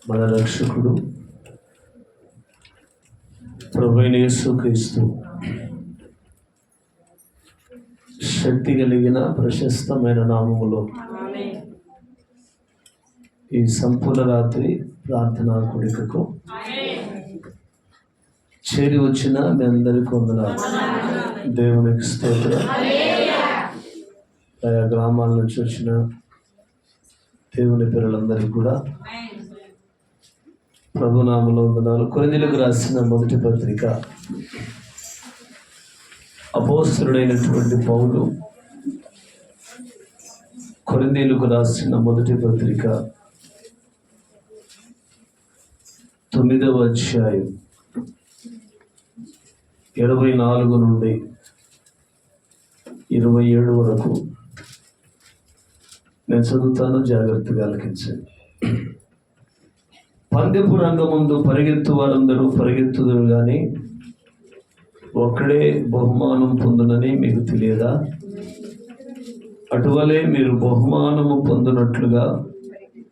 మన రక్షకుడు ప్రభువైన యేసుక్రీస్తు శక్తి కలిగిన ప్రశస్తమైన నామములో ఈ సంపూర్ణ రాత్రి ప్రార్థనా కూడికకు చేరి వచ్చిన మీ అందరికీ వందనాలు. దేవునికి స్తోత్రం. ఆయా గ్రామాల నుంచి వచ్చిన దేవుని పిల్లలందరికీ కూడా ప్రభునామములో వందనాలు. కొరింథీయులకు రాసిన మొదటి పత్రిక అపోస్తలుడైనటువంటి పౌలు కొరింథీయులకు రాసిన మొదటి పత్రిక 9వ అధ్యాయం 24 నుండి 27 వరకు నేను చదువుతాను, జాగ్రత్తగా ఆలకించండి. పందెపు రంగముందు పరిగెత్తు వారందరూ పరిగెత్తుదురు కానీ ఒక్కడే బహుమానం పొందునని మీకు తెలియదా? అటువలే మీరు బహుమానము పొందినట్లుగా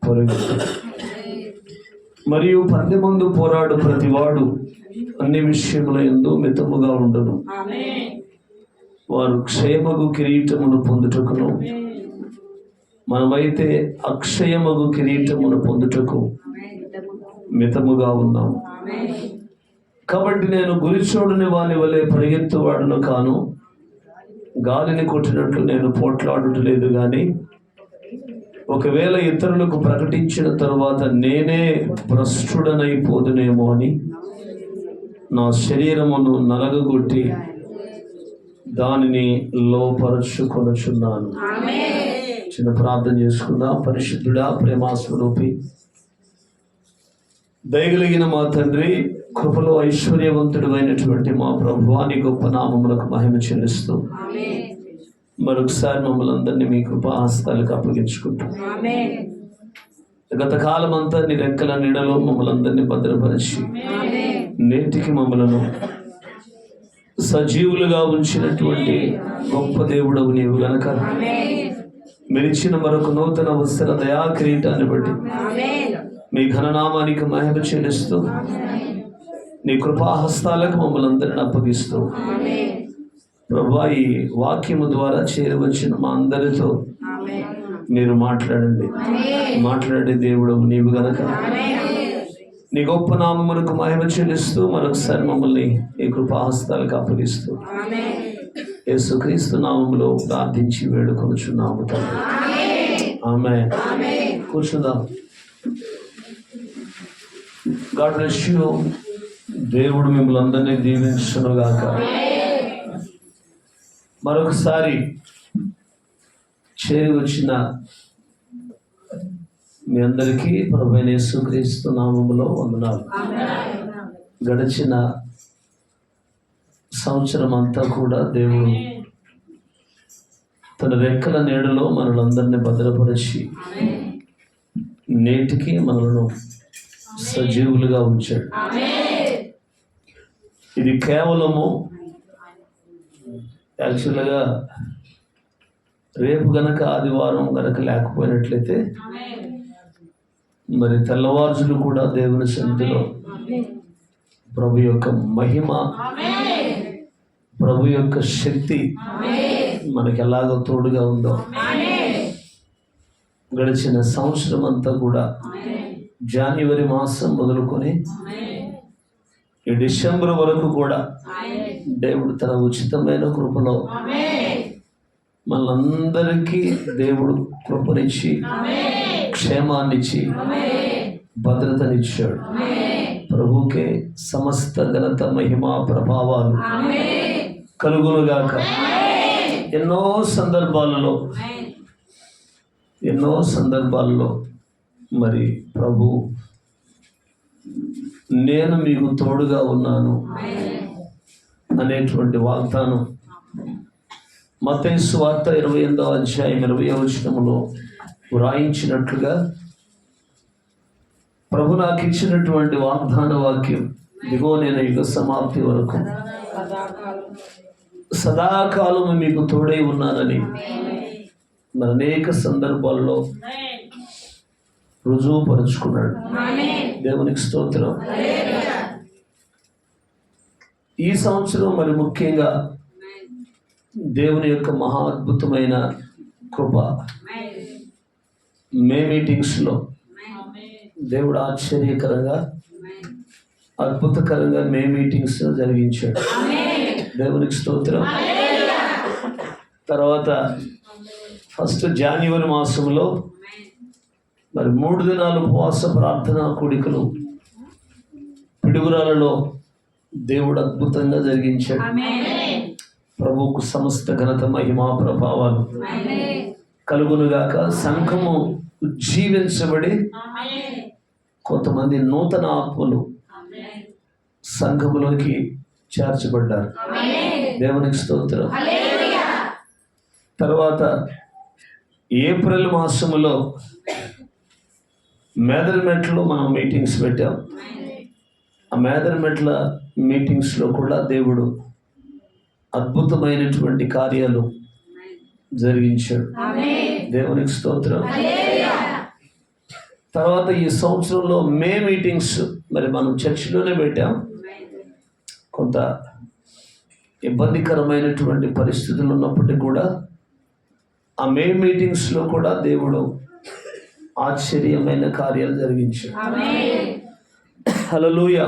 పరిగెత్తు. మరియు పందెముందు పోరాడు ప్రతివాడు అన్ని విషయముల యందు మితముగా ఉండును. వారు క్షయమగు కిరీటమును పొందుటకును, మనమైతే అక్షయమగు కిరీటమును పొందుటకు మితముగా ఉన్నాము. కాబట్టి నేను గురిచోడుని వాని వలె పరిగెత్తువాడును కాను, గాలిని కొట్టినట్లు నేను పోట్లాడుటలేదు. కానీ ఒకవేళ ఇతరులకు ప్రకటించిన తరువాత నేనే భ్రష్టుడనైపోదునేమో అని నా శరీరమును నలగగొట్టి దానిని లోపరుచుకొనుచున్నాను. చిన్న ప్రార్థన చేసుకుందాం. పరిశుద్ధుడా, ప్రేమాస్వరూపి, దయగలిగిన మా తండ్రి, కృపలో ఐశ్వర్యవంతుడు అయినటువంటి మా ప్రభువా, నీ గొప్ప నామములకు మహిమ చెల్లిస్తూ మరొకసారి మమ్మల్ని అందరినీ మీ కృపా హస్తాలకు అప్పగించుకుంటాం. గత కాలం అంతా నీ రెక్కల నీడలో మమ్మల్ని అందరినీ భద్రపరిచి నేటికి మమ్మలను సజీవులుగా ఉంచినటువంటి గొప్ప దేవుడవు నీవు గనక మెరిచిన మరొక నూతన వస్త్ర దయా కిరీటాన్ని బట్టి మీ ఘననామానికి మహిమ చెల్లిస్తూ నీ కృపాహస్తాలకు మమ్మల్ని అందరిని అప్పగిస్తూ ప్రభువా, ఈ వాక్యము ద్వారా చేరవచ్చిన మా అందరితో మీరు మాట్లాడే దేవుడవు నీవు గనక నీ గొప్ప నామమునకు మహిమ చెల్లిస్తూ మరొకసారి మమ్మల్ని ఈ కృపాహస్తాలకు అప్పగిస్తూ యేసుక్రీస్తు నామములో ప్రార్థించి వేడుకొనుచున్నాము తండ్రి. ఆమేన్. కూర్చుందాం. God bless you. దేవుడు మిమ్మల్ని అందరినీ దీవించునుగాక. మరొకసారి చేరి వచ్చిన మీ అందరికీ ప్రభువైన యేసుక్రీస్తు నామములో వందనాలు. గడిచిన సంవత్సరం అంతా కూడా దేవుడు తన రెక్కల నీడలో మనలందరినీ భద్రపరిచి నేటికి మనలను సజీవులుగా ఉంచాడు. ఇది కేవలము యాక్చువల్గా రేపు గనక ఆదివారం గనక లేకపోయినట్లయితే మరి తెల్లవారుజులు కూడా దేవుని సన్నిధిలో ప్రభు యొక్క మహిమ, ప్రభు యొక్క శక్తి మనకి ఎలాగో తోడుగా ఉందో గడిచిన సంవత్సరం అంతా కూడా జనవరి మాసం మొదలుకొని ఈ డిసెంబర్ వరకు కూడా దేవుడు తన ఉచితమైన కృపలో మనందరికీ దేవుడు కృపనిచ్చి క్షేమాన్నిచ్చి భద్రతనిచ్చాడు. ప్రభుకే సమస్త ఘనత మహిమ ప్రభావాలు కలుగునుగాక. ఎన్నో సందర్భాలలో మరి ప్రభు నేను మీకు తోడుగా ఉన్నాను అనేటువంటి వాగ్దానం మత్తయి సువార్త 28వ అధ్యాయం 20వ వచనములో వ్రాయించినట్లుగా ప్రభు నాకు ఇచ్చినటువంటి వాగ్దాన వాక్యం, ఇదిగో నేను యుగ సమాప్తి వరకు సదాకాలము మీకు తోడై ఉన్నానని మరి అనేక సందర్భాల్లో రుజువుపరుచుకున్నాడు. దేవునికి స్తోత్రం. ఈ సంవత్సరం మరి ముఖ్యంగా దేవుని యొక్క మహా అద్భుతమైన కృప. మే మీటింగ్స్లో దేవుడు ఆశ్చర్యకరంగా అద్భుతకరంగా మే మీటింగ్స్ జరిగించాడు. దేవునికి స్తోత్రం. తర్వాత ఫస్ట్ జనవరి మాసంలో మరి 3 దినాలు ఉపవాస ప్రార్థనా కూడికలు పిడుగురాలలో దేవుడు అద్భుతంగా జరిగించాడు. ప్రభువుకు సమస్త ఘనత మహిమా ప్రభావాలు కలుగునుగాక. సంఘము ఉజ్జీవించబడి కొంతమంది నూతన ఆత్మలు సంఘములోకి చేర్చబడ్డారు. దేవునికి స్తోత్రం. తర్వాత ఏప్రిల్ మాసములో మేదరమెట్లో మనం మీటింగ్స్ పెట్టాం. ఆ మేదరమెట్ల మీటింగ్స్లో కూడా దేవుడు అద్భుతమైనటువంటి కార్యాలు జరిగించాడు. దేవునికి స్తోత్రం. తర్వాత ఈ సంవత్సరంలో మే మీటింగ్స్ మరి మనం చర్చిలోనే పెట్టాం. కొంత ఇబ్బందికరమైనటువంటి పరిస్థితులు ఉన్నప్పటికీ కూడా ఆ మే మీటింగ్స్లో కూడా దేవుడు ఆశ్చర్యమైన కార్యాలు జరిగించాడు. హల్లెలూయా.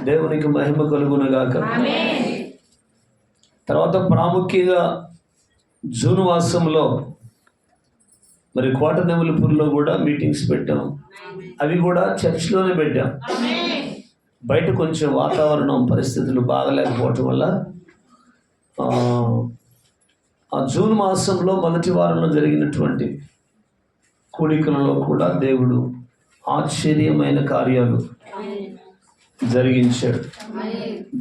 దేవునికి మహిమ కలుగునుగాక. తర్వాత ప్రాముఖ్యంగా జూన్ మాసంలో మరి కోటనెమలిపూర్లో కూడా మీటింగ్స్ పెట్టాం. అవి కూడా చర్చ్లోనే పెట్టాం. బయట కొంచెం వాతావరణం పరిస్థితులు బాగలేకపోవటం వల్ల ఆ జూన్ మాసంలో మొదటి వారంలో జరిగినటువంటి కూడికలలో కూడా దేవుడు ఆశ్చర్యమైన కార్యాలు జరిగించాడు.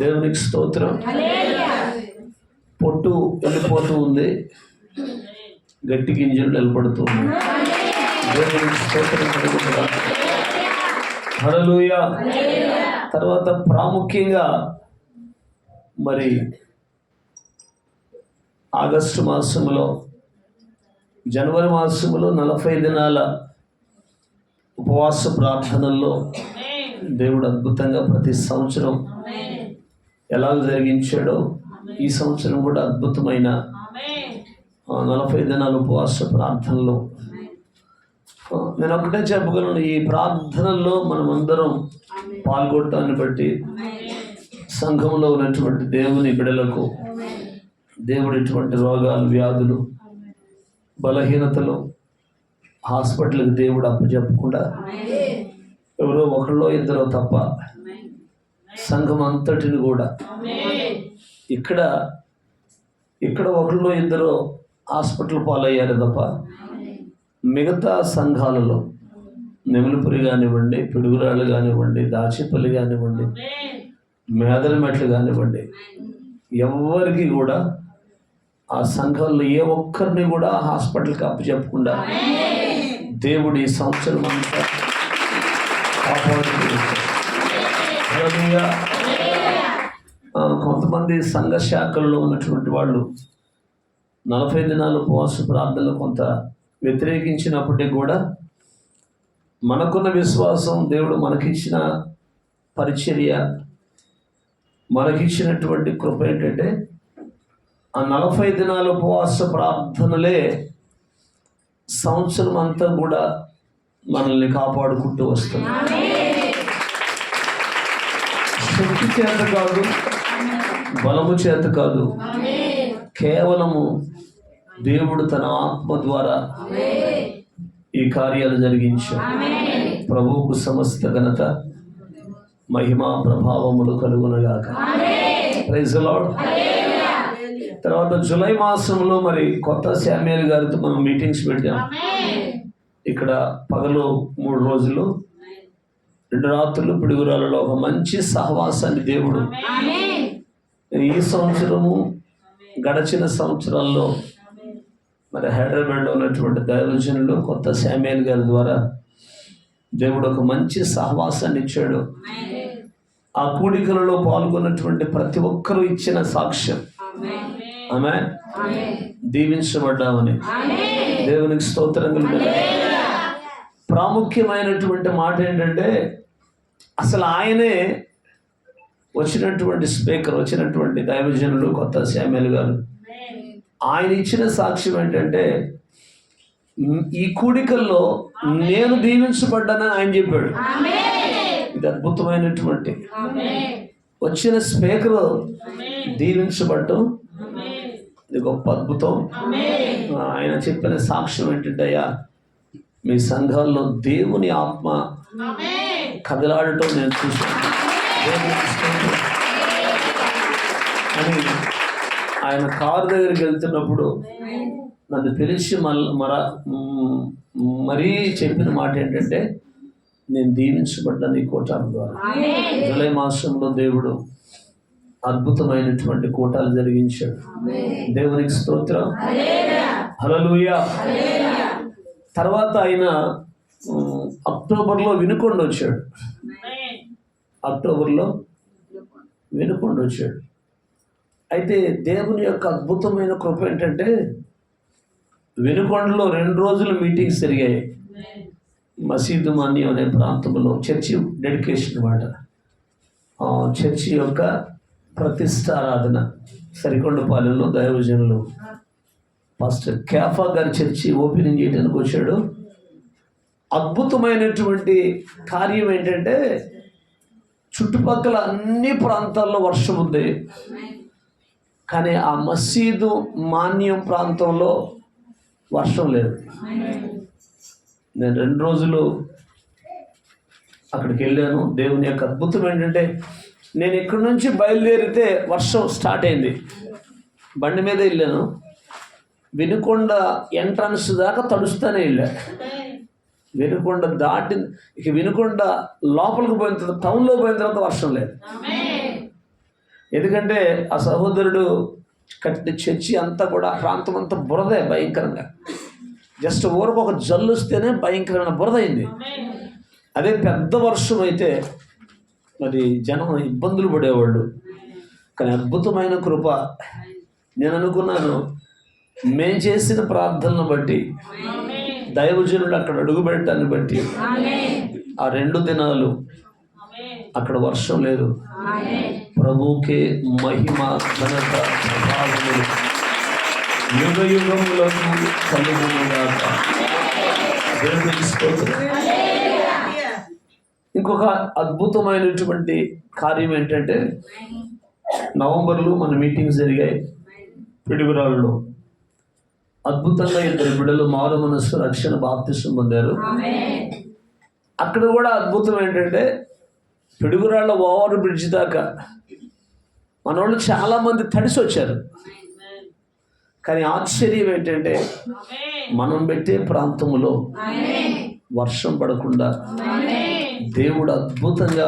దేవునికి స్తోత్రం. పొట్టు వెళ్ళిపోతూ ఉంది, గట్టి గింజలు నిలబడుతుంది. దేవునికి స్తోత్రం. హల్లెలూయా. తర్వాత ప్రాముఖ్యంగా మరి ఆగస్టు మాసంలో జనవరి మాసంలో 40 దినాల ఉపవాస ప్రార్థనల్లో దేవుడు అద్భుతంగా ప్రతి సంవత్సరం ఎలా జరిగించాడో ఈ సంవత్సరం కూడా అద్భుతమైన 40 దినాల ఉపవాస ప్రార్థనలో నేను ఒకటే చెప్పగలను. ఈ ప్రార్థనల్లో మనమందరం పాల్గొనటాన్ని బట్టి సంఘంలో ఉన్నటువంటి దేవుని బిడ్డలకు దేవుడు ఎటువంటి రోగాలు, వ్యాధులు, బలహీనతలు హాస్పిటల్కి దేవుడు అప్పచెప్పకుండా ఎవరో ఒకళ్ళో ఇద్దరో తప్ప సంఘం అంతటిని కూడా ఇక్కడ ఒకళ్ళో ఇద్దరు హాస్పిటల్ పాలయ్యారు తప్ప మిగతా సంఘాలలో నెమలిపురి కానివ్వండి, పిడుగురాళ్ళు కానివ్వండి, దాచేపల్లి కానివ్వండి, మేదరమెట్లు కానివ్వండి, ఎవరికి కూడా ఆ సంఘంలో ఏ ఒక్కరిని కూడా హాస్పిటల్కి అప్పచెప్పకుండా దేవుడు ఈ సంవత్సరం అంతా కొంతమంది సంఘ శాఖల్లో ఉన్నటువంటి వాళ్ళు 40 దినాల ఉపవాస ప్రార్థనలు కొంత వ్యతిరేకించినప్పటికీ కూడా మనకున్న విశ్వాసం, దేవుడు మనకిచ్చిన పరిచర్య, మనకిచ్చినటువంటి కృప ఏంటంటే ఆ 40 దినాల ఉపవాస ప్రార్థనలే సంవత్సరం అంతా కూడా మనల్ని కాపాడుకుంటూ వస్తుంది. శక్తి చేత కాదు, బలము చేత కాదు, కేవలము దేవుడు తన ఆత్మ ద్వారా ఈ కార్యాలు జరిగించాడు. ప్రభువుకు సమస్త ఘనత మహిమా ప్రభావములు కలుగునగాక. Praise the lord. తర్వాత జూలై మాసంలో మరి కొత్త శామ్యూయల్ గారితో మనం మీటింగ్స్ పెట్టాం. ఇక్కడ పగలు 3 రోజులు 2 రాత్రులు పిడుగురాలలో ఒక మంచి సహవాసాన్ని దేవుడు ఈ సంవత్సరము గడచిన సంవత్సరాల్లో మరి హైదరాబాద్లో ఉన్నటువంటి దైవజనులు కొత్త శామ్యూయల్ గారి ద్వారా దేవుడు ఒక మంచి సహవాసాన్ని ఇచ్చాడు. ఆ కూడికలలో పాల్గొన్నటువంటి ప్రతి ఒక్కరూ ఇచ్చిన సాక్ష్యం ఆమేన్, దీవించబడ్డామని. దేవునికి స్తోత్రం కలుగును. ప్రాముఖ్యమైనటువంటి మాట ఏంటంటే, అసలు ఆయనే వచ్చినటువంటి స్పీకర్, వచ్చినటువంటి దైవజనుడు కొత్త శామ్యూల్ గారు, ఆయన ఇచ్చిన సాక్ష్యం ఏంటంటే, ఈ కూడికల్లో నేను దీవించబడ్డానని ఆయన చెప్పాడు. ఇది అద్భుతమైనటువంటి, వచ్చిన స్పీకర్ దీవించబడ్డం ఇది గొప్ప అద్భుతం. ఆయన చెప్పిన సాక్ష్యం ఏంటంటే, అయ్యా మీ సంఘాల్లో దేవుని ఆత్మ కదలాడటం నేను చూశాను అని ఆయన కారు దగ్గరికి వెళ్తున్నప్పుడు నన్ను పిలిచి మరీ చెప్పిన మాట ఏంటంటే, నేను దీవించబడ్డాను ఈ కూటాల ద్వారా. జూలై మాసంలో దేవుడు అద్భుతమైనటువంటి కూటాలు జరిగించాడు. దేవునికి స్తోత్రం, హల్లెలూయా. తర్వాత ఆయన అక్టోబర్లో వినుకొండ వచ్చాడు. అక్టోబర్లో వినుకొండ వచ్చాడు. అయితే దేవుని యొక్క అద్భుతమైన కృప ఏంటంటే, వినుకొండలో 2 రోజులు మీటింగ్స్ జరిగాయి. మసీదు మాన్యం అనే ప్రాంతంలో చర్చి డెడికేషన్ మాట, చర్చి యొక్క ప్రతిష్టారాధన సరికొండపాలెంలో దైవజనులు పాస్టర్ కేఫా గారి చర్చి ఓపెనింగ్ చేయడానికి వచ్చాడు. అద్భుతమైనటువంటి కార్యం ఏంటంటే, చుట్టుపక్కల అన్ని ప్రాంతాల్లో వర్షం ఉంది, కానీ ఆ మసీదు మాన్యం ప్రాంతంలో వర్షం లేదు. నేను 2 రోజులు అక్కడికి వెళ్ళాను. దేవుని యొక్క అద్భుతం ఏంటంటే, నేను ఇక్కడి నుంచి బయలుదేరితే వర్షం స్టార్ట్ అయింది. బండి మీద వెళ్ళాను, వినుకొండ ఎంట్రన్స్ దాకా తడుస్తూనే వెళ్ళా. వినుకొండ దాటి ఇక వినుకొండ లోపలికి పోయిన తర్వాత, టౌన్లో పోయిన తర్వాత వర్షం లేదు. ఎందుకంటే ఆ సహోదరుడు కట్టిన చర్చి అంతా కూడా ప్రాంతం అంతా బురదే భయంకరంగా. జస్ట్ ఊరకు ఒక జల్లు వస్తేనే భయంకరమైన బురద అయింది. అదే పెద్ద వర్షం అయితే మరి జనం ఇబ్బందులు పడేవాళ్ళు. కానీ అద్భుతమైన కృప. నేను అనుకున్నాను, మేము చేసిన ప్రార్థనను బట్టి, దైవజనుడు అక్కడ అడుగుపెట్టడాన్ని బట్టి ఆ 2 దినాలు అక్కడ వర్షం లేదు. ప్రభువుకే మహిమ, ఘనత, ప్రభావములు యుగ యుగములకు కలుగునుగాక. దేవునికి స్తోత్రం. ఇంకొక అద్భుతమైనటువంటి కార్యం ఏంటంటే, నవంబర్లో మన మీటింగ్స్ జరిగాయి పిడుగురాళ్ళలో. అద్భుతంగా 2 బిడ్డలు మారు మనస్సు రక్షణ బాప్తిసం పొందారు. అక్కడ కూడా అద్భుతం ఏంటంటే, పిడుగురాళ్ళ ఓవర్ బ్రిడ్జ్ దాకా మనోళ్ళు చాలామంది తడిసి వచ్చారు. కానీ ఆశ్చర్యం ఏంటంటే, మనం పెట్టే ప్రాంతంలో వర్షం పడకుండా దేవుడు అద్భుతంగా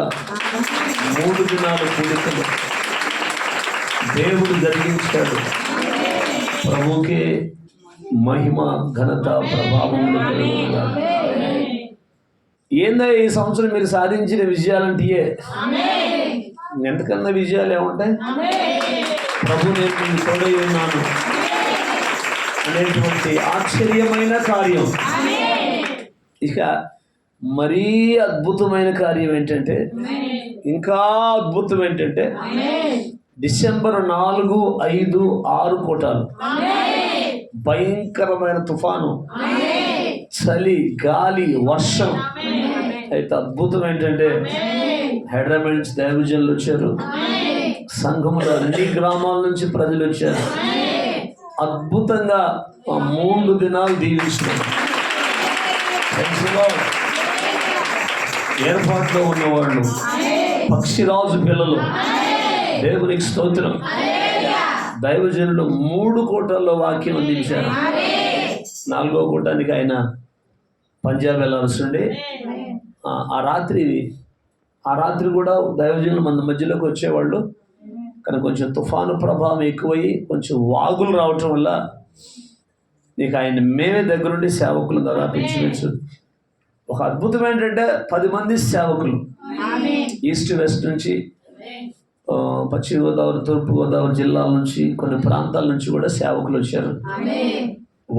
3 దినాల కూడికలు దేవుడు జరిగించాడు. ప్రభువుకే మహిమ, ఘనత, ప్రభావములు కలుగునుగాక. ఏందా ఈ సంవత్సరం మీరు సాధించిన విజయాలంటే ఎంతకన్నా విజయాలు ఏముంటాయి? ప్రభు నేను తోడై ఉన్నాను అనేటువంటి ఆశ్చర్యమైన కార్యం. ఇక మరీ అద్భుతమైన కార్యం ఏంటంటే, ఇంకా అద్భుతం ఏంటంటే, డిసెంబర్ 4, 5, 6 కూటాలు, భయంకరమైన తుఫాను, చలి, గాలి, వర్షం. అయితే అద్భుతం ఏంటంటే, హైదరాబాద్ నుంచి దైవజనులు వచ్చారు, సంఘంలో అన్ని గ్రామాల నుంచి ప్రజలు వచ్చారు. అద్భుతంగా 3 దినాలు దీవించారు. ఏర్పాట్లో ఉన్నవాళ్ళు, పక్షిరాజు పిల్లలు, దేవునికి స్తోత్రం. దైవజనులు 3 కూటాల్లో వాక్యం అందించారు. 4వ కూటానికి ఆయన పంజాబ్ వెళ్ళాల్సి ఉండి, ఆ రాత్రి కూడా దైవజనులు మన మధ్యలోకి వచ్చేవాళ్ళు. కానీ కొంచెం తుఫాను ప్రభావం ఎక్కువయ్యి కొంచెం వాగులు రావటం వల్ల నీకు ఆయన మేమే దగ్గరుండి సేవకులు దాదాపు ఇంచుమించు ఒక అద్భుతం ఏంటంటే 10 మంది సేవకులు ఈస్ట్ వెస్ట్ నుంచి, పశ్చిమ గోదావరి, తూర్పు గోదావరి జిల్లాల నుంచి, కొన్ని ప్రాంతాల నుంచి కూడా సేవకులు వచ్చారు.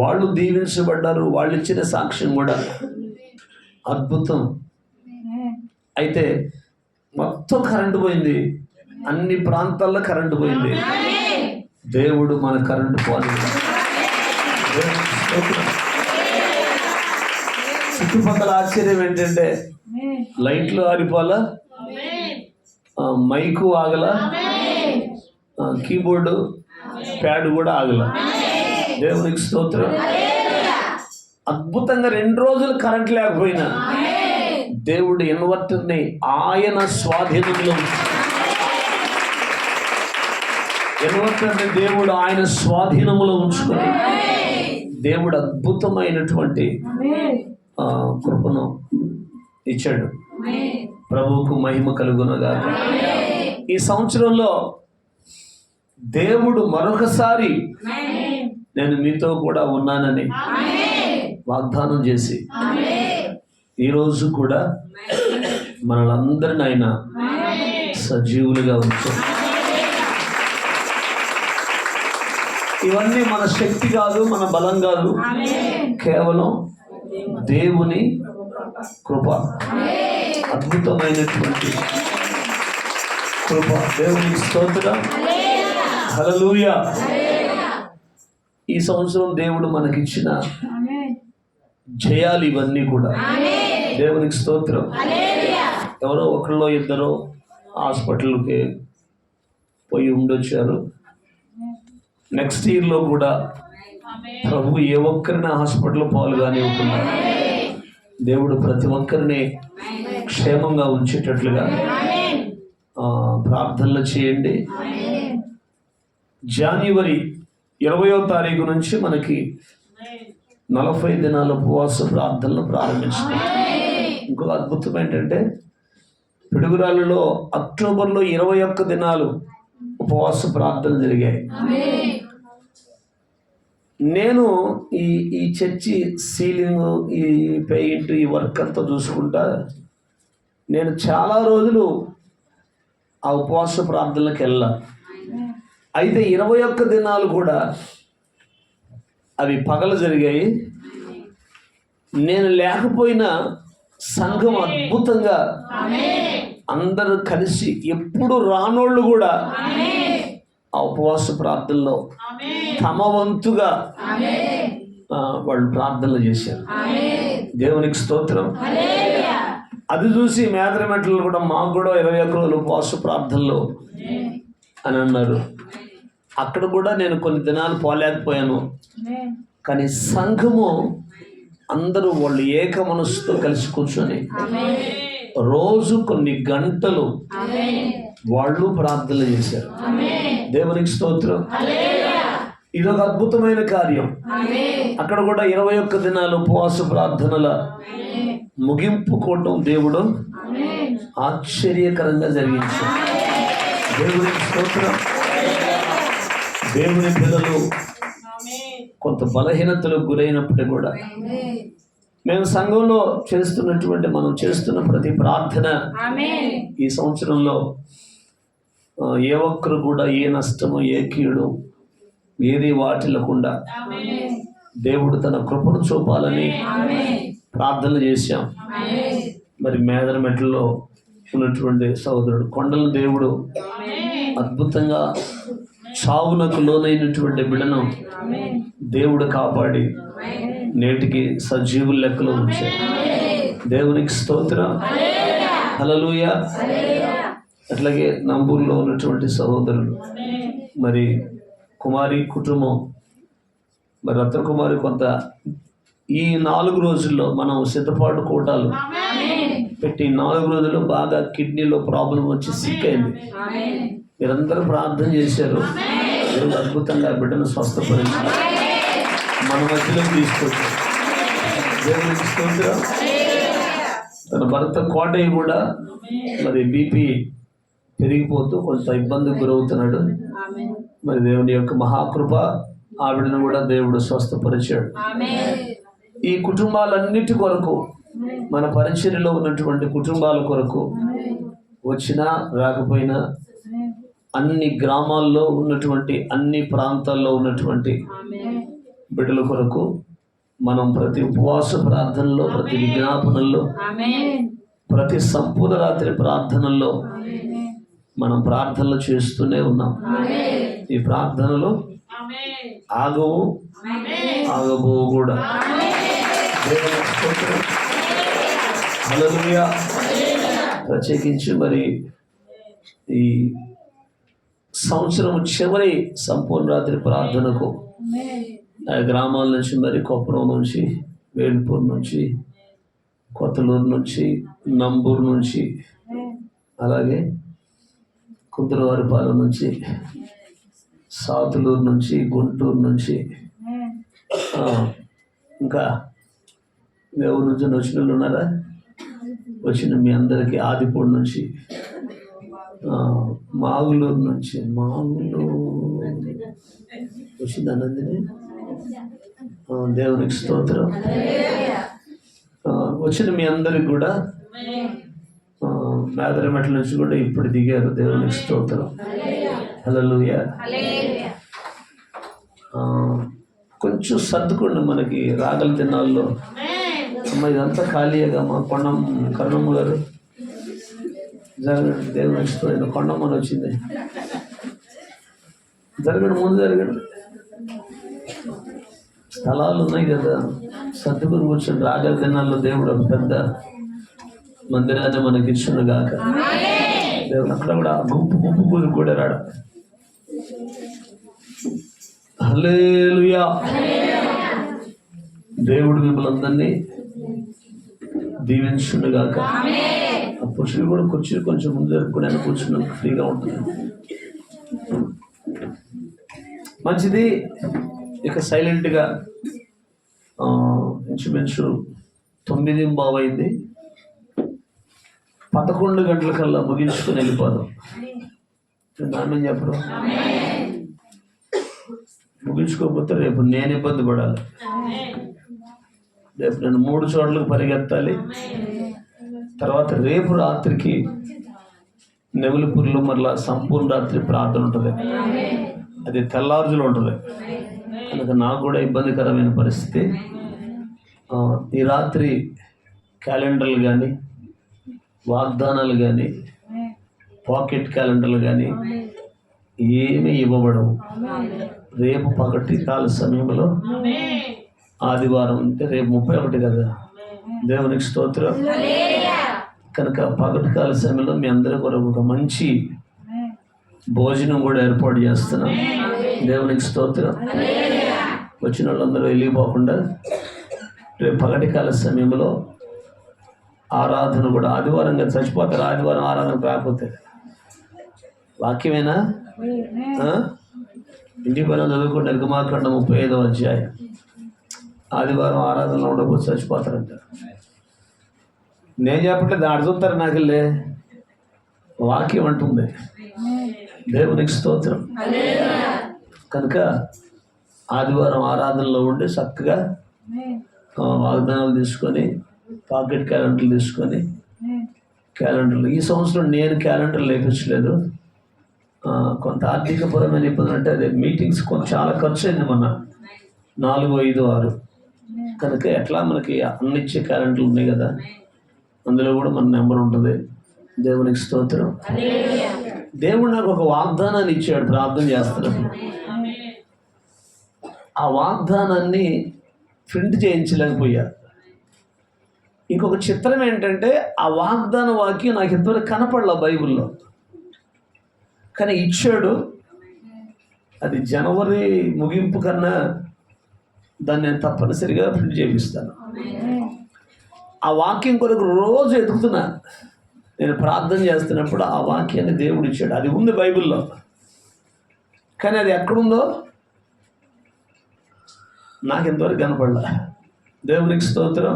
వాళ్ళు దీవించబడ్డారు. వాళ్ళు ఇచ్చిన సాక్ష్యం కూడా అద్భుతం. అయితే మొత్తం కరెంటు పోయింది, అన్ని ప్రాంతాల్లో కరెంటు పోయింది. దేవుడు మన కరెంటు పోలేదు. చుట్టుపక్కల ఆశ్చర్యం ఏంటంటే లైట్లు ఆరిపోలా, మైకు ఆగల, కీబోర్డు ప్యాడ్ కూడా ఆగల. దేవునికి స్తోత్రం. అద్భుతంగా 2 రోజులు కరెంట్ లేకపోయినా దేవుడు ఇన్వర్టర్ని ఆయన స్వాధీనంలో, ఇన్వర్టర్ని దేవుడు ఆయన స్వాధీనంలో ఉంచుకొని దేవుడు అద్భుతమైనటువంటి కృపను ఇచ్చాడు. ప్రభువుకు మహిమ కలుగునగా. ఈ సంవత్సరంలో దేవుడు మరొకసారి నేను మీతో కూడా ఉన్నానని వాగ్దానం చేసి ఈరోజు కూడా మనలందరిని ఆయన సజీవులుగా ఉంచాడు. ఇవన్నీ మన శక్తి కాదు, మన బలం కాదు, కేవలం దేవుని కృప, అద్భుతమైనటువంటి కృప. దేవునికి స్తోత్రం. హల్లెలూయా. ఈ సంవత్సరం దేవుడు మనకిచ్చిన జయాలు ఇవన్నీ కూడా. దేవునికి స్తోత్రం. ఎవరో ఒకరిలో ఇద్దరు హాస్పిటల్కి పోయి ఉండొచ్చారు. నెక్స్ట్ ఇయర్లో కూడా ప్రభు ఏ ఒక్కరిని హాస్పిటల్ పాలుగానే ఉంటున్నారు. దేవుడు ప్రతి ఒక్కరిని క్షేమంగా ఉంచేటట్లుగా ప్రార్థనలు చేయండి. జనవరి 20వ తారీఖు నుంచి మనకి 40 దినాల ఉపవాస ప్రార్థనలు ప్రారంభించాం. ఇంకొక అద్భుతం ఏంటంటే పిడుగురాళ్ళలో అక్టోబర్లో 21 దినాలు ఉపవాస ప్రార్థనలు జరిగాయి. నేను ఈ చర్చి సీలింగ్, ఈ పెయింట్, ఈ వర్క్ అంతా చూసుకుంటా నేను చాలా రోజులు ఆ ఉపవాస ప్రార్థనలకు వెళ్ళా. అయితే 21 దినాలు కూడా అవి పగలు జరిగాయి. నేను లేకపోయినా సంఘం అద్భుతంగా అందరూ కలిసి, ఎప్పుడు రానోళ్ళు కూడా ఆ ఉపవాస ప్రార్థనలో తమ వంతుగా వాళ్ళు ప్రార్థనలు చేశారు. దేవునికి స్తోత్రం. అది చూసి మేదరమెట్లు కూడా మాకు కూడా 21 రోజులు ఉపవాస ప్రార్థనలు అని అన్నారు. అక్కడ కూడా నేను కొన్ని దినాలు పోలేకపోయాను. కానీ సంఘము అందరూ వాళ్ళు ఏక మనసుతో కలిసి కూర్చొని రోజు కొన్ని గంటలు వాళ్ళు ప్రార్థనలు చేశారు. దేవునికి స్తోత్రం. ఇదొక అద్భుతమైన కార్యం. అక్కడ కూడా 21 దినాలు ఉపవాస ప్రార్థనల ముగింపు కూటం దేవుడు ఆశ్చర్యకరంగా జరిగించాడు. దేవునికి స్తోత్రం. దేవుని పిల్లలు కొంత బలహీనతలకు గురైనప్పటికీ కూడా మేము సంఘంలో మనం చేస్తున్న ప్రతి ప్రార్థన ఈ సంవత్సరంలో ఏ ఒక్కరు కూడా ఏ నష్టము, ఏ కీడు, ఏది వాటిల్లకుండా దేవుడు తన కృపను చూపాలని ప్రార్థనలు చేశాం. మరి మేదరమెట్లలో ఉన్నటువంటి సహోదరుడు కొండల దేవుడు అద్భుతంగా చావునకు లోనైనటువంటి బిడ్డను దేవుడు కాపాడి నేటికి సజీవుల లెక్కలో ఉంచాడు. దేవునికి స్తోత్రం. హల్లెలూయా. అట్లాగే నంబూరులో ఉన్నటువంటి సహోదరులు మరి కుమారి కుటుంబం, మరి రత్నకుమారి కొంత ఈ 4 రోజుల్లో మనం సిద్ధపాటు కూటాలు పెట్టి 4 రోజుల్లో బాగా కిడ్నీలో ప్రాబ్లం వచ్చి సిక్ అయింది. మీరందరూ ప్రార్థన చేశారు. దేవుడు అద్భుతంగా బిడ్డను స్వస్థపరించి మన మధ్యలోకి తీసుకొచ్చారు. దేవునికి స్తోత్రం. తన భర్త కోటయ్య కూడా మరి బీపీ పెరిగిపోతూ కొంత ఇబ్బందికి గురవుతున్నాడు. మరి దేవుని యొక్క మహాకృప ఆవిడను కూడా దేవుడు స్వస్థపరిచాడు. ఈ కుటుంబాలన్నిటి కొరకు, మన పరిచర్యలో ఉన్నటువంటి కుటుంబాల కొరకు, వచ్చినా రాకపోయినా అన్ని గ్రామాల్లో ఉన్నటువంటి, అన్ని ప్రాంతాల్లో ఉన్నటువంటి బిడ్డల కొరకు మనం ప్రతి ఉపవాస ప్రార్థనలో, ప్రతి విజ్ఞాపనల్లో, ప్రతి సంపూర్ణ రాత్రి ప్రార్థనల్లో మనం ప్రార్థనలు చేస్తూనే ఉన్నాం. ఈ ప్రార్థనలు ఆగవు, ఆగబోవు కూడా. హల్లెలూయా. ప్రత్యేకించి మరి ఈ సంవత్సరం చివరి సంపూర్ణ రాత్రి ప్రార్థనకు గ్రామాల నుంచి, మరి కొప్పరం నుంచి, వేల్పూర్ నుంచి, కొత్తలూరు నుంచి, నంబూరు నుంచి, అలాగే కుందరవారిపాలెం నుంచి, సాతులూరు నుంచి, గుంటూరు నుంచి, ఇంకా ఎవరి నుంచి వచ్చిన వాళ్ళు ఉన్నారా? వచ్చిన మీ అందరికీ ఆదిపూడి నుంచి, మాగులూరు నుంచి, వచ్చింది అన్నదిని దేవునికి స్తోత్రం. వచ్చిన మీ అందరికి కూడా మేదరమెట్ల నుంచి కూడా ఇప్పుడు దిగారు. దేవునికి స్తోత్రం. హల్లెలూయా. కొంచెం సర్దుకోండి. మనకి రాగల దినాల్లో అమ్మ ఇదంతా ఖాళీగా మా కరుణమ్మ గారు జరగండి. దేవునికి స్తోత్రం. కొండమ్మని వచ్చింది. జరగండి, ముందు జరగండి. స్థలాలు ఉన్నాయి కదా, సర్దుకుని కూర్చొని రాగల దినాల్లో దేవుడు ఒక పెద్ద మందిరాన్ని మనకి ఇచ్చును గాక. దేవుడు అక్కడ కూడా గుంపు కూడా రాడ. హల్లెలూయా. దేవుడు మిమ్మల్ని అందరినీ దీవించును గాక. ఆ పురుషులు కూడా కూర్చుని కొంచెం ముందు జరుపుకుని కూర్చుని ఫ్రీగా ఉంటుంది. మంచిది. ఇక సైలెంట్గా ఇంచుమించు 9:15 అయింది. 11 గంటల కల్లా ముగించుకొని వెళ్ళిపోదాం. నామేం చెప్పడం. ముగించుకోకపోతే రేపు నేను ఇబ్బంది పడాలి. రేపు నేను 3 చోట్లకు పరిగెత్తాలి. తర్వాత రేపు రాత్రికి నెవలిపూర్లో మరలా సంపూర్ణ రాత్రి ప్రార్థన ఉంటుంది. అది తెల్లారుజులు ఉంటుంది. కనుక నాకు కూడా ఇబ్బందికరమైన పరిస్థితి. ఈ రాత్రి క్యాలెండర్లు కానీ, వాగ్దానాలు కానీ, పాకెట్ క్యాలెండర్లు కానీ ఏమీ ఇవ్వబడవు. రేపు పగటి కాల సమయంలో ఆదివారం అంటే రేపు 31 కదా. దేవునికి స్తోత్రం. కనుక పగటి కాల సమయంలో మీ అందరి కొరకు ఒక మంచి భోజనం కూడా ఏర్పాటు చేస్తున్నాం. దేవునికి స్తోత్రం. వచ్చిన వాళ్ళందరూ వెళ్ళిపోకుండా రేపు పగటి కాల సమయంలో ఆరాధన కూడా, ఆదివారంగా చచ్చిపోతారు. ఆదివారం ఆరాధన రాకపోతే వాక్యమేనా? ఇంటికి పైన చదువుకుంటే నిర్గమాకాండ 35వ అధ్యాయం. ఆదివారం ఆరాధనలో ఉండకపోతే చచ్చిపోతారంట. నేను చెప్పట్లేదు, ఆడ చూస్తారు. నాకెళ్ళే వాక్యం అంటుంది. దేవునికి స్తోత్రం. కనుక ఆదివారం ఆరాధనలో ఉండి చక్కగా వాగ్దానాలు తీసుకొని, పాకెట్ క్యాలెండర్లు తీసుకొని, క్యాలెండర్లు ఈ సంవత్సరం నేను క్యాలెండర్ లేపించలేదు. కొంత ఆర్థికపరమైన ఇబ్బంది అంటే అదే మీటింగ్స్ కొంచెం చాలా ఖర్చు అయింది. మన 4, 5, 6 కనుక ఎట్లా మనకి అన్నిచ్చే క్యాలెండర్లు ఉన్నాయి కదా, అందులో కూడా మన నెంబర్ ఉంటుంది. దేవునికి స్తోత్రం. దేవుడు నాకు ఒక వాగ్దానాన్ని ఇచ్చాడు ప్రార్థన చేస్తున్నప్పుడు. ఆ వాగ్దానాన్ని ప్రింట్ చేయించలేకపోయా. ఇంకొక చిత్రం ఏంటంటే ఆ వాగ్దాన వాక్యం నాకు ఇంతవరకు కనపడలా బైబిల్లో, కానీ ఇచ్చాడు. అది జనవరి ముగింపు కన్నా దాన్ని నేను తప్పనిసరిగా ప్రింట్ చేపిస్తాను. ఆ వాక్యం కొరకు రోజు ఎదుగుతున్నా. నేను ప్రార్థన చేస్తున్నప్పుడు ఆ వాక్యాన్ని దేవుడు ఇచ్చాడు. అది ఉంది బైబిల్లో, కానీ అది ఎక్కడుందో నాకు ఇంతవరకు కనపడలా. దేవునికి స్తోత్రం.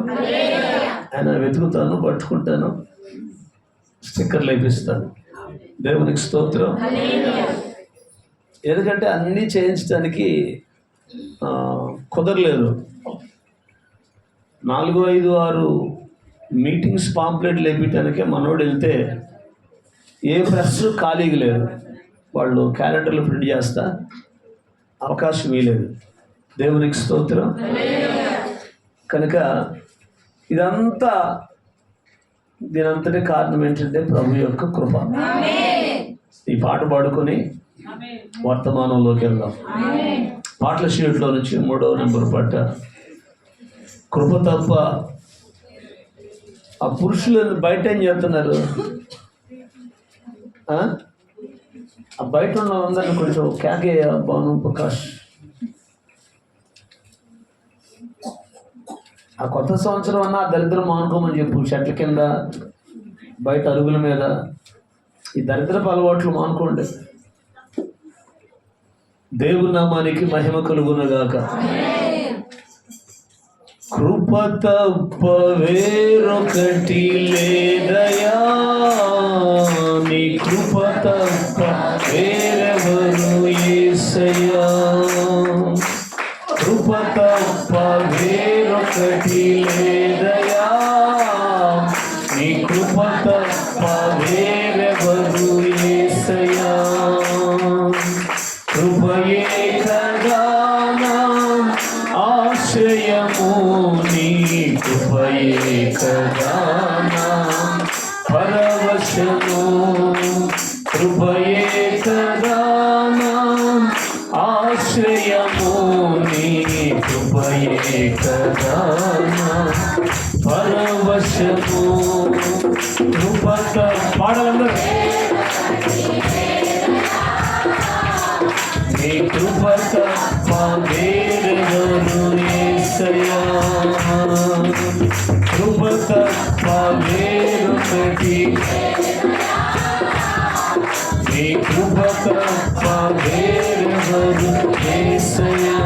ఆయన వెతుకుతాను, పట్టుకుంటాను, స్టిక్కర్లు వేపిస్తాను. దేవునికి స్తోత్రం. ఎందుకంటే అన్నీ చేయించడానికి కుదరలేదు. 4, 5, 6 మీటింగ్స్ పాంప్లెట్లు వేపించడానికే మనోడు వెళ్తే ఏ ప్రెస్ ఖాళీగా లేదు. వాళ్ళు క్యాలెండర్లు ప్రింట్ చేస్తా అవకాశం ఇవ్వలేదు. దేవునికి స్తోత్రం. కనుక ఇదంతా దీనంతటి కారణం ఏంటంటే ప్రభు యొక్క కృప. ఈ పాట పాడుకొని వర్తమానంలోకి వెళ్దాం. పాటల షీట్లో నుంచి 3వ నెంబర్ పాట. కృప తప్ప ఆ పురుషులను బయట ఏం చేస్తున్నారు? ఆ బయట ఉన్న అందరినీ కొంచెం కేకే భాను ప్రకాష్. ఆ కొత్త సంవత్సరం అన్నా దరిద్రం మానుకోమని చెప్పు. చెట్ల కింద, బయట అరుగుల మీద ఈ దరిద్రపు అలవాట్లు మానుకోండి. దేవుని నామానికి మహిమ కలుగునగాక. కృప తప్ప వేరొకటి లేదయా, నీ కృప తప్ప వేరెవరు యేసయ్యా. కృప తప్ప వేరొకటి లేదయా, నీ కృప తప్ప వేరెవరు యేసయ్యా. కృపయే కదా నా ఆశ్రయము, నీ కృపయే కదా నా పరవశము. కృపయే కదా నా ఆశ్రయము, నీ కృపయే కదా నా పరవశము. కృపత పాడాలందరూ. నీ కృప తప్ప వేరెవరు యేసయ్యా. కృప తప్ప వేరొకటి, నీ కృప తప్ప వేరెవరు యేసయ్యా.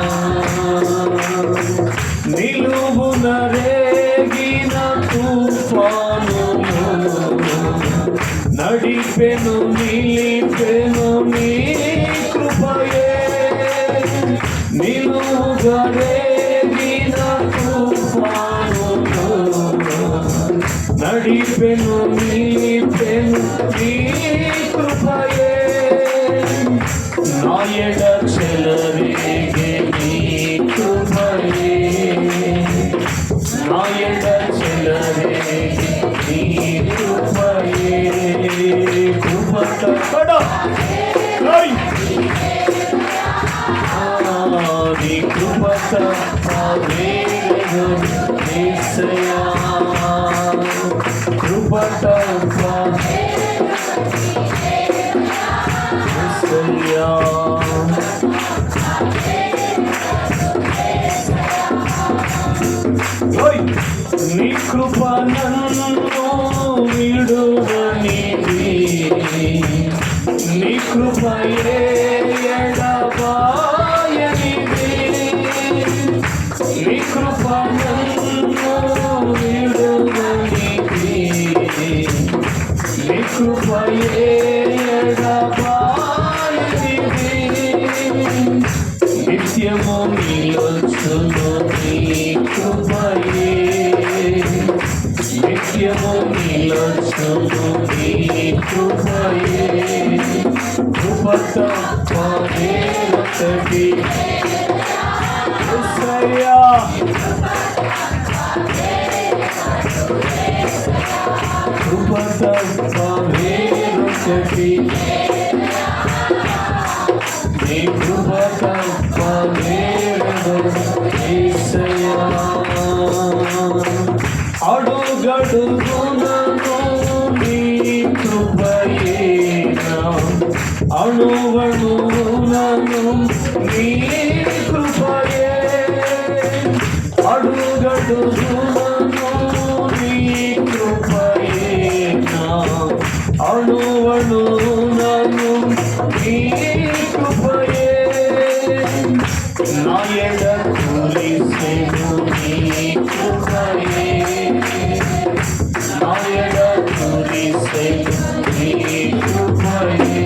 నిలువున రేగిన తుఫానును నడిపెను నిలిపెను నీ కృపయే. నిలువుగా రేగిన తుఫానును నడిపెను నిలిపెను నీ కృపయే. నా ఎడ చెలరేగే నీ కృపయే, నా ఎడ చెలరేగే నీ కృపయే. కృప తప్ప నీ కృప తప్ప వేరెవరు యేసయ్యా. కృప తప్ప యేసయ్యా. నీ కృప నన్ను విడువనిది, నీ కృపయే ఎడబాయనిది. నీ కృప నన్ను విడువనిది, నీ కృపయే ఎడబాయనిది. నిత్యము నిలుచును నీ కృపయే, నిత్యము నిలుచును నీ కృపయే. కృప తప్ప వేరొకటి యేసయ్యా. కృప తప్ప వేరొకటి, నీ కృప తప్ప వేరెవరు యేసయ్యా. అడుగడుగునను నీ కృపయే నా, అణువణువునను నీ కృపయే. అడుగడుగునను నీ కృపయే నా, అణువణువునను నీ కృపయే. నా ఎడ కురిసెను నీ కృపయే, నా ఎడ కురిసెను నీ కృపయే.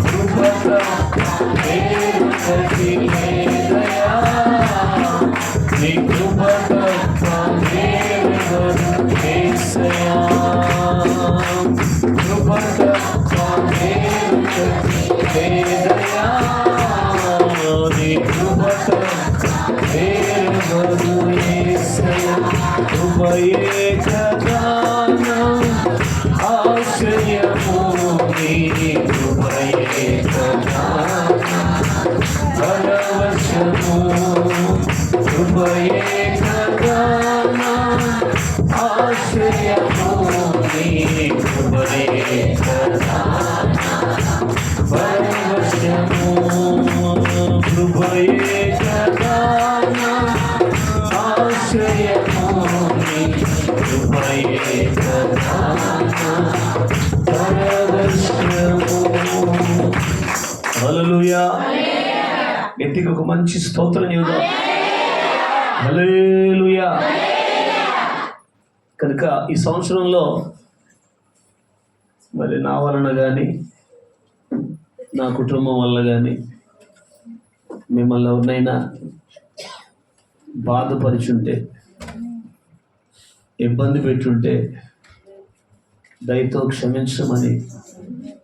కృప తప్ప వేరొకటి లేదయా, నీ కృప తప్ప వేరెవరు యేసయ్యా. కృప తప్ప వేరొకటి లేదయా, నీ కృప తప్ప వేరెవరు యేసయ్యా. గట్టిగా ఒక మంచి స్తోత్రం చెబుదాం. హల్లెలూయా. కనుక ఈ సంవత్సరంలో మరి నా వలన కానీ నా కుటుంబం వల్ల కానీ మిమ్మల్ని ఎవరినైనా బాధపరిచుంటే, ఇబ్బంది పెట్టుంటే దయతో క్షమించమని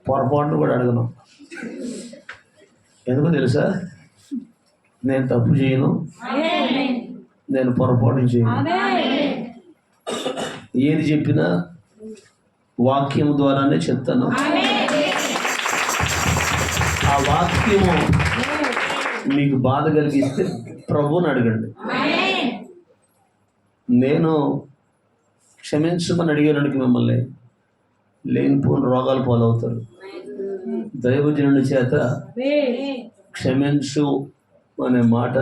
పొరపాటును కూడా అడగను. ఎందుకో తెలుసా? నేను తప్పు చేయను, నేను పొరపాటు చేయను. ఏది చెప్పినా వాక్యం ద్వారానే చెప్తాను. ఆ వాక్యము మీకు బాధ కలిగిస్తే ప్రభువుని అడగండి. నేను క్షమించమని అడిగేవాడికి మిమ్మల్ని లేనిపోని రోగాలు పాలవుతారు. దైవజనుడి చేత క్షమించు అనే మాట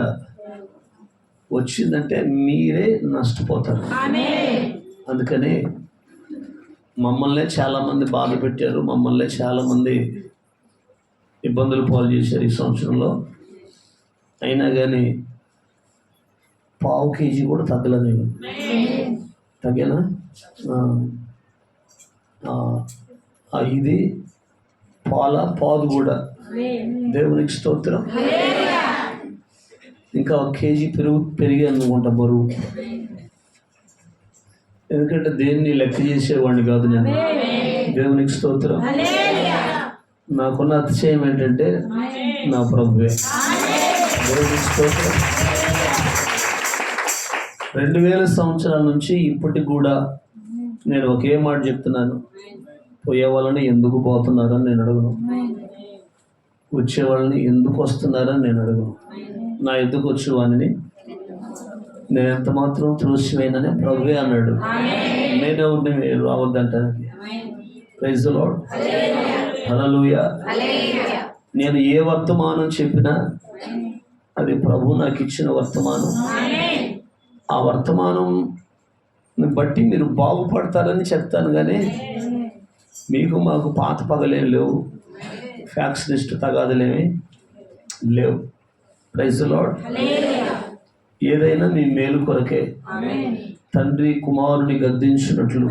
వచ్చిందంటే మీరే నష్టపోతారు. అందుకని మమ్మల్నే చాలామంది బాధ పెట్టారు, మమ్మల్నే చాలామంది ఇబ్బందులు పాలు చేశారు ఈ సంవత్సరంలో. అయినా కానీ పావు కేజీ కూడా తగ్గలేదు. నేను తగ్గేనా? ఇది పాదు కూడా. దేవునికి స్తోత్రం. ఇంకా 1 కేజీ పెరిగి అనుకుంటా బరువు. ఎందుకంటే దేన్ని లెక్క చేసేవాడిని కాదు నేను. దేవునికి స్తోత్రం. నాకున్న అతిశయం ఏంటంటే నా ప్రభువే. దేవునికి స్తోత్రం. 2000 సంవత్సరాల నుంచి ఇప్పటికి కూడా నేను ఒకే మాట చెప్తున్నాను. పోయే వాళ్ళని ఎందుకు పోతున్నారని నేను అడగను, వచ్చే వాళ్ళని ఎందుకు వస్తున్నారని నేను అడగను. నా ఎందుకు వచ్చే వాడిని నేను ఎంత మాత్రం త్రోసివేయనని ప్రభువే అన్నాడు. నేనెవరిని రావద్దంటాను. Praise the lord. హల్లెలూయా. నేను ఏ వర్తమానం చెప్పినా అది ప్రభు నాకు ఇచ్చిన వర్తమానం. ఆ వర్తమానం బట్టి మీరు బాగుపడతారని చెప్తాను. కానీ మీకు మాకు పాత పగలేం లేవు, ఫ్యాక్షనిస్ట్ తగాదులేమి లేవు. Praise the Lord. ఏదైనా మీ మేలు కొరకే. తండ్రి కుమారుని గద్దించినట్లు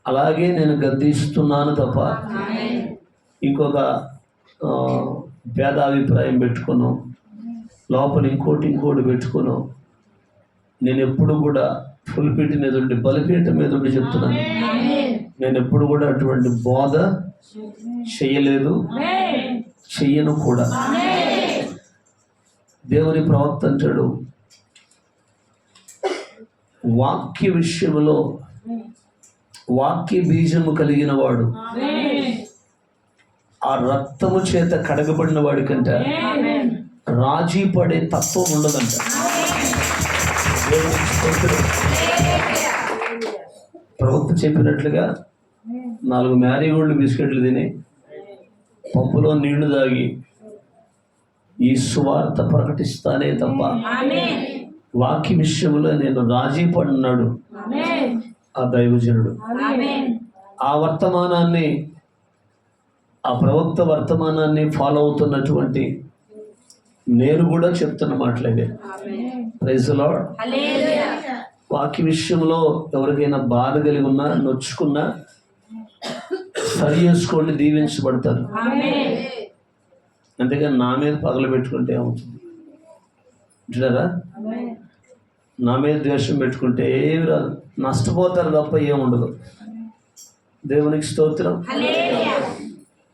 అలాగే నేను గద్దిస్తున్నాను తప్ప ఇంకొక భేదాభిప్రాయం పెట్టుకున్నాం, లోపల ఇంకోటి పెట్టుకున్నాం. నేను ఎప్పుడు కూడా ఫుల్పీట మీద ఉండి, బలిపీఠ మీద ఉండి చెప్తున్నాను. నేను ఎప్పుడు కూడా అటువంటి బోధ చెయ్యలేదు, చెయ్యను కూడా. దేవుని ప్రవక్త అంటాడు, వాక్య విషయంలో వాక్య బీజము కలిగిన వాడు ఆ రక్తము చేత కడగబడిన వాడి కంటే రాజీ పడే తత్వం ఉండదంట. ప్రవక్త చెప్పినట్లుగా 4 మ్యారీగోల్డ్ బిస్కెట్లు తిని పప్పులో నీళ్లు తాగి ఈ సువార్త ప్రకటిస్తానే తప్ప వాక్య విషయంలో నేను రాజీ పడినాడు ఆ దైవజనుడు. ఆ వర్తమానాన్ని, ఆ ప్రవక్త వర్తమానాన్ని ఫాలో అవుతున్నటువంటి నేను కూడా చెప్తున్న మాటలేదే. Praise the lord. వాక్య విషయంలో ఎవరికైనా బాధ కలిగి ఉన్నా, నొచ్చుకున్నా సరి చేసుకోండి, దీవించబడతారు. అంతేగాని నా మీద పగలు పెట్టుకుంటే ఏమవుతుంది అంటారా? నా మీద ద్వేషం పెట్టుకుంటే ఏమి రాదు, నష్టపోతారు తప్ప ఏముండదు. దేవునికి స్తోత్రం.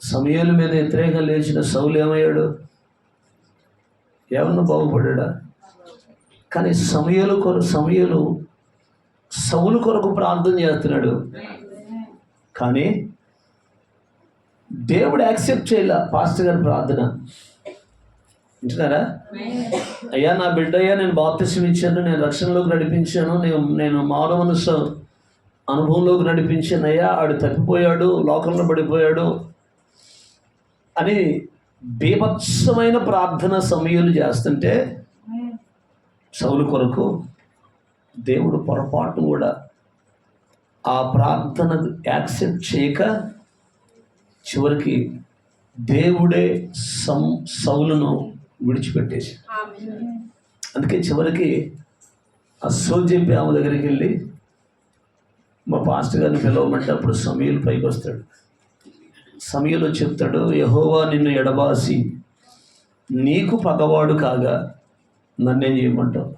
సమూయేలు మీద వ్యతిరేకంగా లేచిన సౌలు ఏమయ్యాడు? ఏమన్నా బాగుపడ్డా? కానీ సమూయేలు సౌలు కొరకు ప్రార్థన చేస్తున్నాడు, కానీ దేవుడు యాక్సెప్ట్ చేయాల పాస్టర్ గారి ప్రార్థన. వింటున్నారా? అయ్యా నా బిడ్డయ్యా, నేను బాప్తిసం ఇచ్చాను, నేను రక్షణలోకి నడిపించాను, నేను మానవ మనసు అనుభవంలోకి నడిపించాను అయ్యా, ఆడు తప్పిపోయాడు, లోకంలో పడిపోయాడు అని బీభత్సమైన ప్రార్థన సమూయేలు చేస్తుంటే సౌలు కొరకు దేవుడు పొరపాటు కూడా ఆ ప్రార్థన యాక్సెప్ట్ చేయక చివరికి దేవుడే సౌలును విడిచిపెట్టేసి, అందుకే చివరికి ఆ సోజెంపి ఆమె దగ్గరికి వెళ్ళి మా పాస్టర్ గారిని పిలవమంటే అప్పుడు సమూయేలు పైకి వస్తాడు. సమూయేలు చెప్తాడు, యెహోవా నిన్ను ఎడబాసి నీకు పగవాడు కాగా నన్నేం చేయమంటావు?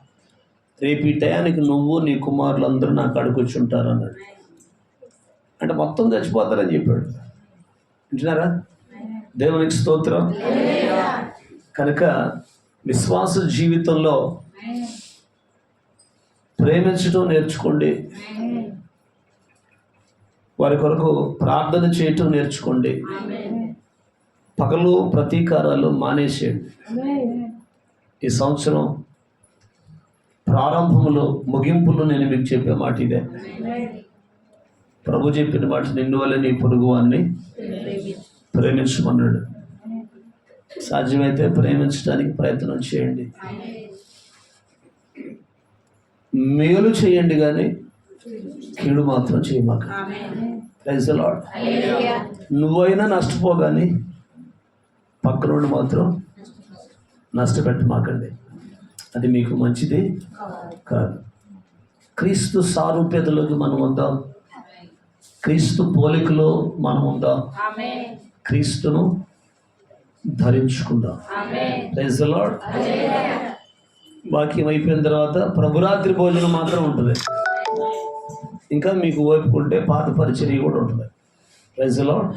రేపు ఈ టయానికి నువ్వు నీ కుమారులు అందరూ నా కాడికి వచ్చి ఉంటారు అన్నాడు. అంటే మొత్తం చచ్చిపోతారని చెప్పాడు. వింటున్నారా? దేవునికి స్తోత్రం. కనుక విశ్వాస జీవితంలో ప్రేమించడం నేర్చుకోండి, వారి కొరకు ప్రార్థన చేయటం నేర్చుకోండి, పగలు ప్రతీకారాలు మానేసేయండి. ఈ సంవత్సరం ప్రారంభంలో ముగింపులో నేను మీకు చెప్పే మాట ఇదే. ప్రభు చెప్పిన మాట, నిన్ను వల్ల నీ పొరుగు వారిని ప్రేమించమన్నాడు. సాధ్యమైతే ప్రేమించడానికి ప్రయత్నం చేయండి, మేలు చేయండి, కానీ కీడు మాత్రం చేయమాక. Praise the lord. నువ్వైనా నష్టపోగాని పక్కనోడు మాత్రం నష్టపెట్టమాకండి, అది మీకు మంచిది కాదు. క్రీస్తు సారూప్యతలోకి మనం ఉందాం, క్రీస్తు పోలికలో మనం ఉందాం, క్రీస్తును ధరించుకుందాం. Praise the lord. వాక్యం అయిపోయిన తర్వాత ప్రభురాత్రి భోజనం మాత్రం ఉంటుంది. ఇంకా మీకు ఓపిక ఉంటే పాత పరిచర్య కూడా ఉంటుంది. Praise the Lord.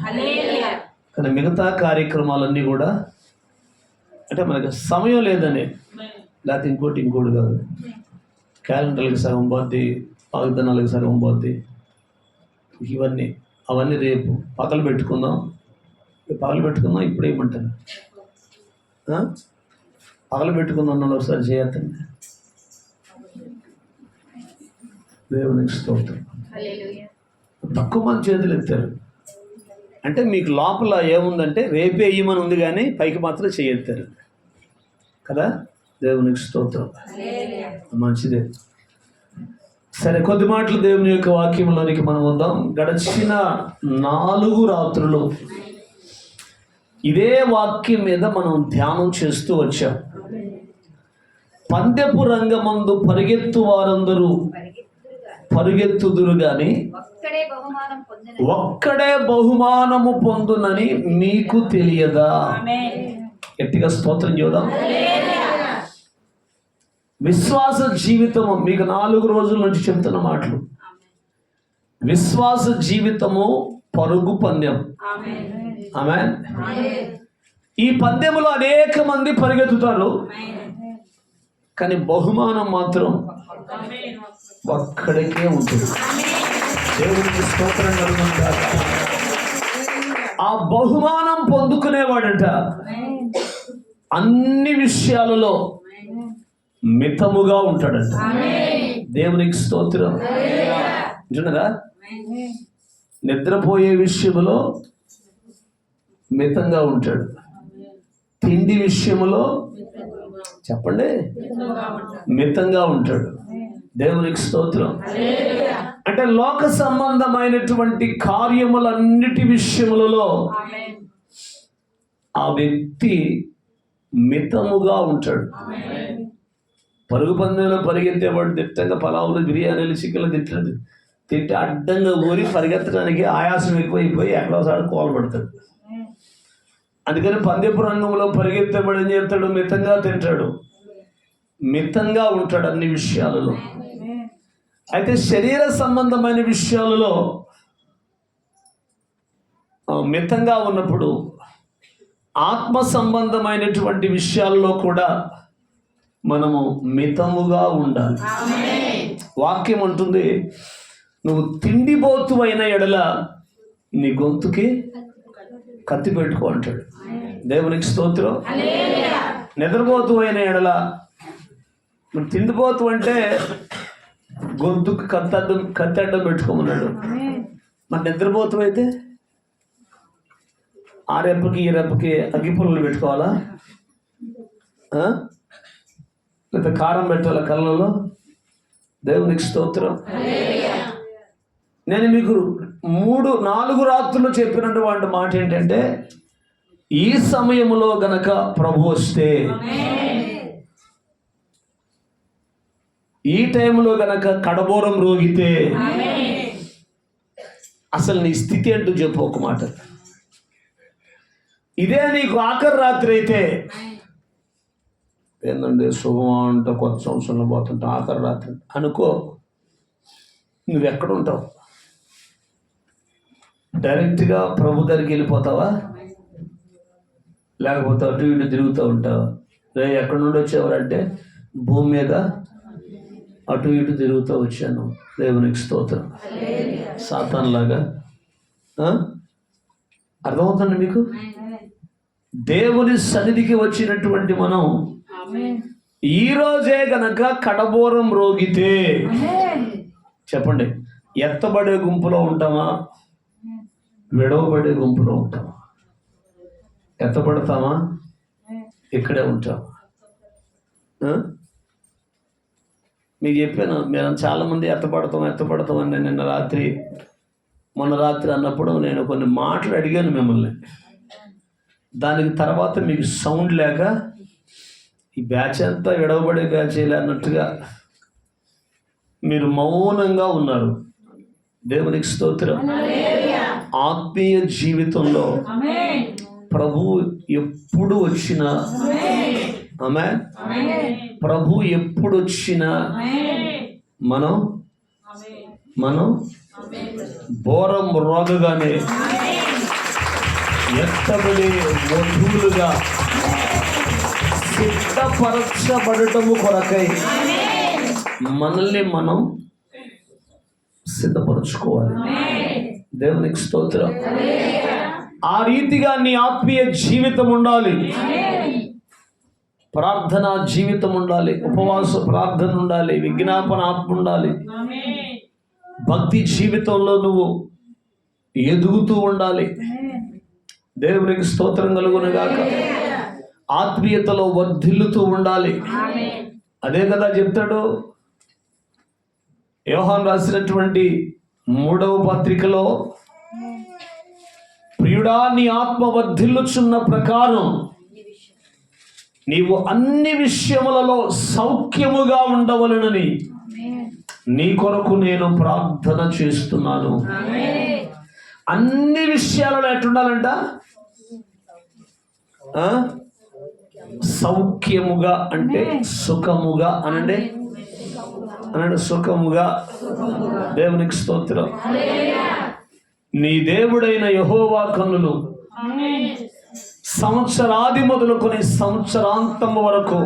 కానీ మిగతా కార్యక్రమాలన్నీ కూడా అంటే మనకి సమయం లేదని, లేకపోతే ఇంకోటి కాదు. క్యాలెండర్కి సగం పోద్ది, వాగ్దానాలకు సగం పోద్ది. అవన్నీ రేపు పగలు పెట్టుకుందాం ఇప్పుడు ఏమంటారు? పగలు పెట్టుకుందాం అన్న ఒకసారి చేయొద్దండి. దేవునికి స్తోత్రం. తక్కువ మంది చేతులు ఎత్తారు అంటే మీకు లోపల ఏముందంటే రేపే వేయమని ఉంది, కానీ పైకి మాత్రం చేయెత్తారు కదా. దేవునికి స్తోత్రం. మంచిదే. సరే, కొద్ది మాటలు దేవుని యొక్క వాక్యంలోనికి మనం వద్దాం. గడిచిన 4 రాత్రులు ఇదే వాక్యం మీద మనం ధ్యానం చేస్తూ వచ్చాం. పందెపు రంగమందు పరిగెత్తు వారందరూ పరిగెత్తుదురు గాని ఒక్కడే బహుమానము పొందునని మీకు తెలియదా? గట్టిగా స్తోత్రం చూద్దాం. విశ్వాస జీవితము, మీకు 4 రోజుల నుంచి చెప్తున్న మాటలు. విశ్వాస జీవితము పరుగు పందెం. ఆమేన్. ఈ పందెములో అనేక మంది పరిగెత్తుతారు, కానీ బహుమానం మాత్రం ఒక్కడికే ఉంటుంది. దేవునికి స్తోత్రం కలుగునుగాక. ఆ బహుమానం పొందుకునేవాడట అన్ని విషయాలలో మితముగా ఉంటాడంట. దేవునికి స్తోత్రం. వింటున్నారా? నిద్రపోయే విషయంలో మితంగా ఉంటాడు, తిండి విషయంలో చెప్పండి మితంగా ఉంటాడు. దేవునికి స్తోత్రం. అంటే లోక సంబంధమైనటువంటి కార్యములన్నిటి విషయములలో ఆ వ్యక్తి మితముగా ఉంటాడు. పరుగు పందెంలో పరిగెత్తేవాడు దిట్టంగా పలావులు, బిర్యానీలు, చికెన్లు తింటే అడ్డంగా ఊరి పరిగెత్తడానికి ఆయాసం ఎక్కువైపోయి ఎక్కడోసారి కోలపడతాడు. అందుకని పందెపు రంగంలో పరిగెత్తేవాడు ఏం చేస్తాడు? మితంగా తింటాడు, మితంగా ఉంటాడు అన్ని విషయాలలో. అయితే శరీర సంబంధమైన విషయాలలో మితంగా ఉన్నప్పుడు ఆత్మ సంబంధమైనటువంటి విషయాల్లో కూడా మనము మితముగా ఉండాలి. వాక్యం అంటుంది, నువ్వు తిండిపోతు అయిన ఎడల నీ గొంతుకి కత్తి పెట్టుకో అంటాడు. దేవునికి స్తోత్రం. నిద్రపోతు అయిన ఎడల, నువ్వు తిండిపోతు అంటే గొంతుకు కత్తి అడ్డం పెట్టుకోమన్నాడు. మరి నిద్రపోతు అయితే ఆ రెప్పకి ఈ రెప్పకి అగ్గిపుల్లలు పెట్టుకోవాలా? లేదా కారం పెట్టాలా కళ్ళలో? దేవునికి స్తోత్రం. నేను మీకు 4 రాత్రులు చెప్పినటువంటి మాట ఏంటంటే, ఈ సమయంలో గనక ప్రభు వస్తే, ఈ టైంలో గనక కడబోరం రోగితే అసలు నీ స్థితి అంటూ చెప్పు ఒక మాట. ఇదే నీకు ఆఖరి రాత్రి అయితే ఏందండి శుభం అంట, కొత్త సంవత్సరంలో పోతుంటా ఆఖరి రాత్రి అనుకో, నువ్వెక్కడుంటావు? డైరెక్ట్గా ప్రభు దగ్గరికి వెళ్ళిపోతావా, లేకపోతే అటు ఇటు తిరుగుతూ ఉంటావా? ఎక్కడి నుండి వచ్చేవారంటే భూమి మీద అటు ఇటు తిరుగుతూ వచ్చాను, దేవునికి స్తోత్రం. సాతానులాగా. అర్థమవుతుంది మీకు? దేవుని సన్నిధికి వచ్చినటువంటి మనం ఈరోజే గనక కడబోరం రోగితే చెప్పండి, ఎత్తబడే గుంపులో ఉంటామా, విడవబడే గుంపులో ఉంటామా? ఎత్తబడతామా, ఇక్కడే ఉంటామా? మీకు చెప్పాను, మేము చాలామంది ఎత్తపడతాం అని మొన్న రాత్రి అన్నప్పుడు నేను కొన్ని మాటలు అడిగాను మిమ్మల్ని. దానికి తర్వాత మీకు సౌండ్ లేక ఈ బ్యాచ్ అంతా విడవబడే బ్యాచ్ అన్నట్టుగా మీరు మౌనంగా ఉన్నారు. దేవునికి స్తోత్రం. ఆత్మీయ జీవితంలో ప్రభు ఎప్పుడు వచ్చినా, ఆమేన్, ప్రభు ఎప్పుడు వచ్చినా మనం బోరం రోగగానే ఎత్తబడే వధువులుగా సిద్ధపరచబడటము కొరకై మనల్ని మనం సిద్ధపరచుకోవాలి. దేవునికి స్తోత్రం. ఆ రీతిగా నీ ఆత్మీయ జీవితం ఉండాలి, ప్రార్థనా జీవితం ఉండాలి, ఉపవాస ప్రార్థన ఉండాలి, విజ్ఞాపన ఆత్మ ఉండాలి, భక్తి జీవితంలో నువ్వు ఎదుగుతూ ఉండాలి. దేవునికి స్తోత్రం కలుగునుగాక. ఆత్మీయతలో వర్ధిల్లుతూ ఉండాలి. అదే కదా చెప్తాడు యోహాను రాసినటువంటి 3వ పత్రికలో, ప్రియుడా నీ ఆత్మ వర్ధిల్లుచున్న ప్రకారం నీవు అన్ని విషయములలో సౌఖ్యముగా ఉండవలెనని నీ కొరకు నేను ప్రార్థన చేస్తున్నాను. అన్ని విషయాలలో ఎట్లుండాలంట? సౌఖ్యముగా అంటే సుఖముగా అనండి, సుఖముగా. దేవునికి స్తోత్రం. నీ దేవుడైన యెహోవా కన్నులు సంవత్సరాది మొదలుకొని సంవత్సరాంతము వరకు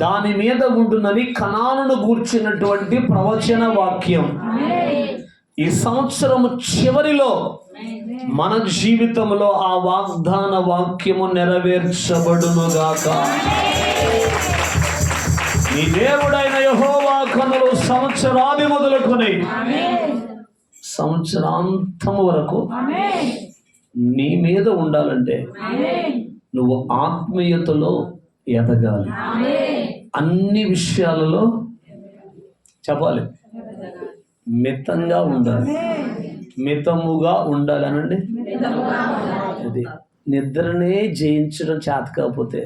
దాని మీద ఉంటుందని కనానును గూర్చినటువంటి ప్రవచన వాక్యం ఈ సంవత్సరము చివరిలో మన జీవితంలో ఆ వాగ్దాన వాక్యము నెరవేర్చబడునుగాక. నీ దేవుడైన యెహోవా కన్నులు సంవత్సరాది మొదలుకొని సంవత్సరాంతము వరకు నీ మీద ఉండాలంటే నువ్వు ఆత్మీయతలో ఎదగాలి. అన్ని విషయాలలో చెప్పాలి, మితంగా ఉండాలి, మితముగా ఉండాలి అనండి. అది నిద్రనే జయించడం చేత కాకపోతే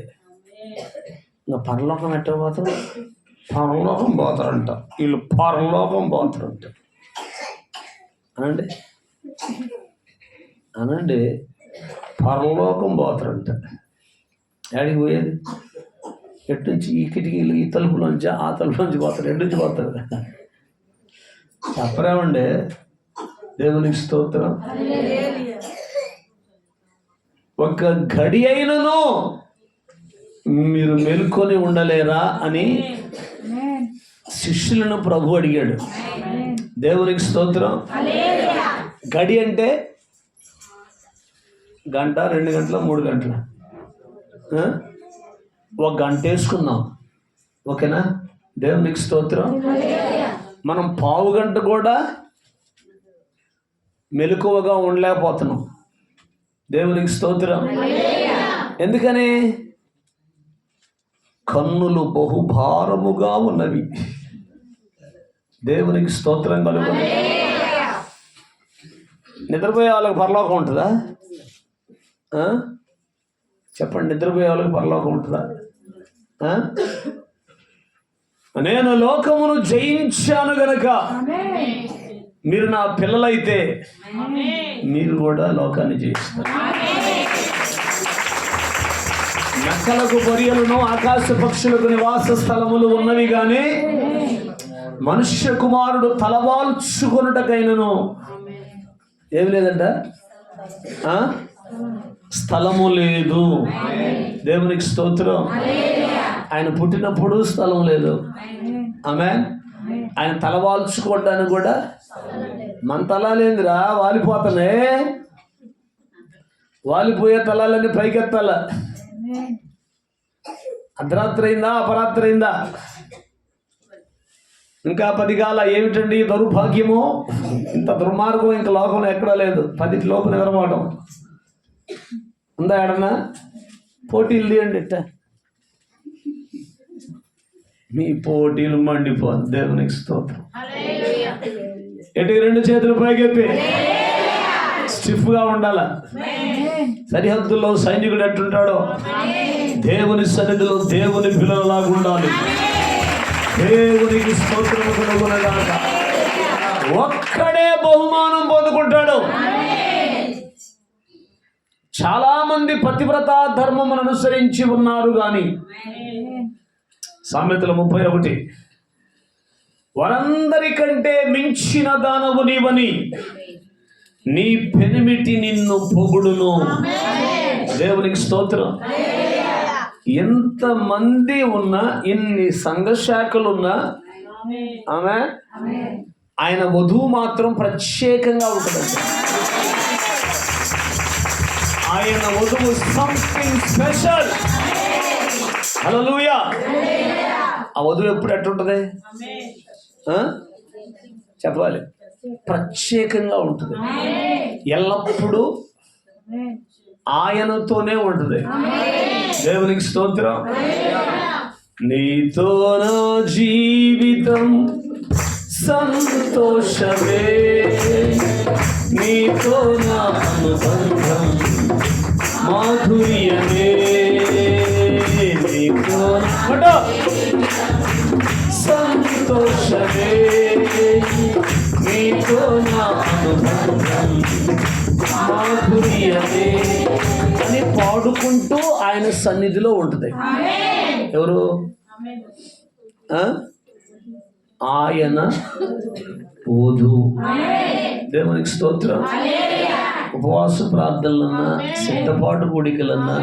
ఇంకా పరలోకం ఎట్ట పోతారు? పరలోకం పోతారంట వీళ్ళు, పరలోకం పోతారంట అనండి, పరలోకం పోతారంట. ఏడికి పోయేది? ఎట్నుంచి? ఈ కిటికీలు, ఈ తలుపులోంచి ఆ తలుపులోంచి పోతారు. ఎట్నుంచి పోతారు? చెప్పరామండి. దేవునికి స్తోత్రం. ఒక గడి అయినను మీరు మేల్కొని ఉండలేరా అని శిష్యులను ప్రభు అడిగాడు. దేవునికి స్తోత్రం. గడి అంటే గంట, 2 గంటల, 3 గంటల, 1 గంట వేసుకుందాం, ఓకేనా? దేవునికి స్తోత్రం. మనం పావు గంట కూడా మెలకువగా ఉండలేకపోతున్నాం. దేవునికి స్తోత్రం. ఎందుకని? కన్నులు బహుభారముగా ఉన్నవి. దేవునికి స్తోత్రం కలుగును. నిద్రపోయే వాళ్ళకి పరలోకం ఉంటుందా? చెప్పండి, నిద్రపోయే వాళ్ళకి పరలోకం ఉంటుందా? నేను లోకమును జయించాను గనక మీరు నా పిల్లలైతే మీరు కూడా లోకాన్ని జయిస్తారు. నక్కలకు బొరియలను ఆకాశ పక్షులకు నివాస స్థలములు ఉన్నవి గాని మనుష్య కుమారుడు తలవాల్చుకొనుటకైనను ఏమి లేదంట, స్థలము లేదు. దేవునికి స్తోత్రం. ఆయన పుట్టినప్పుడు స్థలం లేదు. ఆమేన్. ఆయన తలవాల్చుకోవడానికి కూడా మన తలాలేందిరా, వాలిపోతానే. వాలిపోయే తలాలన్నీ పైకెత్తాల. అర్ధరాత్రి అయిందా, అపరాత్రి అయిందా, ఇంకా 10 కాల. ఏమిటండి దౌర్భాగ్యము, ఇంత దుర్మార్గం ఇంకా లోకంలో ఎక్కడా లేదు. 10 లోపు నిద్రపోవడం ఉందా ఎడన్నా? పోటీలు తీయండి, మీ పోటీలు మండిపోదు. దేవునికి స్తోత్రం. ఎటుకి 2 చేతులు పైకెత్తి స్టిఫ్గా ఉండాల. సరిహద్దుల్లో సైనికుడు ఎట్టుంటాడో దేవుని సన్నిధిలో దేవుని పిల్లలలాగా ఉండాలి. దేవునికి స్తోత్రము కలుగునగాక. ఒక్కడే బహుమానం పొందుకుంటాడు. చాలా మంది పతివ్రత ధర్మమును అనుసరించి ఉన్నారు గాని సామెతలు 31 వారందరికంటే మించిన దానవు నీవని నీ పెనిమిటి నిన్ను పొగుడును. దేవునికి స్తోత్రం. ఎంతమంది ఉన్నా, ఇన్ని సంఘ శాఖలున్నా ఆమె ఆయన వధువు మాత్రం ప్రత్యేకంగా ఉంటుందంట. ఆయన వధువు సంథింగ్ స్పెషల్. హల్లెలూయా. ఆ వధువు ఎప్పుడు ఎట్టుంటది చెప్పాలి, ప్రత్యేకంగా ఉంటుంది. ఎల్లప్పుడూ ఆయనతోనే ఉంటుంది. దేవునికి స్తోత్రం. నీతో నా జీవితం సంతోషమే, నీతో నా అనుబంధం మాధుర్యమే, నీతో సంతోషమే, నీతో నా అనుబంధం మాధుర్యమే అని పాడుకుంటూ ఆయన సన్నిధిలో ఉంటుంది. ఎవరు? ఆయన వధువు. దేవునికి స్తోత్రం. ఉపవాస ప్రార్థనలన్నా, సిద్ధపాటు కూడికలన్నా,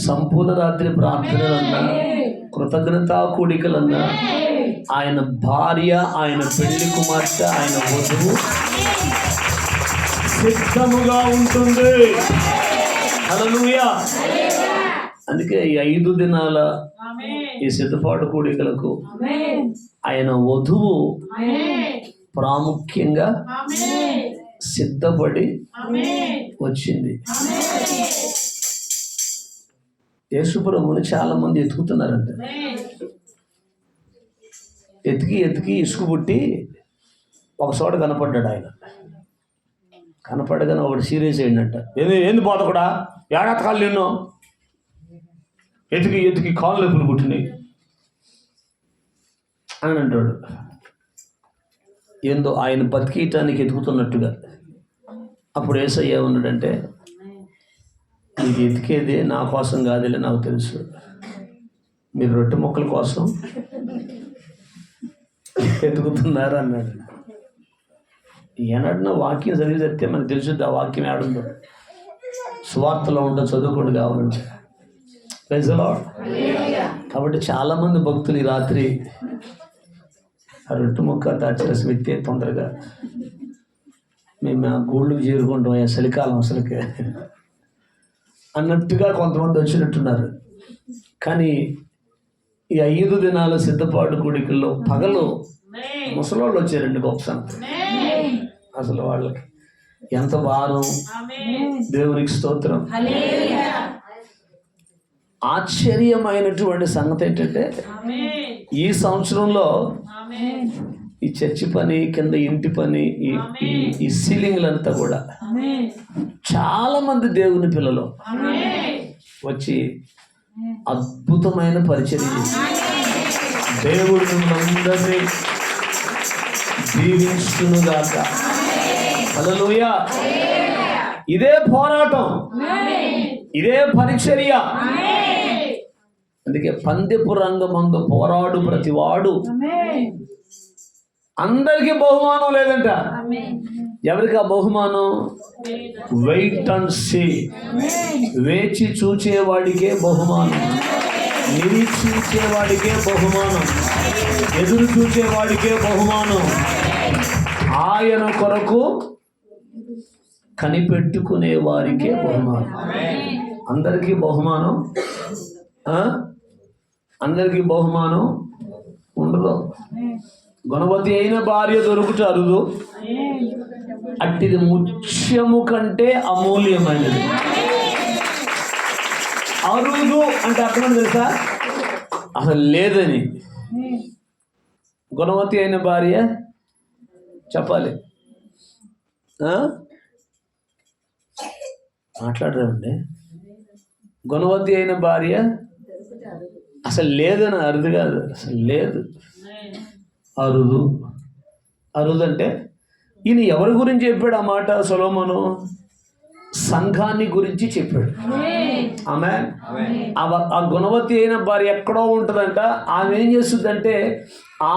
సంపూర్ణ రాత్రి ప్రార్థనలన్నా, కృతజ్ఞతా కూడికలన్నా ఆయన భార్య, ఆయన పెళ్లి కుమార్తె, ఆయన వధువు సిద్ధముగా ఉంటుంది. హల్లెలూయా. అందుకే ఈ 5 దినాల ఈ సిద్ధపాటు కూడికలకు ఆయన వధువు ప్రాముఖ్యంగా సిద్ధపడి వచ్చింది. యేసుప్రభుని చాలా మంది ఎతుకుతున్నారంట. ఎతికి ఇసుకు పుట్టి ఒక చోట కనపడ్డాడు. ఆయన కనపడగానే ఒకటి సీరియస్ అయిందంట. ఏంది పోత కూడా ఏడాది కాళ్ళు నిన్ను ఎతికి కాళ్ళు నొప్పులు పుట్టినాయి అని అంటాడు. ఏందో ఆయన బతికియటానికి ఎతుకుతున్నట్టుగా. అప్పుడు యేసయ్య ఏమన్నాడంటే, నీకు ఎతికేది నా కోసం కాదులే, నాకు తెలుసు. మీరు రొట్టె ముక్కల కోసం ఎతుకుతున్నారు అన్నాడు. ఏనాడినా వాక్యం చదివి చెప్తే మనకు తెలుసుద్ది ఆ వాక్యం ఏడుందో. సువార్తలో ఉంటే చదువుకోండి కావాలంటే. Praise the lord. కాబట్టి చాలామంది భక్తులు ఈ రాత్రి ఆ రొట్టె ముక్క దాచేసి వ్యక్తి తొందరగా మేము ఆ గోళ్ళకు చేరుకుంటాం, చలికాలం అసలుకే అన్నట్టుగా కొంతమంది వచ్చినట్టున్నారు. కానీ ఈ 5 దినాల సిద్ధపాటు కూడికల్లో పగలు ముసలోళ్ళు వచ్చారండి. గొప్ప సంగతి అసలు వాళ్ళకి ఎంత భారం. దేవునికి స్తోత్రం. ఆశ్చర్యమైనటువంటి సంగతి ఏంటంటే, ఈ సంవత్సరంలో ఈ చర్చి పని, కింద ఇంటి పని, ఈ సీలింగ్లంతా కూడా చాలా మంది దేవుని పిల్లలు వచ్చి అద్భుతమైన పరిచర్య చేశారు. దేవుడు మిమ్మల్ని దీవించునుగాక. హల్లెలూయా. ఇదే పోరాటం, ఇదే పరిచర్య. అందుకే పందెపు రంగమందు పోరాడు ప్రతివాడు. అందరికీ బహుమానం లేదంట. ఎవరికి ఆ బహుమానం? వెయిట్ అండ్ సీ, వేచి చూచేవాడికే బహుమానం, నిరీక్షించేవాడికే బహుమానం, ఎదురు చూచేవాడికే బహుమానం, ఆయన కొరకు కనిపెట్టుకునే వారికే బహుమానం. అందరికీ బహుమానం, అందరికీ బహుమానం ఉండదు. గుణవతి అయిన భార్య దొరుకుట అరుదు, అట్టిది ముత్యము కంటే అమూల్యమైనది. అరుదు అంటే అర్థం తెలుసా? అసలు లేదని. గుణవతి అయిన భార్య చెప్పాలి, మాట్లాడరండి. గుణవతి అయిన భార్య అసలు లేదని అరుదు కాదు, అసలు లేదు, అరుదు. అరుదు అంటే ఈయన ఎవరి గురించి చెప్పాడు ఆ మాట? సొలొమోను సంఘాన్ని గురించి చెప్పాడు. ఆమె ఆ గుణవతి అయిన భార్య ఎక్కడో ఉంటుందంట. ఆమె ఏం చేస్తుందంటే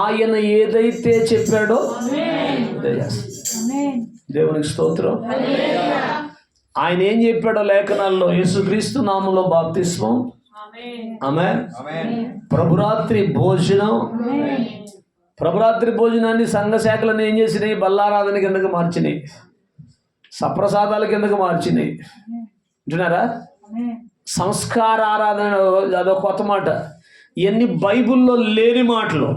ఆయన ఏదైతే చెప్పాడో దేవునికి స్తోత్రం. ఆయన ఏం చెప్పాడో లేఖనాల్లో, యేసుక్రీస్తు నామములో బాప్తిస్మం, ఆమేన్, ప్రభురాత్రి భోజనం. ప్రభురాత్రి భోజనాన్ని సంఘ శాఖలను ఏం చేసినాయి? బల్లారాధన కిందకు మార్చినాయి, సప్రసాదాల కిందకు మార్చినాయి. వింటున్నారా? సంస్కార ఆరాధన అదో కొత్త మాట. ఇవన్నీ బైబిల్లో లేని మాటలు.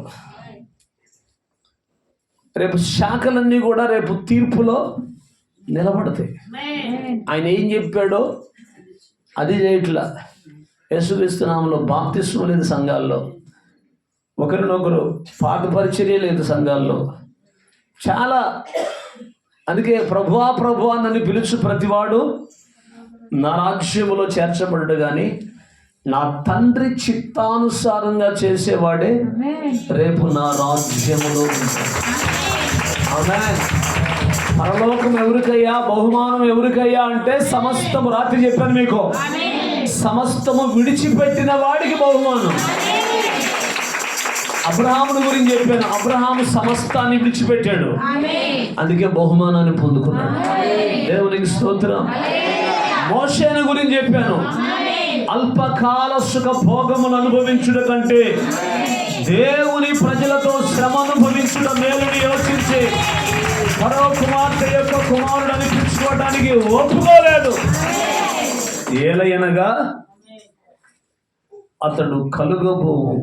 రేపు శాఖలన్నీ కూడా రేపు తీర్పులో నిలబడతాయి. ఆయన ఏం చెప్పాడో అది చేయట్లా. యేసుక్రీస్తు నామములో బాప్తిస్మం లేదు సంఘాల్లో, ఒకరినొకరు పాత పరిచర్య లేదు సంఘాల్లో. చాలా. అందుకే ప్రభువా ప్రభువా నన్ను పిలుచు ప్రతివాడు నా రాజ్యములో చేర్చబడ్డాడు, కానీ నా తండ్రి చిత్తానుసారంగా చేసేవాడే రేపు నా రాజ్యములో ఉంటాడు. ఆమేన్. పరలోకం ఎవరికయ్యా? బహుమానం ఎవరికయ్యా అంటే సమస్తము, రాత్రి చెప్పాను మీకు, సమస్తము విడిచిపెట్టిన వాడికి బహుమానం. అబ్రహాముని గురించి చెప్పాను. అబ్రహాము సమస్తాన్ని విడిచిపెట్టాడు, అందుకే బహుమానాన్ని పొందుకున్నాడు. దేవునికి స్తోత్రం. మోషేను గురించి చెప్పాను. అల్పకాల సుఖ భోగమును అనుభవించుట కంటే దేవుని ప్రజలతో శ్రమ అనుభవించుట మేలుని యోచించి ఫరో కుమార్తె యొక్క కుమారుడు అనిపించుకోవడానికి ఒప్పుకోలేదు. ఏలయనగా అతడు కలుగబోవు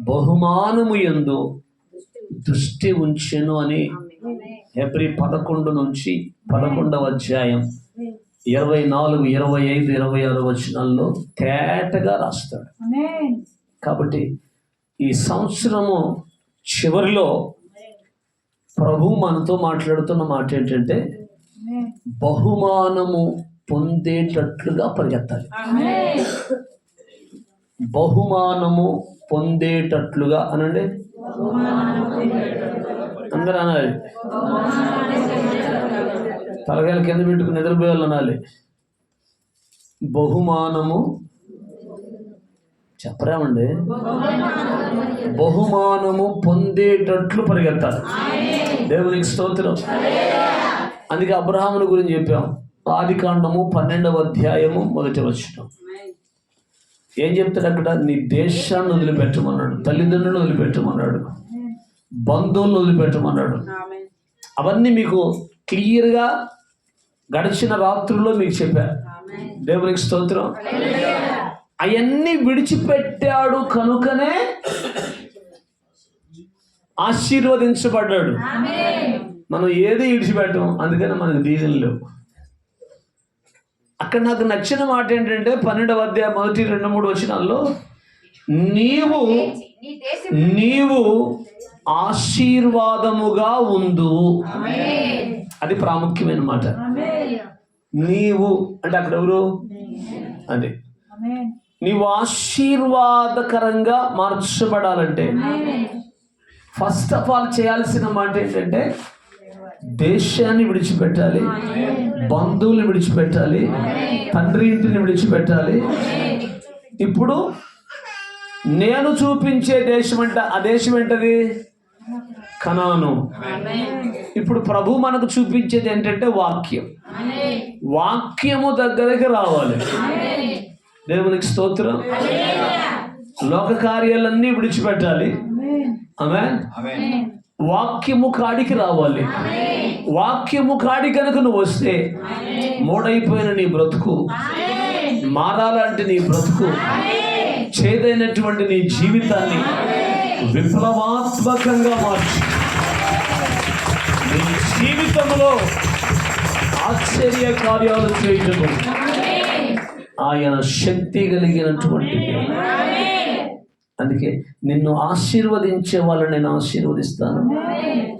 బహుమానము యందు దృష్టి ఉంచెను అని హెబ్రీ 11 నుంచి 11వ అధ్యాయం 24, 25, 26 వచనాల్లో తేటగా రాస్తాడు. కాబట్టి ఈ సంవత్సరము చివరిలో ప్రభు మనతో మాట్లాడుతున్న మాట ఏంటంటే బహుమానము పొందేటట్లుగా పరిగెత్తాలి. బహుమానము పొందేటట్లుగా అనండి, అందరూ అనాలి. తలకాయలు కింద పెట్టుకుని నిద్రపోయాలి అనాలి. బహుమానము చెప్పరామండి, బహుమానము పొందేటట్లు పరిగెత్తాలి. దేవునికి స్తోత్రం. అందుకే అబ్రహాముని గురించి చెప్పాం. ఆదికాండము 12వ అధ్యాయము 1వ వచనం ఏం చెప్తాడు అక్కడ? నీ దేశాన్ని వదిలిపెట్టమన్నాడు, తల్లిదండ్రులను వదిలిపెట్టమన్నాడు, బంధువులను వదిలిపెట్టమన్నాడు. అవన్నీ మీకు క్లియర్గా గడిచిన రాత్రుల్లో మీకు చెప్పారు. దేవునికి స్తోత్రం. అవన్నీ విడిచిపెట్టాడు కనుకనే ఆశీర్వదించబడ్డాడు. మనం ఏది విడిచిపెట్టాం, అందుకని మనకు దీవెనలు లేవు. అక్కడ నాకు నచ్చిన మాట ఏంటంటే 12వ అధ్యాయం 1, 2, 3 వచనాల్లో నీవు ఆశీర్వాదముగా ఉండు. అది ప్రాముఖ్యమైన మాట. నీవు అంటే అక్కడ ఎవరు? అది నీవు ఆశీర్వాదకరంగా మార్చబడాలంటే ఫస్ట్ ఆఫ్ ఆల్ చేయాల్సిన మాట ఏంటంటే దేశాన్ని విడిచిపెట్టాలి, బంధువులు విడిచిపెట్టాలి, తండ్రి ఇంటిని విడిచిపెట్టాలి. ఇప్పుడు నేను చూపించే దేశం అంట, ఆ దేశం ఏంటది? కనాను. ఇప్పుడు ప్రభు మనకు చూపించేది ఏంటంటే వాక్యం. వాక్యము దగ్గరికి రావాలి. దేవునికి స్తోత్రం. లోక కార్యాలన్నీ విడిచిపెట్టాలి. ఆమేన్. వాక్యము కాడికి రావాలి. వాక్యము కాడి కనుక నువ్వు వస్తే మూడైపోయిన నీ బ్రతుకు మారాలంటే, నీ బ్రతుకు చేదైనటువంటి నీ జీవితాన్ని విప్లవాత్మకంగా మార్చి నీ జీవితంలో ఆశ్చర్య కార్యాలు చేయటం ఆయన శక్తి కలిగినటువంటి. అందుకే నిన్ను ఆశీర్వదించే వాళ్ళని నేను ఆశీర్వదిస్తాను,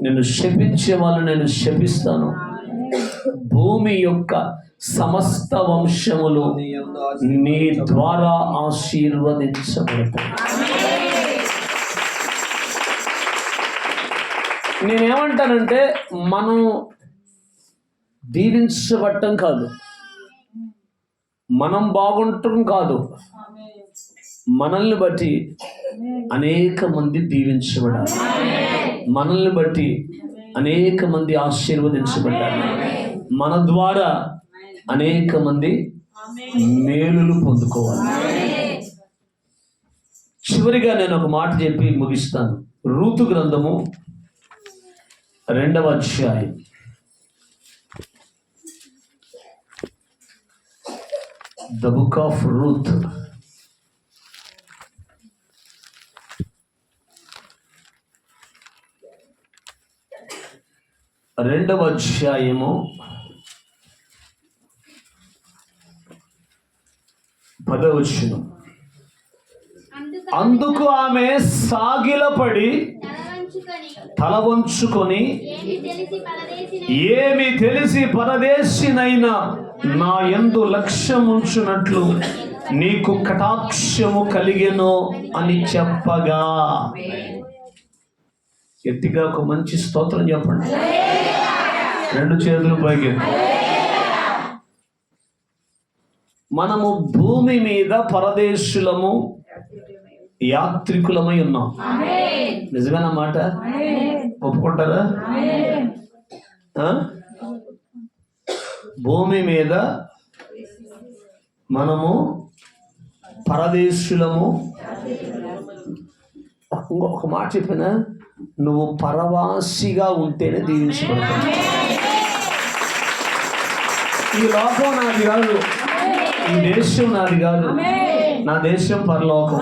నిన్ను శపించే వాళ్ళని నేను శపిస్తాను. భూమి యొక్క సమస్త వంశములు నీ ద్వారా ఆశీర్వదించబడతాయి. నేనేమంటానంటే మనం దీవించబడటం కాదు, మనం బాగుండటం కాదు, మనల్ని బట్టి అనేక మంది దీవించబడాలి, మనల్ని బట్టి అనేక మంది ఆశీర్వదించబడ్డారు, మన ద్వారా అనేక మంది మేలులు పొందుకోవాలి. చివరిగా నేను ఒక మాట చెప్పి ముగిస్తాను. రూతు గ్రంథము 2వ అధ్యాయం. ద బుక్ ఆఫ్ రూత్, రెండవ అధ్యాయము 10వ వచనం. అందుకు ఆమె సాగిలపడి తల వంచుకొని, ఏమి తెలిసి పరదేశినైనా నా యందు లక్ష్యముంచునట్లు నీకు కటాక్షము కలిగెను అని చెప్పగా. గట్టిగా ఒక మంచి స్తోత్రం చెప్పండి. 2 చేతులు పైకి. మనము భూమి మీద పరదేశులము, యాత్రికులమై ఉన్నాం. నిజమేనా మాట? ఒప్పుకుంటారా? భూమి మీద మనము పరదేశులము. ఇంకొక మాట చెప్పినా, నువ్వు పరవాసిగా ఉంటేనే దీవించబడతావు. ఈ లోకం నాది కాదు, ఈ దేశం నాది కాదు, నా దేశం పరలోకం.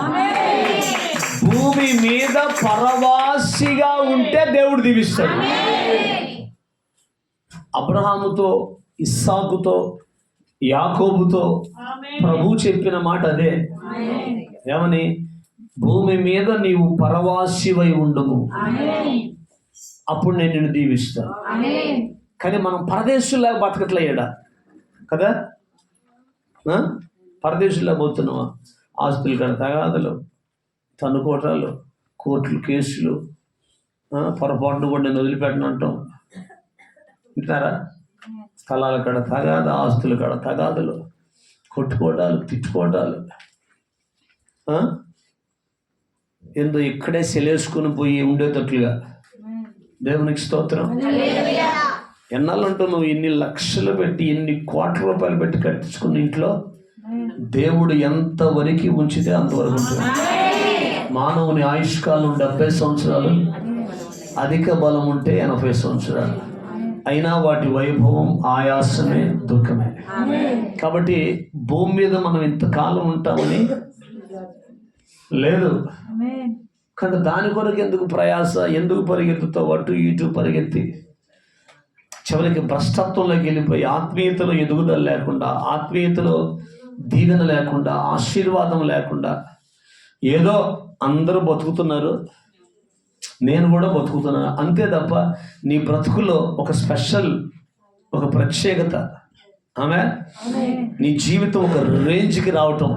భూమి మీద పరవాసిగా ఉంటే దేవుడు దీవిస్తాడు. అబ్రహాముతో, ఇస్సాకుతో, యాకోబుతో ప్రభు చెప్పిన మాట అదే. ఏమని? భూమి మీద నీవు పరవాసివై ఉండము, అప్పుడు నేను నిన్ను దీవిస్తాను. కానీ మనం పరదేశుల్లా బతకట్లేడా కదా? పరదేశుల్లా పోతున్నావా? ఆస్తులు కాడ తగాదులు, తన్నుకోటాలు, కోర్టులు, కేసులు, పొరపాటును కూడా నేను వదిలిపెట్టనంటాం. వింటారా? స్థలాల కాడ తగాద, ఆస్తుల కాడ తగాదులు, కొట్టుకోవటాలు, తిట్టుకోవటాలు. ఏందో ఇక్కడే సెలేసుకుని పోయి ఉండేటట్లుగా. దేవునికి స్తోత్రం. ఎన్నాళ్ళంటూ నువ్వు ఇన్ని లక్షలు పెట్టి, ఎన్ని కోట్ల రూపాయలు పెట్టి కట్టించుకున్న ఇంట్లో దేవుడు ఎంతవరకు ఉంచితే అంతవరకు ఉంటుంది. మానవుని ఆయుష్కాలం 70 సంవత్సరాలు, అధిక బలం ఉంటే 80 సంవత్సరాలు. అయినా వాటి వైభవం ఆయాసమే, దుఃఖమే. కాబట్టి భూమి మీద మనం ఇంతకాలం ఉంటామని లేదు. కనుక దాని కొరకు ఎందుకు ప్రయాస, ఎందుకు పరిగెత్తుతావు? అటు ఇటు పరిగెత్తి చివరికి భ్రష్టత్వంలోకి వెళ్ళిపోయి ఆత్మీయతలో ఎదుగుదల లేకుండా, ఆత్మీయతలో దీవెన లేకుండా, ఆశీర్వాదం లేకుండా, ఏదో అందరూ బతుకుతున్నారు, నేను కూడా బతుకుతున్నాను అంతే తప్ప నీ బ్రతుకులో ఒక స్పెషల్, ఒక ప్రత్యేకత ఆమె నీ జీవితం ఒక రేంజ్కి రావటం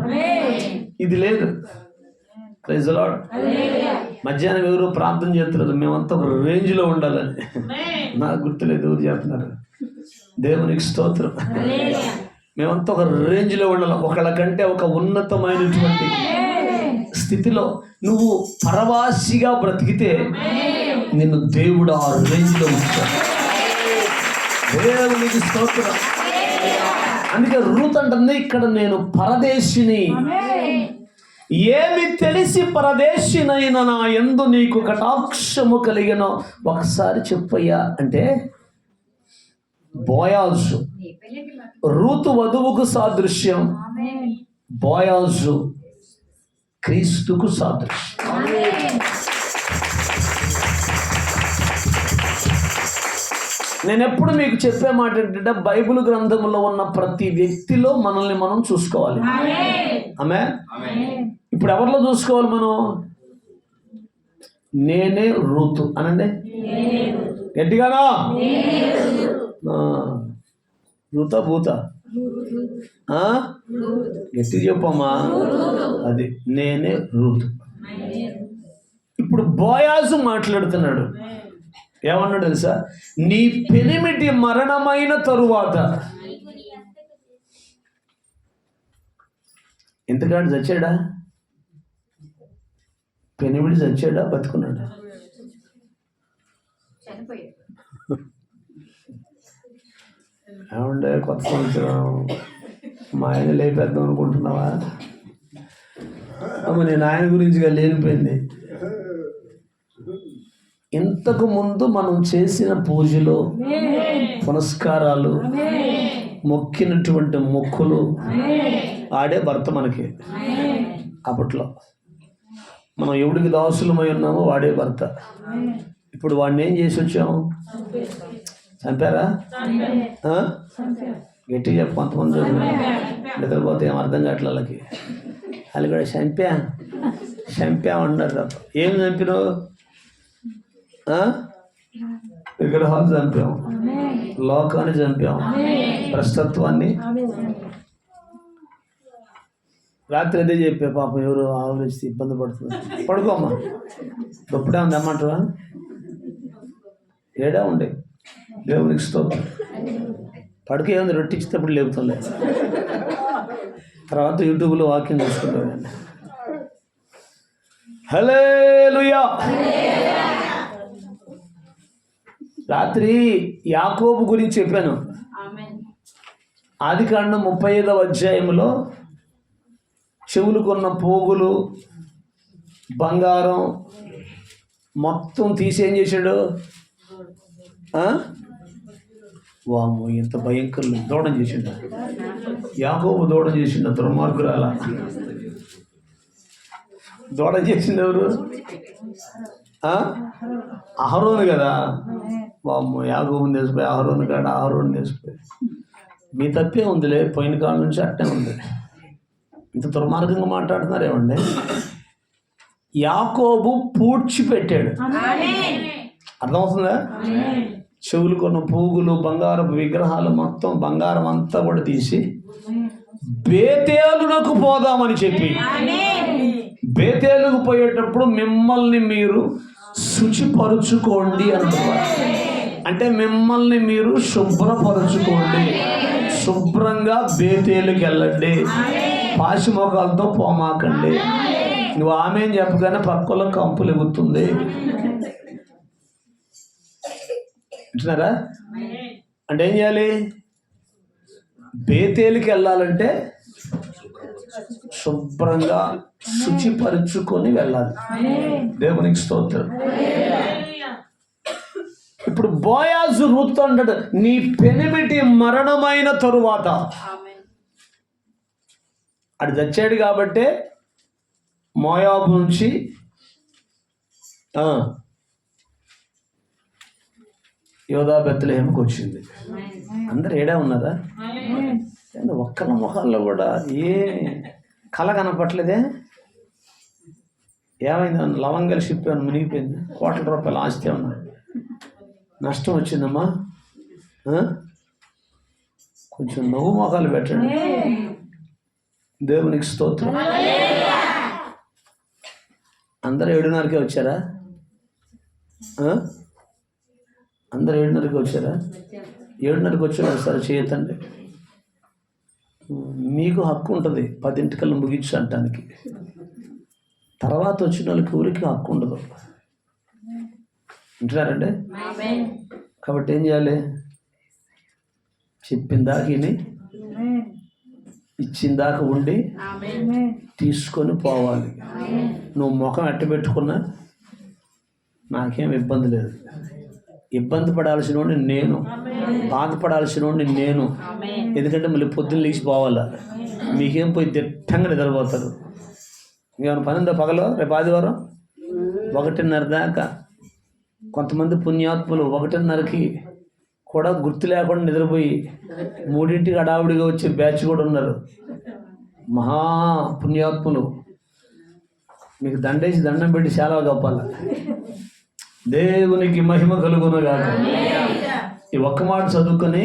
ఇది లేదు. Praise the Lord. మధ్యాహ్నం ఎవరు ప్రార్థన చేస్తున్నారు, మేమంతా ఒక రేంజ్లో ఉండాలని. నాకు గుర్తులేదు ఎవరు చేస్తున్నారు. దేవునికి స్తోత్రం. మేమంతా ఒక రేంజ్లో ఉండాలి, ఒకళ్ళ కంటే ఒక ఉన్నతమైనటువంటి స్థితిలో. నువ్వు పరవాసిగా బ్రతికితే నిన్ను దేవుడు ఆ రేంజ్లో ఉంచాడు. దేవునికి స్తోత్రం. అందుకే రూత్ అంటుంది, ఇక్కడ నేను పరదేశిని, ఏమి తెలిసి పరదేశినైన నా యందు నీకు కటాక్షము కలిగిన ఒకసారి చెప్పయ్యా అంటే, బోయాజు రూతు వధువుకు సాదృశ్యం, బోయాజు క్రీస్తుకు సాదృశ్యం. నేను ఎప్పుడు మీకు చెప్పే మాట ఏంటంటే, బైబిల్ గ్రంథంలో ఉన్న ప్రతి వ్యక్తిలో మనల్ని మనం చూసుకోవాలి. ఆమె ఇప్పుడు ఎవరిలో చూసుకోవాలి మనం? నేనే రూతు అనండి గట్టిగానా. రూత భూత గట్టి చెప్పమ్మా. అది నేనే రూతు. ఇప్పుడు బోయాజు మాట్లాడుతున్నాడు, ఏమన్నాడు తెలుసా? నీ పెనిమిటి మరణమైన తరువాత. ఎంతకాడు చచ్చాడా? పెనిమిటి చచ్చాడా బతుకున్నాడా? ఏమండే కొత్త సంవత్సరం మా ఆయన లేపేద్దాం అనుకుంటున్నావా? అమ్మ నేను ఆయన గురించిగా లేనిపోయింది. ఇంతకు ముందు మనం చేసిన పూజలు, పునస్కారాలు, మొక్కినటువంటి మొక్కులు ఆడే భర్త మనకి. అప్పట్లో మనం ఎవడికి దాసులమై ఉన్నామో వాడే భర్త. ఇప్పుడు వాడిని ఏం చేసి వచ్చాము? చంపారా? గట్టిగా చెప్పు. కొంతమంది నిద్రపోతే ఏం అర్థం కావట్లే వాళ్ళకి. వాళ్ళు కూడా చంపామన్నారు తప్ప ఏం చంపినావు? విగ్రహాలు చంపాం, లోకాన్ని చంపాం, భ్రష్టత్వాన్ని. రాత్రి అదే చెప్పే, పాపం ఎవరు ఆలోచిస్తే ఇబ్బంది పడుతుంది. పడుకోమ్మా, గొప్పడే ఉంది అమ్మంటారా? ఏడా ఉండే దేవునికి స్తోత్రం. పడుకే ఉంది, రొట్టిచ్చేటప్పుడు లేపుతుండే. తర్వాత యూట్యూబ్లో వాకింగ్ చూసుకుంటాను. హల్లెలూయా. రాత్రి యాకోబు గురించి చెప్పాను. ఆదికాండం 35వ అధ్యాయంలో చెవులుకున్న పోగులు, బంగారం మొత్తం తీసి ఏం చేశాడు? వాము ఎంత భయంకరులు దూడం చేసిండు. యాకోబు దూడం చేసిండు, దుర్మార్గురాల దూడం చేసిండు. ఎవరు? అహరోను కదా. వాము యాకోబుని తీసిపోయి అహరోను కాడ అహరోను తీసిపోయి. మీ తప్పే ఉందిలే, పోయిన కాలం నుంచి అట్టే ఉంది. ఇంత దుర్మార్గంగా మాట్లాడుతున్నారేమండి? యాకోబు పూడ్చిపెట్టాడు. అర్థమవుతుందా? చెవులు కొన్న పూగులు, బంగారపు విగ్రహాలు, మొత్తం బంగారం అంతా కూడా తీసి బేతేలునకు పోదామని చెప్పి, బేతేలుకు పోయేటప్పుడు మిమ్మల్ని మీరు శుచిపరుచుకోండి అంటున్నారు. అంటే మిమ్మల్ని మీరు శుభ్రపరుచుకోండి, శుభ్రంగా బేతేలుకి వెళ్ళండి, పాశిమోకాలతో పోమాకండి. నువ్వు ఆమె చెప్పగానే పక్కలో కంపులు ఎగుతుంది. అంటున్నారా? అంటే ఏం చేయాలి? బేతేలుకి వెళ్ళాలంటే శుభ్రంగా శుచిపరుచుకొని వెళ్ళాలి. దేవునికి స్తోత్రం. ఇప్పుడు బోయాజు రూతుతో అంటాడు, నీ పెనిమిటి మరణమైన తరువాత. అటు చచ్చాడు కాబట్టే మోయాబు నుంచి యోధా బెత్లెహేముకు వచ్చింది. అందరు ఏడా ఉన్నారా? ఒక్కల ముఖాల్లో కూడా ఏ కళ కనపట్లేదే. ఏమైంది? లవంగాల షిప్ ఏమైనా మునిగిపోయింది? కోట్ల రూపాయల ఆస్తి ఏమన్నా నష్టం వచ్చిందమ్మా? కొంచెం నవ్వు మొఖాలు పెట్టండి. దేవునికి స్తోత్రం. అందరూ 7:30కే వచ్చారా? అందరూ 7:30కి వచ్చారా? 7:30కి వచ్చారు సరే చేయతండి. మీకు హక్కు ఉంటుంది 10 ముగించు అంటానికి. తర్వాత వచ్చిన వాళ్ళకి ఊరికి హక్కు ఉండదు. వింటున్నారండి? కాబట్టి ఏం చేయాలి? చెప్పిందాక విని ఇచ్చిందాక ఉండి తీసుకొని పోవాలి. నువ్వు ముఖం ఎట్టబెట్టుకున్నా నాకేం ఇబ్బంది లేదు. ఇబ్బంది పడాల్సిన వాడిని నేను, బాధపడాల్సిన వాడిని నేను. ఎందుకంటే మళ్ళీ పొద్దున్న లేచి పోవాలా. మీకేం పోయి దిట్టంగా నిద్రపోతారు. ఇంకేమైనా పని ఉందా పగలో? రేపు ఆదివారం 1:30 దాకా కొంతమంది పుణ్యాత్ములు 1:30కి కూడా గుర్తు లేకుండా నిద్రపోయి 3ంటికి హడావుడిగా వచ్చే బ్యాచ్ కూడా ఉన్నారు. మహా పుణ్యాత్ములు. మీకు దండేసి దండం పెట్టి చాలా గొప్పాల. దేవునికి మహిమ కలుగునుగాక. ఈ ఒక్క మాట చదువుకొని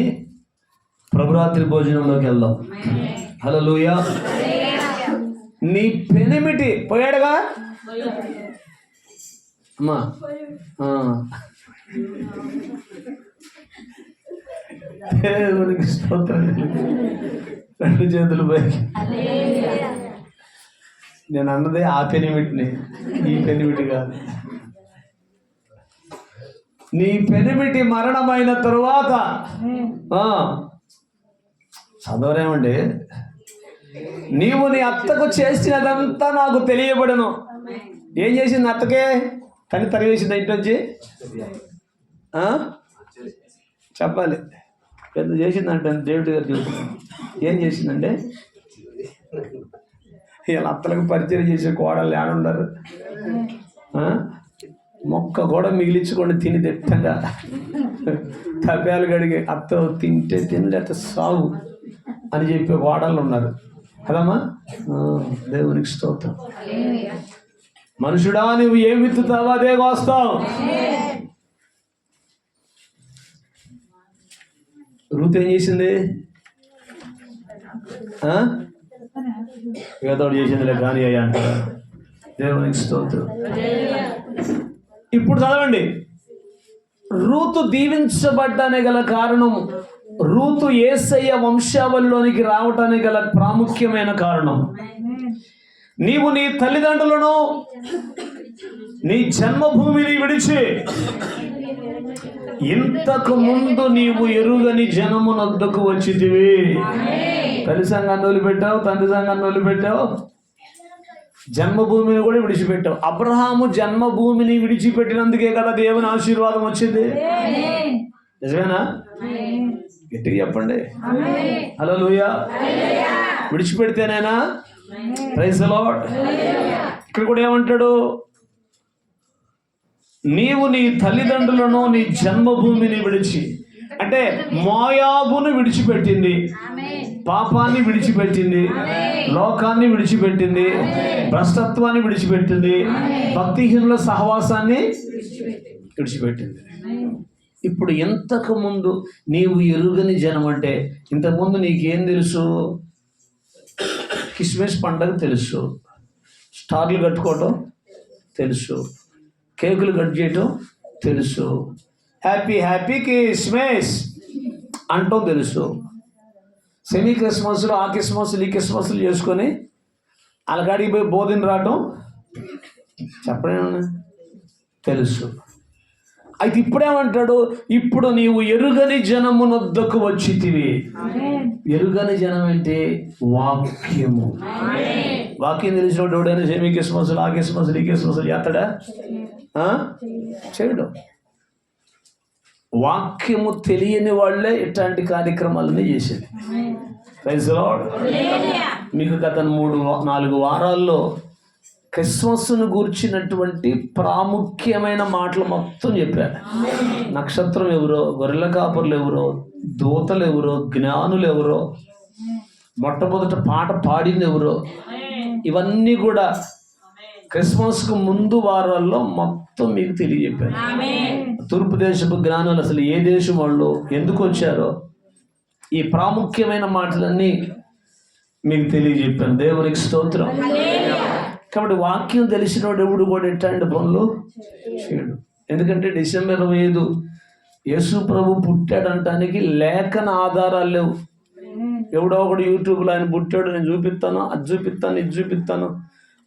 ప్రభురాత్రి భోజనంలోకి వెళ్దాం. హల్లెలూయా. నీ పెనిమిటి పోయాడుగా అమ్మా. దేవునికి స్తోత్రం. 2 చేతులు పైకి. నేను అన్నదే ఆ పెనిమిటిని, ఈ పెనిమిటి కాదు. నీ పెనిమిటి మరణమైన తరువాత చదవరేమండి, నీవు నీ అత్తకు చేసినదంతా నాకు తెలియబడను. ఏం చేసింది అత్తకే? కానీ తరివేసింది ఇంట్లోంచి. చెప్పాలి. పెద్ద చేసిందంటే దేవుడి గారు చూస్తున్నాను. ఏం చేసిందంటే ఇలా అత్తలకు పరిచయం చేసే కోడలు ఏడుండరు. మొక్క కూడా మిగిలించుకొని తిని దిట్టంగా తప్యాలు గడిగి అత్త తింటే తినలేక సాగు అని చెప్పే కోడళ్ళు ఉన్నారు కదమ్మా. దేవునికి స్తోత్రం. మనుషుడా, నువ్వు ఏం విత్తుతావో అదే కోస్తావు. రూత్ ఏం చేసింది? ఏదోడు చేసిందిలే కానీ అయ్యా అంటారా? దేవునికి స్తోత్రం. ఇప్పుడు చదవండి. రూతు దీవించబడ్డానే గల కారణం, రూతు యేసయ్య వంశావళిలోనికి రావటానికి గల ప్రాముఖ్యమైన కారణం, నీవు నీ తల్లిదండ్రులను నీ జన్మభూమిని విడిచి ఇంతకు ముందు నీవు ఎరుగని జనమునొద్దకు వచ్చితివి. తల్లి సంఘాన్ని వదిలిపెట్టావు, తండ్రి సంఘాన్ని వదిలిపెట్టావు, జన్మభూమిని కూడా విడిచిపెట్టావు. అబ్రహాము జన్మభూమిని విడిచిపెట్టినందుకే కదా దేవుని ఆశీర్వాదం వచ్చింది. నిజమేనా? గట్టిగా చెప్పండి. హల్లెలూయా. విడిచిపెడితేనేనా? Praise the lord. ఇక్కడ కూడా ఏమంటాడు? నీవు నీ తల్లిదండ్రులను నీ జన్మభూమిని విడిచి, అంటే మోయాబును విడిచిపెట్టింది, పాపాన్ని విడిచిపెట్టింది, లోకాన్ని విడిచిపెట్టింది, భ్రష్టత్వాన్ని విడిచిపెట్టింది, భక్తిహీనుల సహవాసాన్ని విడిచిపెట్టింది. ఇప్పుడు ఇంతకు ముందు నీవు ఎరుగని జనం అంటే, ఇంతకుముందు నీకేం తెలుసు? క్రిస్మస్ పండగ తెలుసు, స్టార్లు కట్టుకోవటం తెలుసు, కేకులు కట్ చేయటం తెలుసు, హ్యాపీ హ్యాపీ క్రిస్మస్ అంటాం తెలుసు. సెమీ క్రిస్మస్లు, ఆ క్రిస్మస్లు, ఈ క్రిస్మస్లు చేసుకొని అలగాడికి పోయి బోధిని రావటం చెప్పడం తెలుసు. అయితే ఇప్పుడేమంటాడు? ఇప్పుడు నీవు ఎరుగని జనమునొద్దకు వచ్చితివి. ఎరుగని జనం అంటే వాక్యము. వాక్యం తెలిసినోడు ఎవడైనా సెమీ క్రిస్మస్లు, ఆ క్రిస్మస్లు, ఈ క్రిస్మస్లు చేస్తాడా? చేయడం. వాక్యము తెలియని వాళ్ళే ఇట్లాంటి కార్యక్రమాలన్నీ చేసేది. Praise the Lord. మీకు గత 3-4 వారాల్లో క్రిస్మస్ను గూర్చినటువంటి ప్రాముఖ్యమైన మాటలు మొత్తం చెప్పారు. నక్షత్రం ఎవరో, గొర్రెల కాపర్లు ఎవరో, దూతలు ఎవరో, జ్ఞానులు ఎవరో, మొట్టమొదట పాట పాడింది ఎవరో, ఇవన్నీ కూడా క్రిస్మస్కు ముందు వారాల్లో మొత్తం మీకు తెలియజెప్పారు. తూర్పు దేశపు జ్ఞానులు అసలు ఏ దేశం వాళ్ళు, ఎందుకు వచ్చారో, ఈ ప్రాముఖ్యమైన మాటలన్నీ మీకు తెలియజెప్పాను. దేవునికి స్తోత్రం. కాబట్టి వాక్యం తెలిసినోడు ఎవడు కూడా ఎట్లాంటి పనులు చేయడు. ఎందుకంటే డిసెంబర్ 25 యేసు ప్రభు పుట్టాడంటానికి లేఖన ఆధారాలు లేవు. ఎవడో ఒకడు యూట్యూబ్లో ఆయన పుట్టాడు, నేను చూపిస్తాను, అది చూపిస్తాను, ఇది చూపిస్తాను.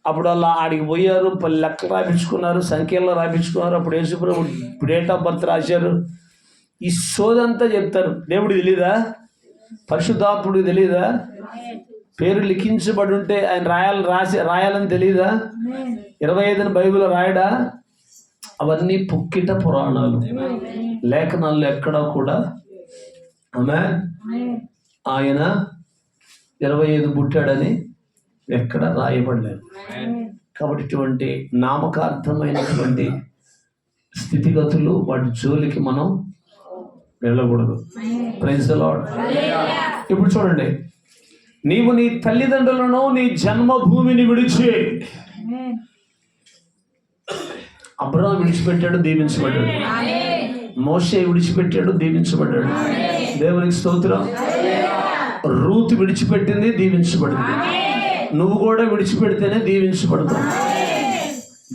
అప్పుడు అలా ఆడికి పోయారు, లెక్కలు రాయించుకున్నారు, సంఖ్యల్లో రాయించుకున్నారు. అప్పుడు యేసు ప్రభు డేట్ ఆఫ్ బర్త్ రాశారు. ఈ సోదంతా చెప్తారు. దేవుడికి తెలీదా? పరిశుద్ధాత్ముడికి తెలీదా? పేరు లిఖించబడి ఉంటే ఆయన రాయాలని తెలీదా? 25 బైబిల్ రాయడా? అవన్నీ పుక్కిట పురాణాలు, లేఖనాల్లో ఎక్కడా కూడా ఆయన 25 పుట్టాడని ఎక్కడ రాయబడలేదు. కాబట్టి ఇటువంటి నామకార్థమైనటువంటి స్థితిగతులు వాటి జోలికి మనం వెళ్ళకూడదు. Praise the Lord. ఇప్పుడు చూడండి, నీవు నీ తల్లిదండ్రులను నీ జన్మభూమిని విడిచి, అబ్రహాము విడిచిపెట్టాడు, దీవించబడ్డాడు. మోషే విడిచిపెట్టాడు, దీవించబడ్డాడు. దేవునికి స్తోత్రం. రూతు విడిచిపెట్టింది, దీవించబడింది. నువ్వు కూడా విడిచిపెడితేనే దీవించబడతావు.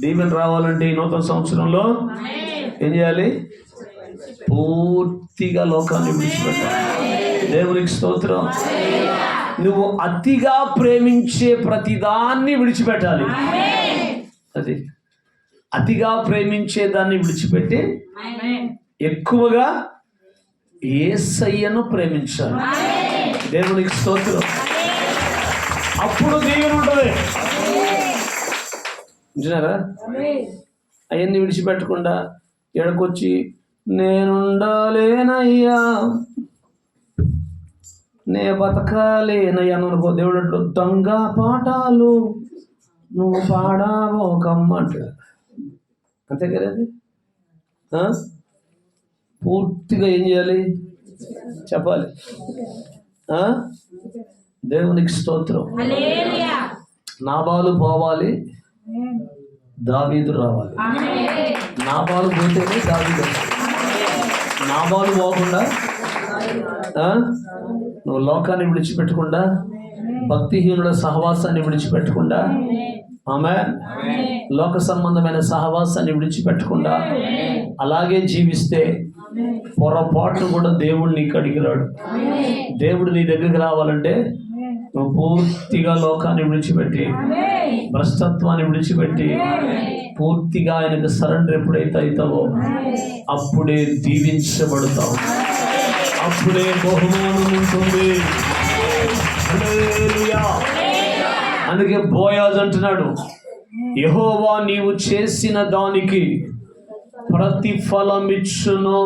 దీవెన రావాలంటే ఈ నూతన సంవత్సరంలో ఏం చేయాలి? పూర్తిగా లోకాన్ని విడిచిపెట్టాలి. దేవునికి స్తోత్రం. నువ్వు అతిగా ప్రేమించే ప్రతిదాన్ని విడిచిపెట్టాలి. అది అతిగా ప్రేమించే దాన్ని విడిచిపెట్టి ఎక్కువగా యేసయ్యను ప్రేమించాలి. దేవునికి స్తోత్రం. అప్పుడు దీవెన ఉంటుంది. వింటున్నారా? అవన్నీ విడిచిపెట్టకుండా ఎడకొచ్చి నేనుండాలేనయ్యా, నే బతకాలేనయ్యా అనుకో. దేవుడు అంటాడు, దొంగ పాఠాలు నువ్వు పాడావోకమ్మ అంటాడు. అంతే కదా? అది పూర్తిగా ఏం చేయాలి? చెప్పాలి. దేవునికి స్తోత్రం. నాబాలు పోవాలి, దావీదు రావాలి. నాబాలు పోతేనే దావీదు వస్తాడు. నాబాలు పోకుండా నువ్వు లోకాన్ని విడిచిపెట్టకుండా, భక్తిహీనుల సహవాసాన్ని విడిచిపెట్టకుండా, ఆమేన్, లోక సంబంధమైన సహవాసాన్ని విడిచిపెట్టకుండా అలాగే జీవిస్తే పొరపాటును కూడా దేవుడు నీకు అడిగిరాడు. దేవుడు నీ దగ్గరికి రావాలంటే నువ్వు పూర్తిగా లోకాన్ని విడిచిపెట్టి, భ్రష్టత్వాన్ని విడిచిపెట్టి పూర్తిగా ఆయనకు సరెండర్ ఎప్పుడైతే అవుతావో అప్పుడే దీవించబడతావు, అప్పుడే బహుమానం ఉంటుంది. హల్లెలూయా. అందుకే బోయాజు అంటున్నాడు, యెహోవా నీవు చేసిన దానికి ప్రతిఫలం ఇచ్చును.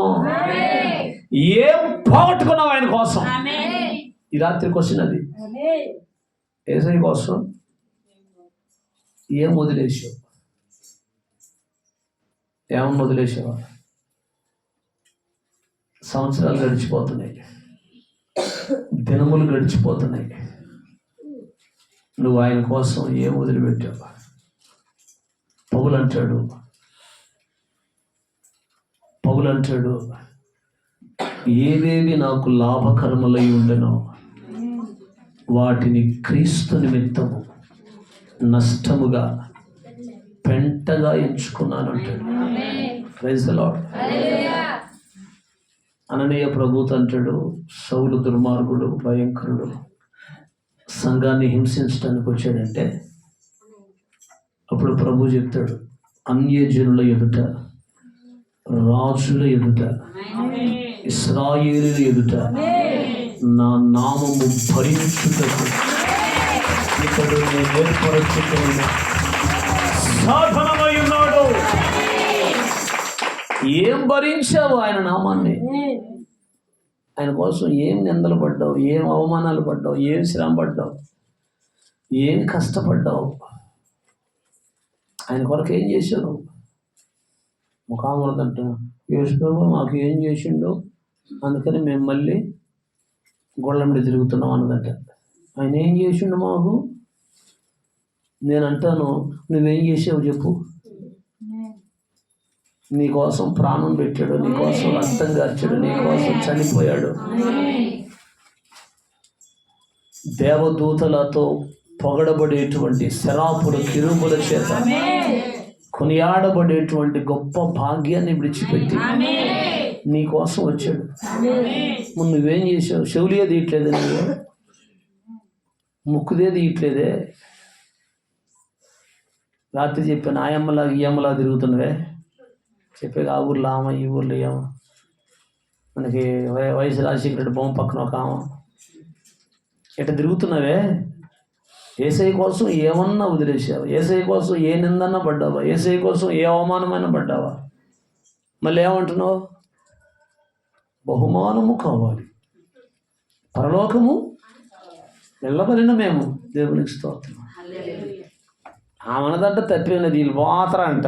ఏం పోగొట్టుకున్నావు ఆయన కోసం? ఈ రాత్రి క్వశ్చన్ అది. యేసయ్య కోసం ఏం వదిలేసావు? ఏమన్నా వదిలేసావా? సంవత్సరాలు గడిచిపోతున్నాయి, దినములు గడిచిపోతున్నాయి. నువ్వు ఆయన కోసం ఏం వదిలిపెట్టావు? పౌలు అంటాడు, ఏవేవి నాకు లాభకరములై ఉండెనో వాటిని క్రీస్తు నిమిత్తము నష్టముగా పెంటగా ఎంచుకున్నాను అంటాడు. Praise the lord. అననీయ ప్రభుతో అంటాడు, సౌలు దుర్మార్గుడు, భయంకరుడు, సంఘాన్ని హింసించడానికి వచ్చాడంటే అప్పుడు ప్రభు చెప్తాడు, అన్యజనుల ఎదుట, రాజుల ఎదుట, ఇశ్రాయేలుల ఎదుట నా నామము భరించుటకు ఇతడు నేను ఏర్పరచుకున్న సాధనమై ఉన్నాడు. ఏం భరించావు ఆయన నామాన్ని? ఆయన కోసం ఏం నిందలు పడ్డావు, ఏం అవమానాలు పడ్డావు, ఏం శ్రమ పడ్డావు, ఏం కష్టపడ్డావు? ఆయన కొరకు ఏం చేశావు? ముఖామురదంట, యేసు ప్రభు మాకు ఏం చేసిండో అందుకని మేము మళ్ళీ గొళ్ళమిడి తిరుగుతున్నాం అన్నదంట. ఆయన ఏం చేసిండు మాకు? నేను అంటాను, నువ్వేం చేసావు చెప్పు? నీకోసం ప్రాణం పెట్టాడు, నీకోసం రక్తం కార్చాడు, నీకోసం చనిపోయాడు. దేవదూతలతో పొగడబడేటువంటి శరాపుల కిరుముల చేత కొనియాడబడేటువంటి గొప్ప భాగ్యాన్ని విడిచిపెట్టి నీ కోసం వచ్చాడు. నువ్వేం చేసావు? చెవులే తీయట్లేదే, నువ్వు ముక్కుదే తీయట్లేదే. రాత్రి చెప్పాను ఆయమ్మలా ఈయమ్మలా తిరుగుతున్నవే. చెప్పేది ఆ ఊర్లో ఆమె, ఈ ఊర్లో ఏమో, మనకి వయసు రాజశేఖర రెడ్డి బొమ్మ పక్కన ఒక ఆమె. ఎట్లా తిరుగుతున్నావే? ఏసై కోసం ఏమన్నా వదిలేసావు? ఏసై కోసం ఏ నిందన్నా పడ్డావా? ఏసై కోసం ఏ అవమానమైనా పడ్డావా? మళ్ళీ ఏమంటున్నావు? బహుమానము కావాలి, పరలోకము వెళ్ళబడిన మేము దేవునికి స్తోత్రం. ఆమెనదంట తప్పినది, వీళ్ళు పోతారంట,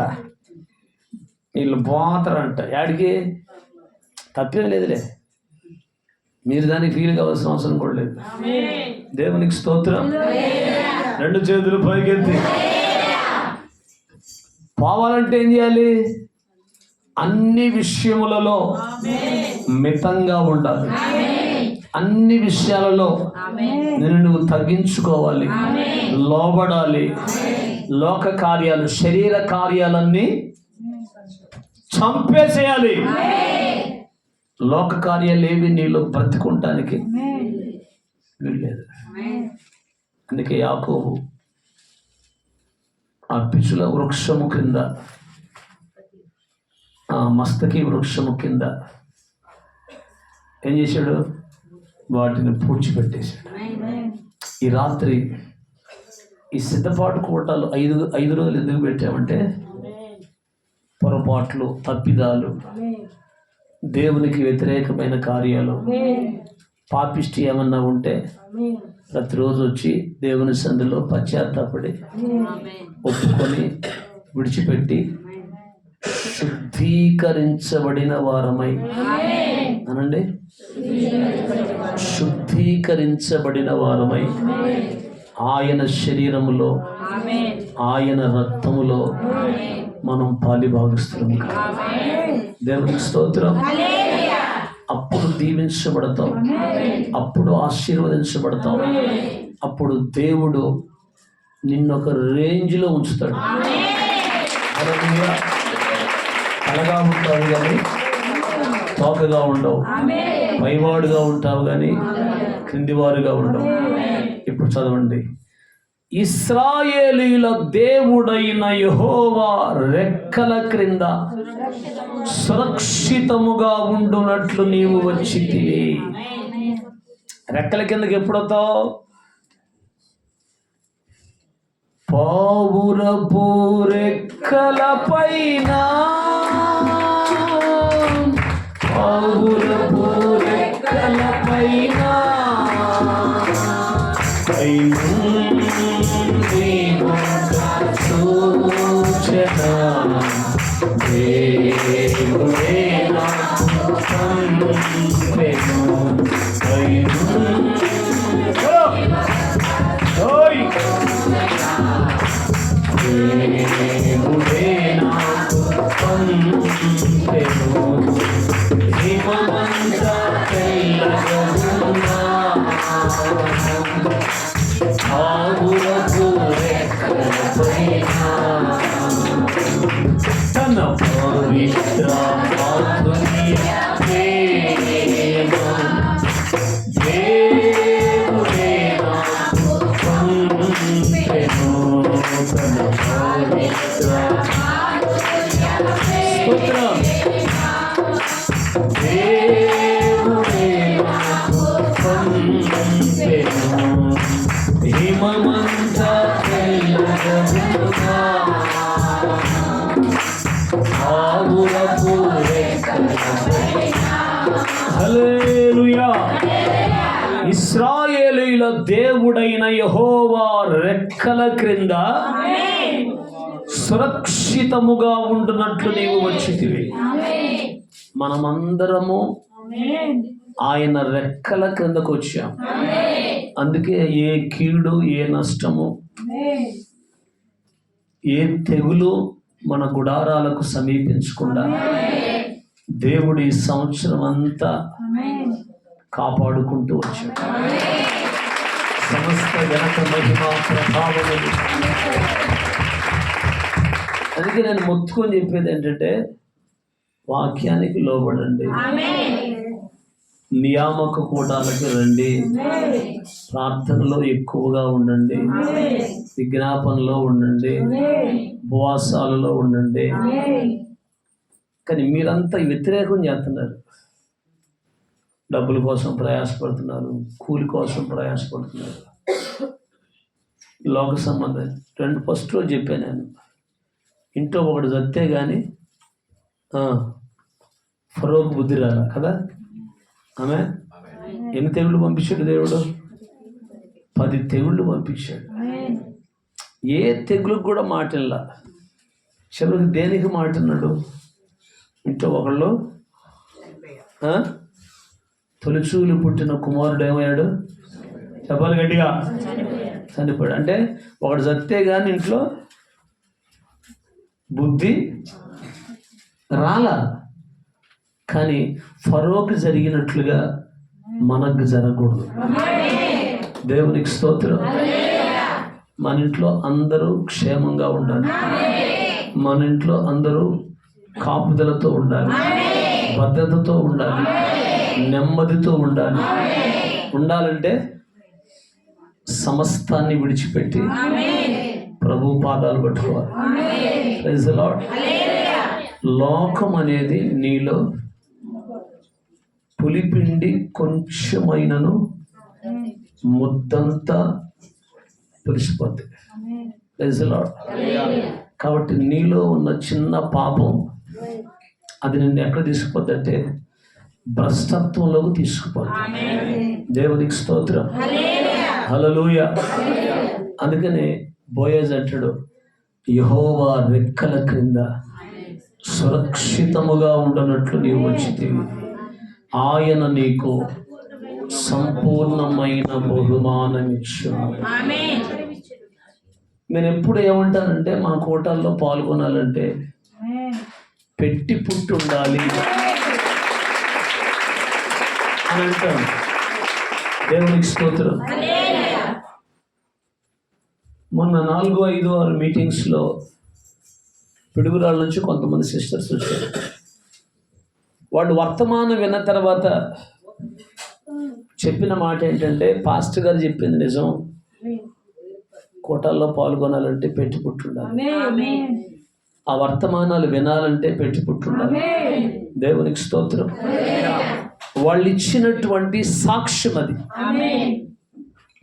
వీళ్ళు పోతారంట. యాడికి? తప్పేం లేదులే, మీరు దానికి ఫీల్ కావాల్సిన అవసరం కూడా లేదు. దేవునికి స్తోత్రం. రెండు చేతులు పైకెత్తి పోవాలంటే ఏం చేయాలి? అన్ని విషయములలో మితంగా ఉండాలి. అన్ని విషయాలలో నేను నువ్వు తగ్గించుకోవాలి, లోబడాలి. లోక కార్యాలు, శరీర కార్యాలన్నీ చంపేసేయాలి. లోక కార్యాలు ఏవి నీలో బ్రతుకుంటానికి వీల్లేదు. అందుకే యాకోబు ఆ పిచ్చుల వృక్షము కింద, ఆ మస్తకి వృక్షము కింద ఏం చేశాడు? వాటిని పూడ్చిపెట్టేశాడు. ఈ రాత్రి ఈ సిద్ధపాటు కూటాలు 5 రోజులు ఎందుకు పెట్టామంటే, పొరపాట్లు, తప్పిదాలు, దేవునికి వ్యతిరేకమైన కార్యాలు, పాపిష్టి ఏమన్నా ఉంటే ప్రతిరోజు వచ్చి దేవుని సందులో పశ్చాత్తాపడి ఒప్పుకొని విడిచిపెట్టి శుద్ధీకరించబడిన వారమై, అనండి, శుద్ధీకరించబడిన వారమై ఆయన శరీరములో, ఆయన రక్తములో మనం పాలిభాగస్తున్నాం. దేవునికి స్తోత్రం. అప్పుడు దీవించబడతాం, అప్పుడు ఆశీర్వదించబడతాం, అప్పుడు దేవుడు నిన్నొక రేంజ్లో ఉంచుతాడు. తలగా ఉంటావు కానీ తోకగా ఉండవు, పైవాడుగా ఉంటావు కానీ క్రిందివారుగా ఉండవు. ఇప్పుడు చదవండి. ఇశ్రాయేలీయుల దేవుడైన యెహోవా రెక్కల క్రింద సురక్షితముగా ఉండునట్లు నీవు వచ్చితివి. రెక్కల కిందకి ఎప్పుడొస్తావు? పావురపు రెక్కల పైన, పావురపు రెక్కల పైన హల్లెలూయా. ఇశ్రాయేలీయుల దేవుడైన యెహోవా రెక్కల క్రింద సురక్షితముగా ఉండునట్లు నీవు వచ్చితివి. మనమందరము ఆయన రెక్కల క్రిందకు వచ్చాం. అందుకే ఏ కీడు, ఏ నష్టము, ఏ తెగులు మన గుడారాలకు సమీపించకుండా దేవుడు ఈ సంవత్సరం అంతా కాపాడుకుంటూ వచ్చాడు. సమస్త ఘనత మహిమ ప్రభావములు. అందుకే నేను మొత్తుకొని చెప్పేది ఏంటంటే వాక్యానికి లోబడండి, నియామక కూటాలకు రండి, ప్రార్థనలో ఎక్కువగా ఉండండి, విజ్ఞాపనలో ఉండండి, ఉపవాసాలలో ఉండండి. కానీ మీరంతా వ్యతిరేకం చేస్తున్నారు. డబ్బుల కోసం ప్రయాసపడుతున్నారు, కూలి కోసం ప్రయాసపడుతున్నారు, లోక సంబంధం. ఫస్ట్ రోజు చెప్పాను నేను, ఇంట్లో ఒకటి చస్తే కానీ ఫరోకు బుద్ధి రాలా కదా. ఆమె ఎన్ని తెగుళ్ళు పంపించాడు దేవుడు? 10 తెగుళ్ళు పంపించాడు. ఏ తెగులకు కూడా మాటల్లా. చివరికి దేనికి మాట్లాడు? ఇంట్లో ఒకళ్ళు తొలిచూలు పుట్టిన కుమారుడు ఏమయ్యాడు? చెప్పాలి గట్టిగా, చనిపోయాడు. అంటే ఒకటి చస్తే కానీ ఇంట్లో బుద్ధి రాలా. కానీ ఫరోకి జరిగినట్లుగా మనకు జరగకూడదు. దేవునికి స్తోత్రం. మన ఇంట్లో అందరూ క్షేమంగా ఉండాలి, మన ఇంట్లో అందరూ కాపుదలతో ఉండాలి, భద్రతతో ఉండాలి, నెమ్మదితో ఉండాలి. ఉండాలంటే సమస్తాన్ని విడిచిపెట్టి ప్రభు పాదాలు పట్టుకోవాలి. Praise the lord. లోకం అనేది నీలో పులిపిండి కొంచెమైనను ముద్దంతా పులిసిపోద్ది. Praise the lord. కాబట్టి నీలో ఉన్న చిన్న పాపం అది నిన్ను ఎక్కడ తీసుకుపోద్ది అంటే భ్రష్టత్వంలోకి తీసుకుపోద్ది. దేవునికి స్తోత్రం. హల్లెలూయా. అందుకని బోయజ్ అంటాడు, యెహోవా రెక్కల క్రింద సురక్షితముగా ఉండనట్లు నీవు వచ్చితివి, ఆయన నీకు సంపూర్ణమైన బహుమానం ఇచ్చాడు. నేను ఎప్పుడు ఏమంటానంటే మా కోటాల్లో పాల్గొనాలంటే పెట్టి పుట్టి ఉండాలి అని అంటాను. దేవునికి స్తోత్రం. మొన్న 4, 5, 6 మీటింగ్స్లో పిడుగురాళ్ళ నుంచి కొంతమంది సిస్టర్స్ వచ్చారు. వాళ్ళు వర్తమానం విన్న తర్వాత చెప్పిన మాట ఏంటంటే, పాస్టర్ గారు చెప్పింది నిజం, కోటాల్లో పాల్గొనాలంటే పెట్టి పుట్టుండాలి, ఆ వర్తమానాలు వినాలంటే పెట్టి పుట్టుండాలి. దేవునికి స్తోత్రం. వాళ్ళు ఇచ్చినటువంటి సాక్ష్యం అది.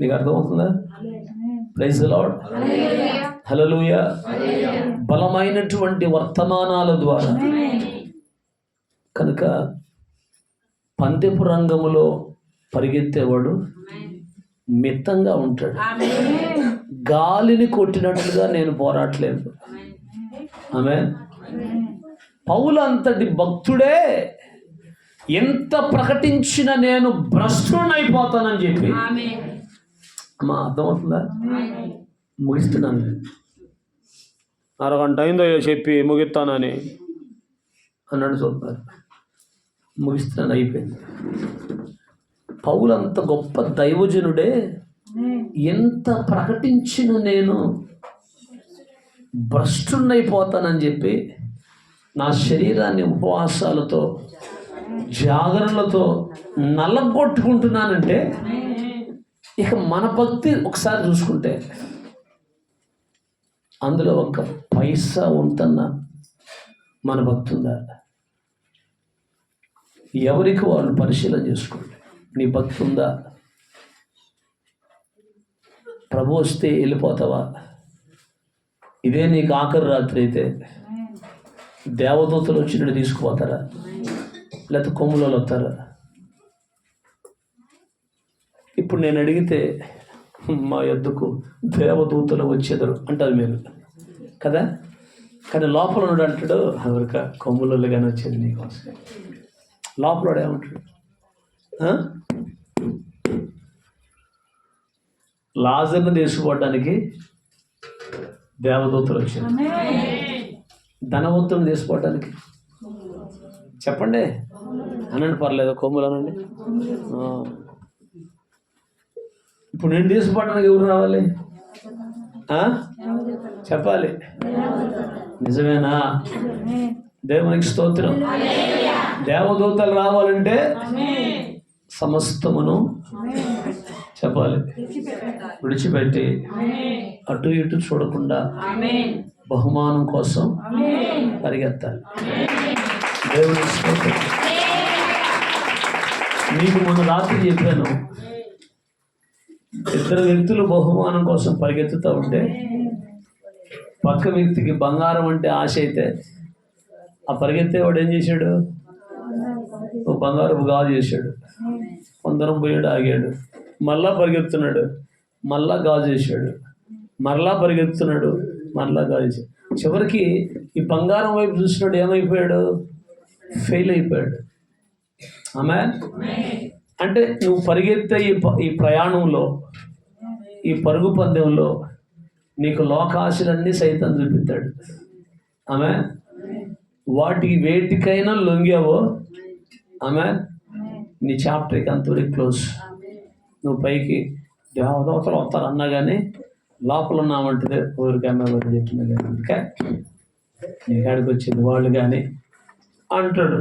నీకు అర్థమవుతుందా? Praise the lord. హల్లెలూయా. బలమైనటువంటి వర్తమానాల ద్వారా. కనుక పందెపు రంగములో పరిగెత్తేవాడు మిత్తంగా ఉంటాడు. గాలిని కొట్టినట్లుగా నేను పోరాడలేదు. ఆమేన్. పౌలు అంతటి భక్తుడే ఎంత ప్రకటించిన నేను భ్రష్టుడైపోతానని చెప్పి, అమ్మా అర్థమవుతుందా? ముగిస్తున్నాను, అరగంట అయిందో చెప్పి ముగిస్తానని అన్నాడు. చూస్తారు, ముగిస్తున్నాను, అయిపోయింది. పౌలు అంత గొప్ప దైవజనుడే ఎంత ప్రకటించిన నేను భ్రష్టుడైపోతానని చెప్పి నా శరీరాన్ని ఉపవాసాలతో జాగరణలతో నల్లగొట్టుకుంటున్నానంటే, ఇక మన భక్తి ఒకసారి చూసుకుంటే అందులో ఒక పైసా ఉంటన్న మన భక్తి ఉందా? ఎవరికి వాళ్ళు పరిశీలన చేసుకోండి. నీ భక్తి ఉందా? ప్రభు వస్తే వెళ్ళిపోతావా? ఇదే నీకు ఆఖరి రాత్రి అయితే దేవదూతలు వచ్చి నిన్ను తీసుకుపోతారా? లేకపోతే కొమ్ములలో వస్తారా? ఇప్పుడు నేను అడిగితే మా యొద్దకు దేవదూతలు వచ్చేదరు అంటారు మీరు కదా. కానీ లోపల ఉన్నాడు అంటాడు, ఎవరిక కొమ్ములలో కానీ వచ్చేది నీకోసం. లోపల ఏమంటాడు? లాజర్ను తీసుకుపోవడానికి దేవదూతలు వచ్చారు, ధనవంతుని తీసుకోవడానికి చెప్పండి అనండి, పర్లేదు, కొమ్ములు అనండి. ఇప్పుడు నేను తీసుకుపడడానికి ఎవరు రావాలి? చెప్పాలి. నిజమేనా? దేవునికి స్తోత్రం. దేవదూతలు రావాలంటే సమస్తమును చెప్పాలి, విడిచిపెట్టి అటు ఇటు చూడకుండా బహుమానం కోసం పరిగెత్తాలి. దేవునికి స్తోత్రం. మీకు మొన్న రాత్రి చెప్పాను, ఇద్దరు వ్యక్తులు బహుమానం కోసం పరిగెత్తుతూ ఉంటే పక్క వ్యక్తికి బంగారం అంటే ఆశ అయితే ఆ పరిగెత్తేవాడు ఏం చేశాడు? ఓ బంగారం గాజు చేశాడు. కొందరం పోయాడు, ఆగాడు, మళ్ళా పరిగెత్తున్నాడు, మళ్ళా గాజు చేశాడు, మరలా పరిగెత్తున్నాడు, మరలా గాజు చేశాడు. చివరికి ఈ బంగారం వైపు చూసినాడు, ఏమైపోయాడు? ఫెయిల్ అయిపోయాడు. ఆమె అంటే నువ్వు పరిగెత్తే ఈ ప్రయాణంలో, ఈ పరుగు పందెంలో నీకు లోకాశలన్నీ సైతం చూపిస్తాడు. ఆమె వాటికి వేటికైనా లొంగావో ఆమె నీ చాప్టర్కి అంతవరకు క్లోజ్. నువ్వు పైకి దేవదూతలు వస్తారు అన్నా కానీ లోపల ఉన్నామంటే ఊరికి అమ్మాయి వద్ద చెప్తున్నా కానీ ఇంకా నీ కాడికి వచ్చింది వాళ్ళు కానీ అంటాడు.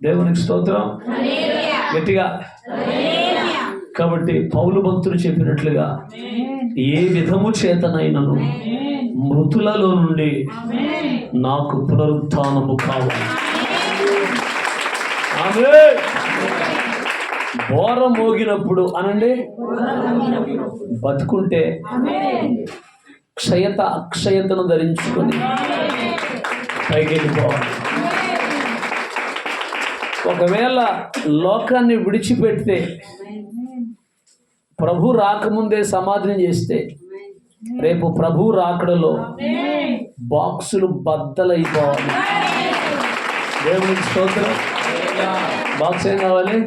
దేవునికి స్తోత్రం గట్టిగా. కాబట్టి పౌలు భక్తులు చెప్పినట్లుగా ఏ విధము చేతనైనను మృతులలో నుండి నాకు పునరుత్థానము కావాలి. ఆమేన్. బోర మోగినప్పుడు అనండి, బతుకుంటే అక్షయతను ధరించుకొని పైకి వెళ్ళిపోవాలి. ఒకవేళ లోకాన్ని విడిచిపెడితే, ప్రభు రాకముందే సమాధిని చేస్తే, రేపు ప్రభు రాకడలో బాక్సులు బద్దలైపోవాలి. దేవునికి స్తోత్రం. బాక్స్ ఏం కావాలి?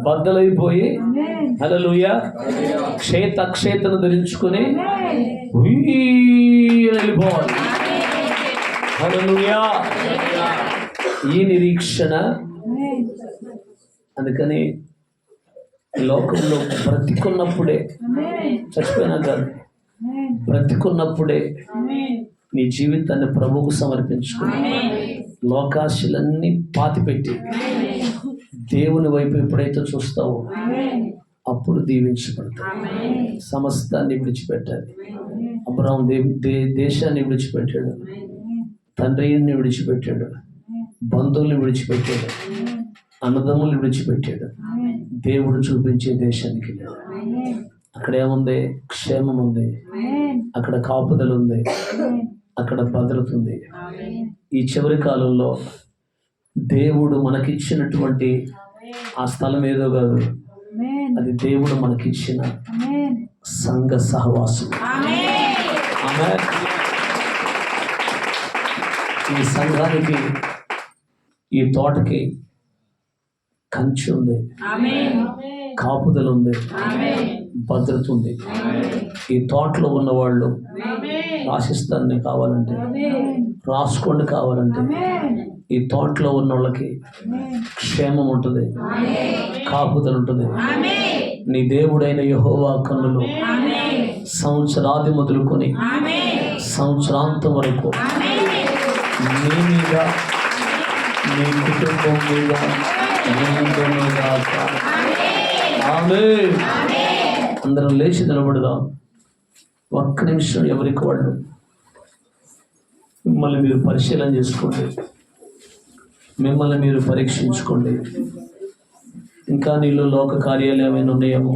బద్దలైపోయి హల్లెలూయా అక్షయతను ధరించుకొని వెళ్ళిపోవాలి. హల్లెలూయా. ఈ నిరీక్షణ. అందుకని లోకంలో బ్రతికున్నప్పుడే, చచ్చిపోయినా కాదు, బ్రతికున్నప్పుడే నీ జీవితాన్ని ప్రభువుకు సమర్పించుకుని లోకాశలన్నీ పాతిపెట్టి దేవుని వైపు ఎప్పుడైతే చూస్తావో అప్పుడు దీవించబడతావు. సమస్తాన్ని విడిచిపెట్టాలి. అబ్రహాము దేశాన్ని విడిచిపెట్టాడు, తండ్రిని విడిచిపెట్టాడు, బంధువుల్ని విడిచిపెట్టాడు, అన్నదమ్ముల్ని విడిచిపెట్టాడు, దేవుడు చూపించే దేశానికి వెళ్ళాడు. అక్కడ ఏముంది? క్షేమం ఉంది, అక్కడ కాపుదల ఉంది, అక్కడ భద్రత ఉంది. ఈ చివరి కాలంలో దేవుడు మనకిచ్చినటువంటి ఆ స్థలం ఏదో కాదు, అది దేవుడు మనకిచ్చిన సంఘ సహవాసం. ఆమేన్. ఈ సంఘానికి, ఈ తోటకి కంచి ఉంది, కాపుదల ఉంది, భద్రత ఉంది. ఈ తోటలో ఉన్నవాళ్ళు రాసిస్తాన్ని కావాలంటే రాసుకోండి, కావాలంటే ఈ తోటలో ఉన్న వాళ్ళకి క్షేమం ఉంటుంది, కాపుదల ఉంటుంది. నీ దేవుడైన యెహోవా కన్నులు సంవత్సరాది మొదలుకొని సంవత్సరాంతం వరకు నీ మీద, నీ కుటుంబం మీద ఆమేన్. అందరం లేచి నిలబడదాం. ఒక్క నిమిషం ఎవరికి వాళ్ళు మిమ్మల్ని మీరు పరిశీలన చేసుకోండి, మిమ్మల్ని మీరు పరీక్షించుకోండి. ఇంకా నీళ్ళు లోక కార్యాలు ఏమైనా ఉన్నాయేమో,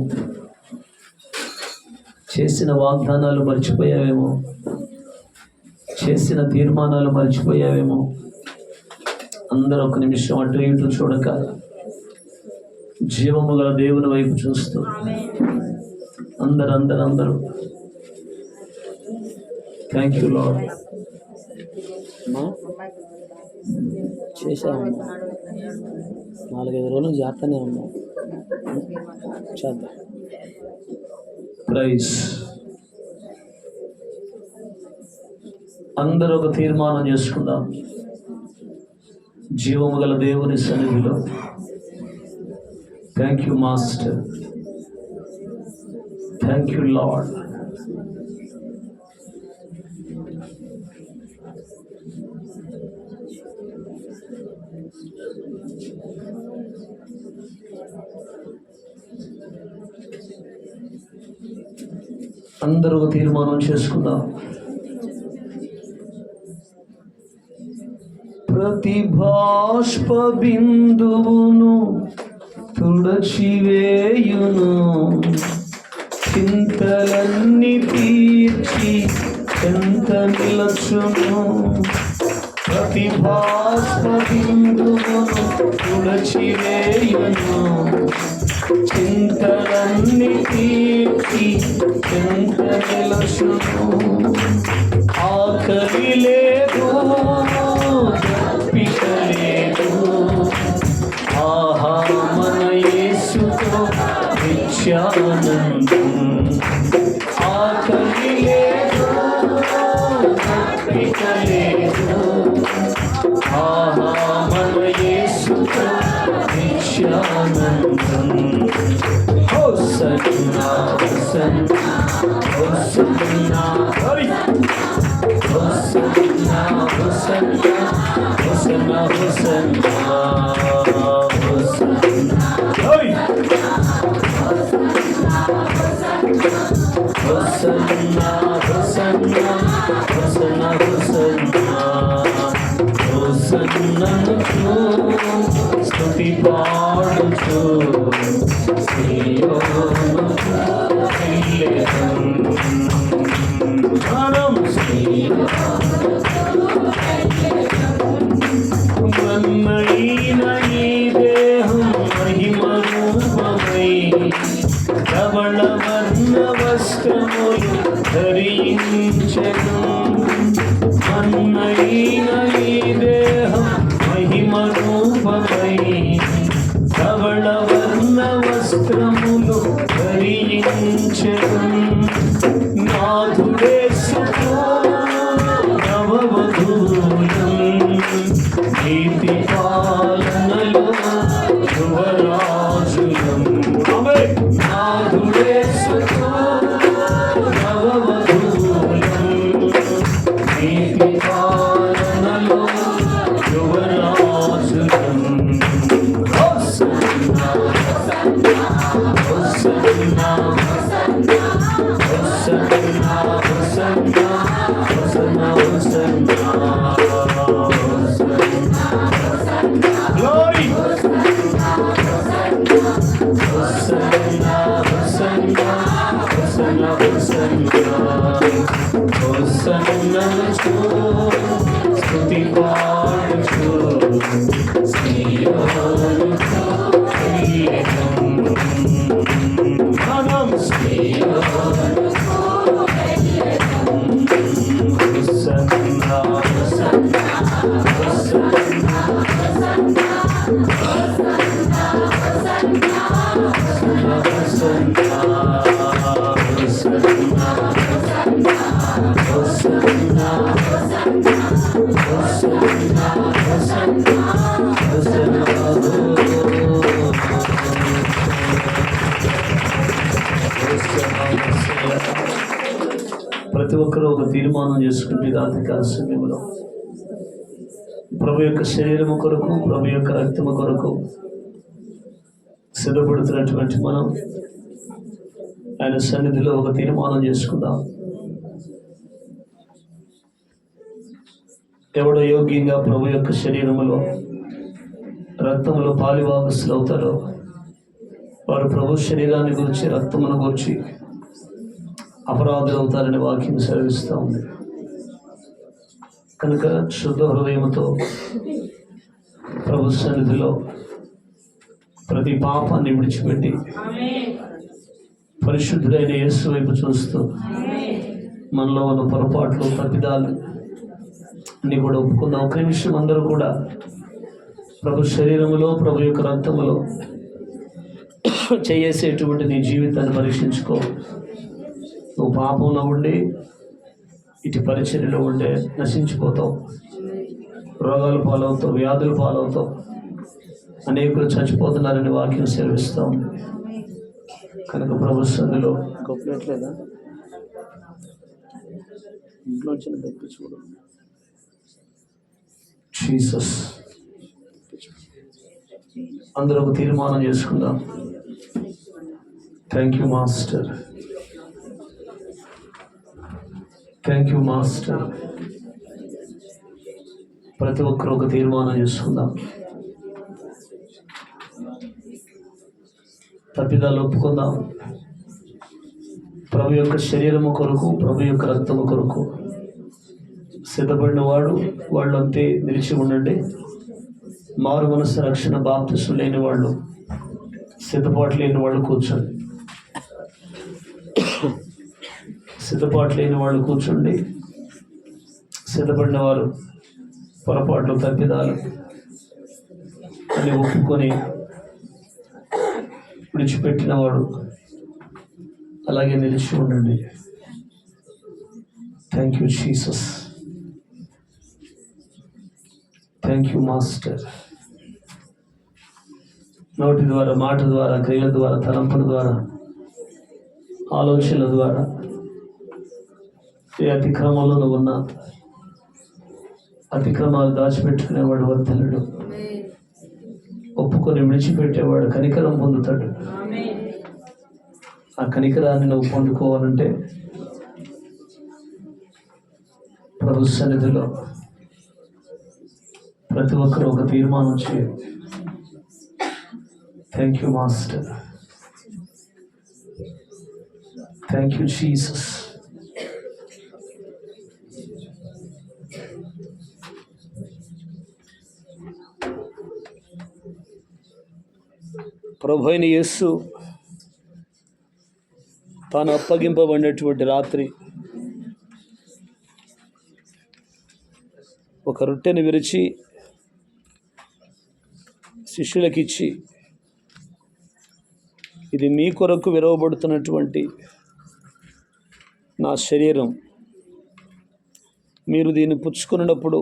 చేసిన వాగ్దానాలు మర్చిపోయావేమో, చేసిన తీర్మానాలు మర్చిపోయావేమో. అందరూ ఒక నిమిషం అటు ఇటు చూడక జీవము గల దేవుని వైపు చూస్తూ అందరూ థ్యాంక్ యూ లార్డ్. చేశామమ్మా, 4-5 రోజులు చేస్తూనే ఉన్నాం. చేద్దాం. ప్రైజ్. అందరూ ఒక తీర్మానం చేసుకుందాం. జీవము గల దేవుని సన్నిధిలో thank you master. Thank you lord. అందరూ తీర్మానం చేసుకుందాం. ప్రతి బాష్ప బిందువును తుడచివేయును, చింతలన్నీ తీర్చి ఎంత నిలచును. ప్రతి బాష్ప బిందువును తుడచివేయును, చింతలన్నీ తీర్చి ఎంత నిలచును. ఆకలి లేదు, దప్పిక లేదు, ఆహా మన యేసుతో నిత్యానందం. ఆకలి లేదు, దప్పిక లేదు, ఆహా మన యేసుతో నిత్యానందం. Hosanna hosanna hosanna hosanna hosanna hosanna hosanna hosanna hosanna hosanna hosanna hosanna స్తుతి పాడుచు మన్నైన ఈ దేహం మహిమ రూపమై ధవళ వర్ణ వస్త్రములు ధరించెను. మన్నైన ఈ దేహం మహిమ రూపమై ధవళ వర్ణ వస్త్రములు ధరించెను. నాథుడేసుతో నవవధూలం నీతి పాలనలో యువరాజులం. నాథుడేసుతో నవవధూలం నీతి పాలనలో యువరాజులం. Hosanna hosanna hosanna hosanna hosanna hosanna glory. Hosanna hosanna hosanna hosanna హోసన్నాచు స్తుతి పాడుచు సియోనుకు వెళ్ళెదం. మనం సియోనుకు వెళ్ళెదం. Hosanna hosanna hosanna hosanna hosanna hosanna hosanna ప్రతి ఒక్కరూ ఒక తీర్మానం చేసుకుంటే రాత్రికాల సమయంలో ప్రభు యొక్క శరీరము కొరకు, ప్రభు యొక్క రక్తము కొరకు సిద్ధపడుతున్నటువంటి మనం ఆయన సన్నిధిలో ఒక తీర్మానం చేసుకుందాం. ఎవడో యోగ్యంగా ప్రభు యొక్క శరీరములో రక్తములో పాలివాగస్తులు అవుతారో వారు ప్రభు శరీరాన్ని గురించి, రక్తమును గురించి అపరాధులు అవుతారని వాక్యం సెలవిస్తూ ఉంది. కనుక శుద్ధ హృదయంతో ప్రభు సన్నిధిలో ప్రతి పాపాన్ని విడిచిపెట్టి పరిశుద్ధుడైన యేసు వైపు చూస్తూ మనలో ఉన్న పొరపాట్లు, తప్పిదాలు అన్నీ కూడా ఒప్పుకుందాం. ఒక నిమిషం అందరూ కూడా ప్రభు శరీరములో, ప్రభు యొక్క రక్తములో చేసేటువంటి నీ జీవితాన్ని పరీక్షించుకో. నువ్వు పాపంలో ఉండి ఇటు పరిచర్యలో ఉండే నశించిపోతావు, రోగాలు పాలవుతావు, వ్యాధులు పాలవుతావు, అనేకులు చచ్చిపోతున్నారని వాక్యం సెలవిస్తాం. కనుక ప్రభు సన్నిధిలో గొప్పట్లేదా ఇంట్లో వచ్చిన దగ్గర చూడు. జీసస్, అందరూ ఒక తీర్మానం చేసుకుందాం. Thank you master, thank you master. ప్రతి ఒక్కరు ఒక తీర్మానం చేసుకుందాం. తప్పిదాలు ఒప్పుకుందాం. ప్రభు యొక్క శరీరము కొరకు, ప్రభు యొక్క రక్తము కొరకు సిద్ధపడిన వాళ్ళంతే నిలిచి ఉండండి. మారు మనసు రక్షణ బాప్తిస్మం లేని వాళ్ళు, సిద్ధపాటు లేని వాళ్ళు కూర్చోండి. సిద్ధపాటు లేని వాళ్ళు కూర్చోండి. సిద్ధపడిన వారు పొరపాట్లు, తప్పిదాలు అని ఒప్పుకొని విడిచిపెట్టిన వాడు అలాగే నిలిచి ఉండండి. Thank you Jesus, thank you master. నోటి ద్వారా, మాట ద్వారా, క్రియల ద్వారా, తలంపుల ద్వారా, ఆలోచనల ద్వారా ఏ అతిక్రమంలో నువ్వు ఉన్నా, అతిక్రమాలు దాచిపెట్టుకునేవాడు వర్ధనుడు. ఒప్పుకొని విడిచిపెట్టేవాడు కనికరం పొందుతాడు. ఆ కనికరాన్ని నువ్వు పొందుకోవాలంటే ప్రభు సన్నిధిలో ప్రతి ఒక్కరు ఒక తీర్మానం చేయాలి. Thank you master, thank you Jesus. ప్రభు అయిన యేసు తాను అప్పగింపబడినటువంటి రాత్రి ఒక రొట్టెను విరిచి శిష్యులకిచ్చి, ఇది మీ కొరకు విరవబడుతున్నటువంటి నా శరీరం, మీరు దీన్ని పుచ్చుకున్నప్పుడు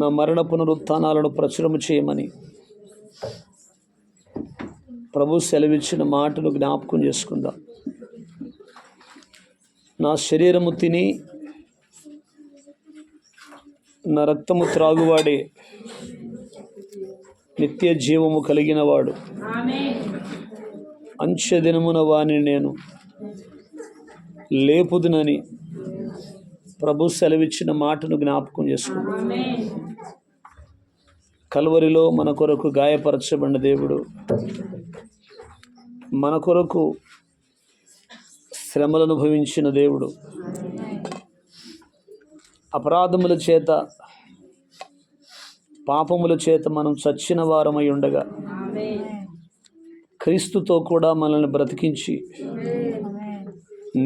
నా మరణ పునరుత్థానాలను ప్రచురము చేయమని ప్రభు సెలవిచ్చిన మాటలు జ్ఞాపకం చేసుకుందాం. నా శరీరము తిని నా రక్తము త్రాగువాడే నిత్య జీవము కలిగిన వాడు, అంచెదినమున వాని నేను లేపుదునని ప్రభు సెలవిచ్చిన మాటను జ్ఞాపకం చేసుకుందాం. కల్వరిలో మన కొరకు గాయపరచబడిన దేవుడు, మన కొరకు శ్రమలు అనుభవించిన దేవుడు, అపరాధముల చేత, పాపముల చేత మనం చచ్చిన వారమై ఉండగా క్రీస్తుతో కూడా మనల్ని బ్రతికించి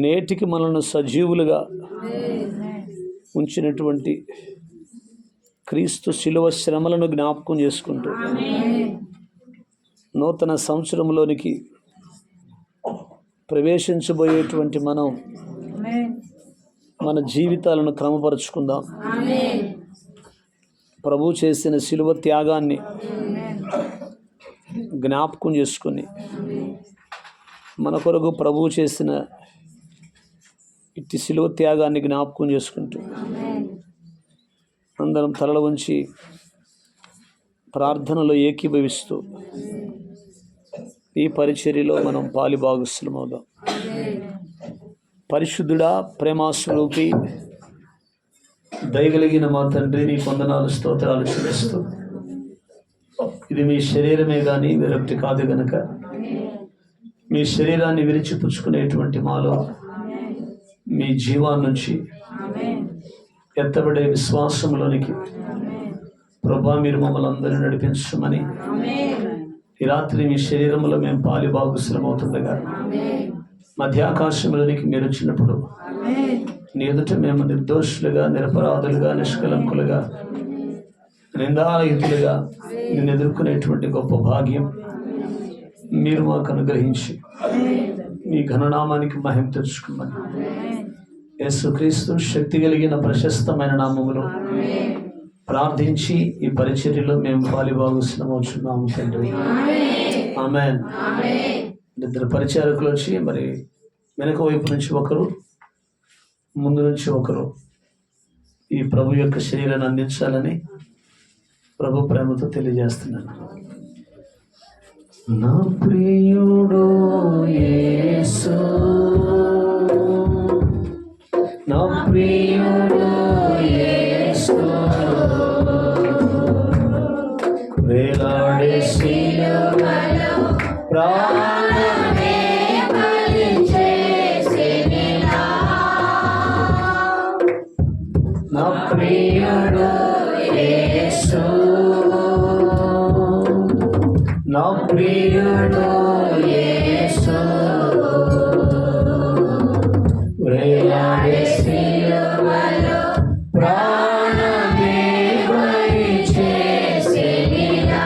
నేటికి మనల్ని సజీవులుగా ఉంచినటువంటి క్రీస్తు శిలువ శ్రమలను జ్ఞాపకం చేసుకుంటూ నూతన సంవత్సరంలోనికి ప్రవేశించబోయేటువంటి మనం మన జీవితాలను క్రమపరుచుకుందాం. ప్రభు చేసిన శిలువ త్యాగాన్ని జ్ఞాపకం చేసుకుని, మన కొరకు ప్రభు చేసిన ఇట్టి శిలువ త్యాగాన్ని జ్ఞాపకం చేసుకుంటూ అందరం తలల ఉంచి ప్రార్థనలో ఏకీభవిస్తూ ఈ పరిచర్యలో మనం పాలిభాగస్తులమవుదాం. పరిశుద్ధుడా, ప్రేమాస్వరూపి, దయగలిగిన మా తండ్రి, నీ వందనాలు, స్తోత్రాలు చెల్లిస్తూ, ఇది మీ శరీరమే కానీ వేరొకటి కాదు గనక మీ శరీరాన్ని విరిచిపుచ్చుకునేటువంటి మాలో మీ జీవాన్ని నుంచి ఎత్తబడే విశ్వాసంలోనికి ప్రభా మీరు మమ్మల్ని అందరూ నడిపించమని, ఈ రాత్రి మీ శరీరంలో మేము పాలిభాగస్తులమవుతుండగా మధ్యాకాశంలోనికి మీరు వచ్చినప్పుడు నీ ఎదుట మేము నిర్దోషులుగా, నిరపరాధులుగా, నిష్కలంకులుగా, నిందారహితులుగా నిన్ను ఎదుర్కొనేటువంటి గొప్ప భాగ్యం మీరు మాకు అనుగ్రహించి మీ ఘననామానికి మహిమ తెచ్చుకోమని యేసుక్రీస్తు శక్తి కలిగిన ప్రశస్తమైన నామములో ప్రార్థించి ఈ పరిచర్యలో మేము పాలిభాగస్తులమవుచున్నాము తండ్రి. ఆమేన్. ఇద్దరు పరిచారకులు వచ్చి మరి వెనక వైపు నుంచి ఒకరు, ముందు నుంచి ఒకరు ఈ ప్రభు యొక్క శరీరాన్ని అందించాలని ప్రభు ప్రేమతో తెలియజేస్తున్నాను. నా ప్రియుడు యేసు, నా ప్రియుడు యేసు, వేలాడే శిలువలో ప్రాణమే బలి చేసినా. నా ప్రియుడు యేసు, నా ప్రియుడు యేసు, వేలాడే శిలువలో ప్రాణమే బలి చేసినా.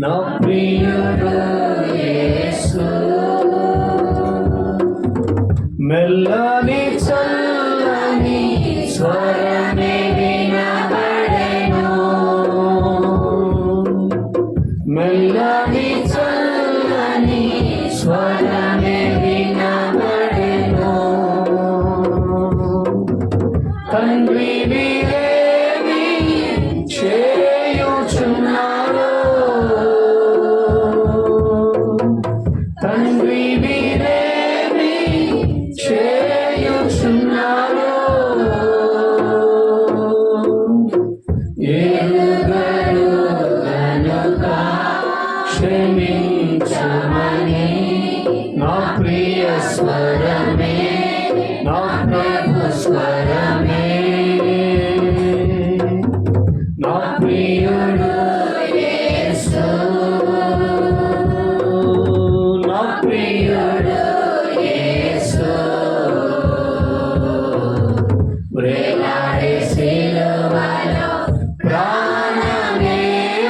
నా ప్రియుడు యేసు, మెల్లని చల్లని స్వరమే వినబడెను, మెల్లని చల్లని స్వరమే వినబడెను. తండ్రి వీరేమి చేయుచున్నారో, తండ్రి వీరేమి చేయుచున్నారో ఎరుగరు గనుక క్షమించమని నా ప్రియ స్వరమే, నా ప్రభు స్వరమే. నా ప్రియుడు యేసు, నా ప్రియుడు యేసు, వేలాడే శిలువలో ప్రాణమే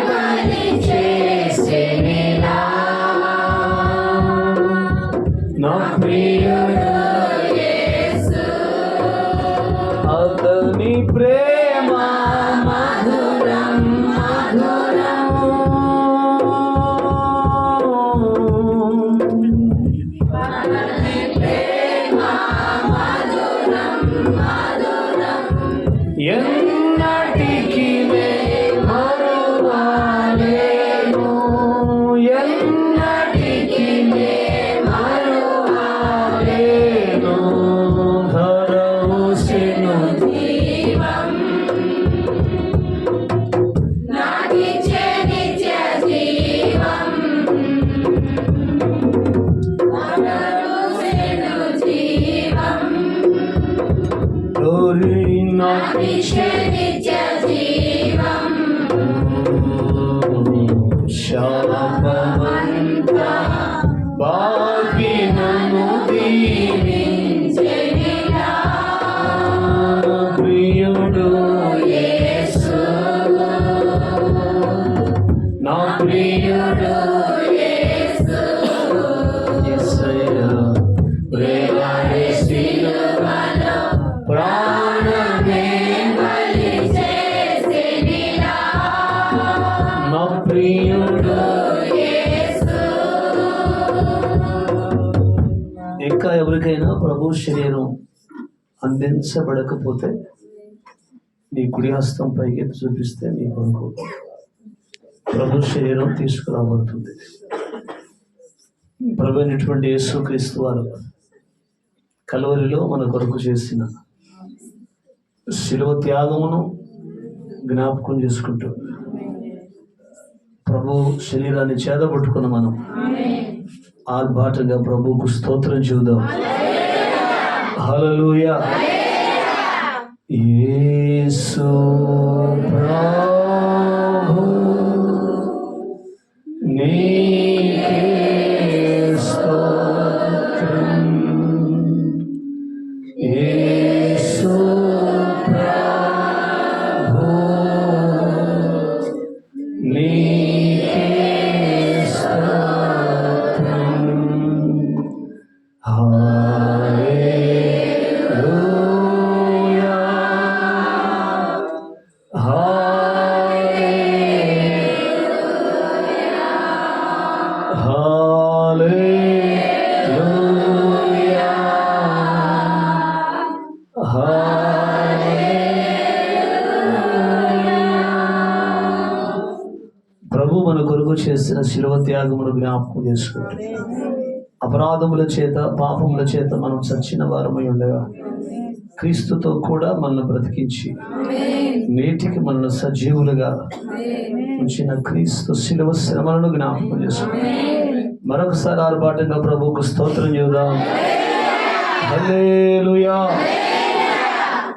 బలి చేసినా. నా ప్రియుడు యేసు, అతని ప్రేమ మధురం మధురం, అతని ప్రేమ మధురం మధురం, ఎన్నటికి మరువలేను, ఎన్నటికి మరువలేను. ధరవుసిను జీవం, నాకిచ్చే నిత్య జీవం, ధరవుసిను జీవం, నాకిచ్చే నిత్య జీవం. శాపమంతా బాకి నన్ను దీవించెనిలా. ప్రియుడు యేసు, నా ప్రియుడు యేసు, యేసయ్యా, వేలాడే శిలువలో ప్రాణమే బలి చేసినా. నా ప్రియుడు యేసు. ఇంకా ఎవరికైనా ప్రభు శరీరం అందించబడకపోతే నీ కుడి హస్తం పైకెత్తి చూపిస్తే నీ కొరకు ప్రభు శరీరం తీసుకురాబడుతుంది. ప్రభు అయినటువంటి యేసుక్రీస్తు వారు కల్వరిలో మన కొరకు చేసిన శిలువ త్యాగమును జ్ఞాపకం చేసుకుంటూ ప్రభు శరీరాన్ని చేదపట్టుకున్న మనం ఆర్భాటంగా ప్రభువుకు స్తోత్రం చూద్దాం. హల్లెలూయా. యేసు ప్రభు నీకే స్తోత్రం, యేసు ప్రభు నీకే స్తోత్రం. హల్లెలూయా, హల్లెలూయా. చేసిన శిలువ త్యాగమును జ్ఞాపకం చేసుకుంటూ అపరాధముల చేత పాపముల చేత మనం చచ్చిన వారమై ఉండగా క్రీస్తుతో కూడా మనల్ని బ్రతికించి నేటికి మనల్ని సజీవులుగా ఉంచిన క్రీస్తు శిలువ శ్రమలను జ్ఞాపకం చేసుకుంటాం. మరొకసారి ఆర్భాటంగా ప్రభువుకు స్తోత్రం చేద్దాం. హల్లెలూయా.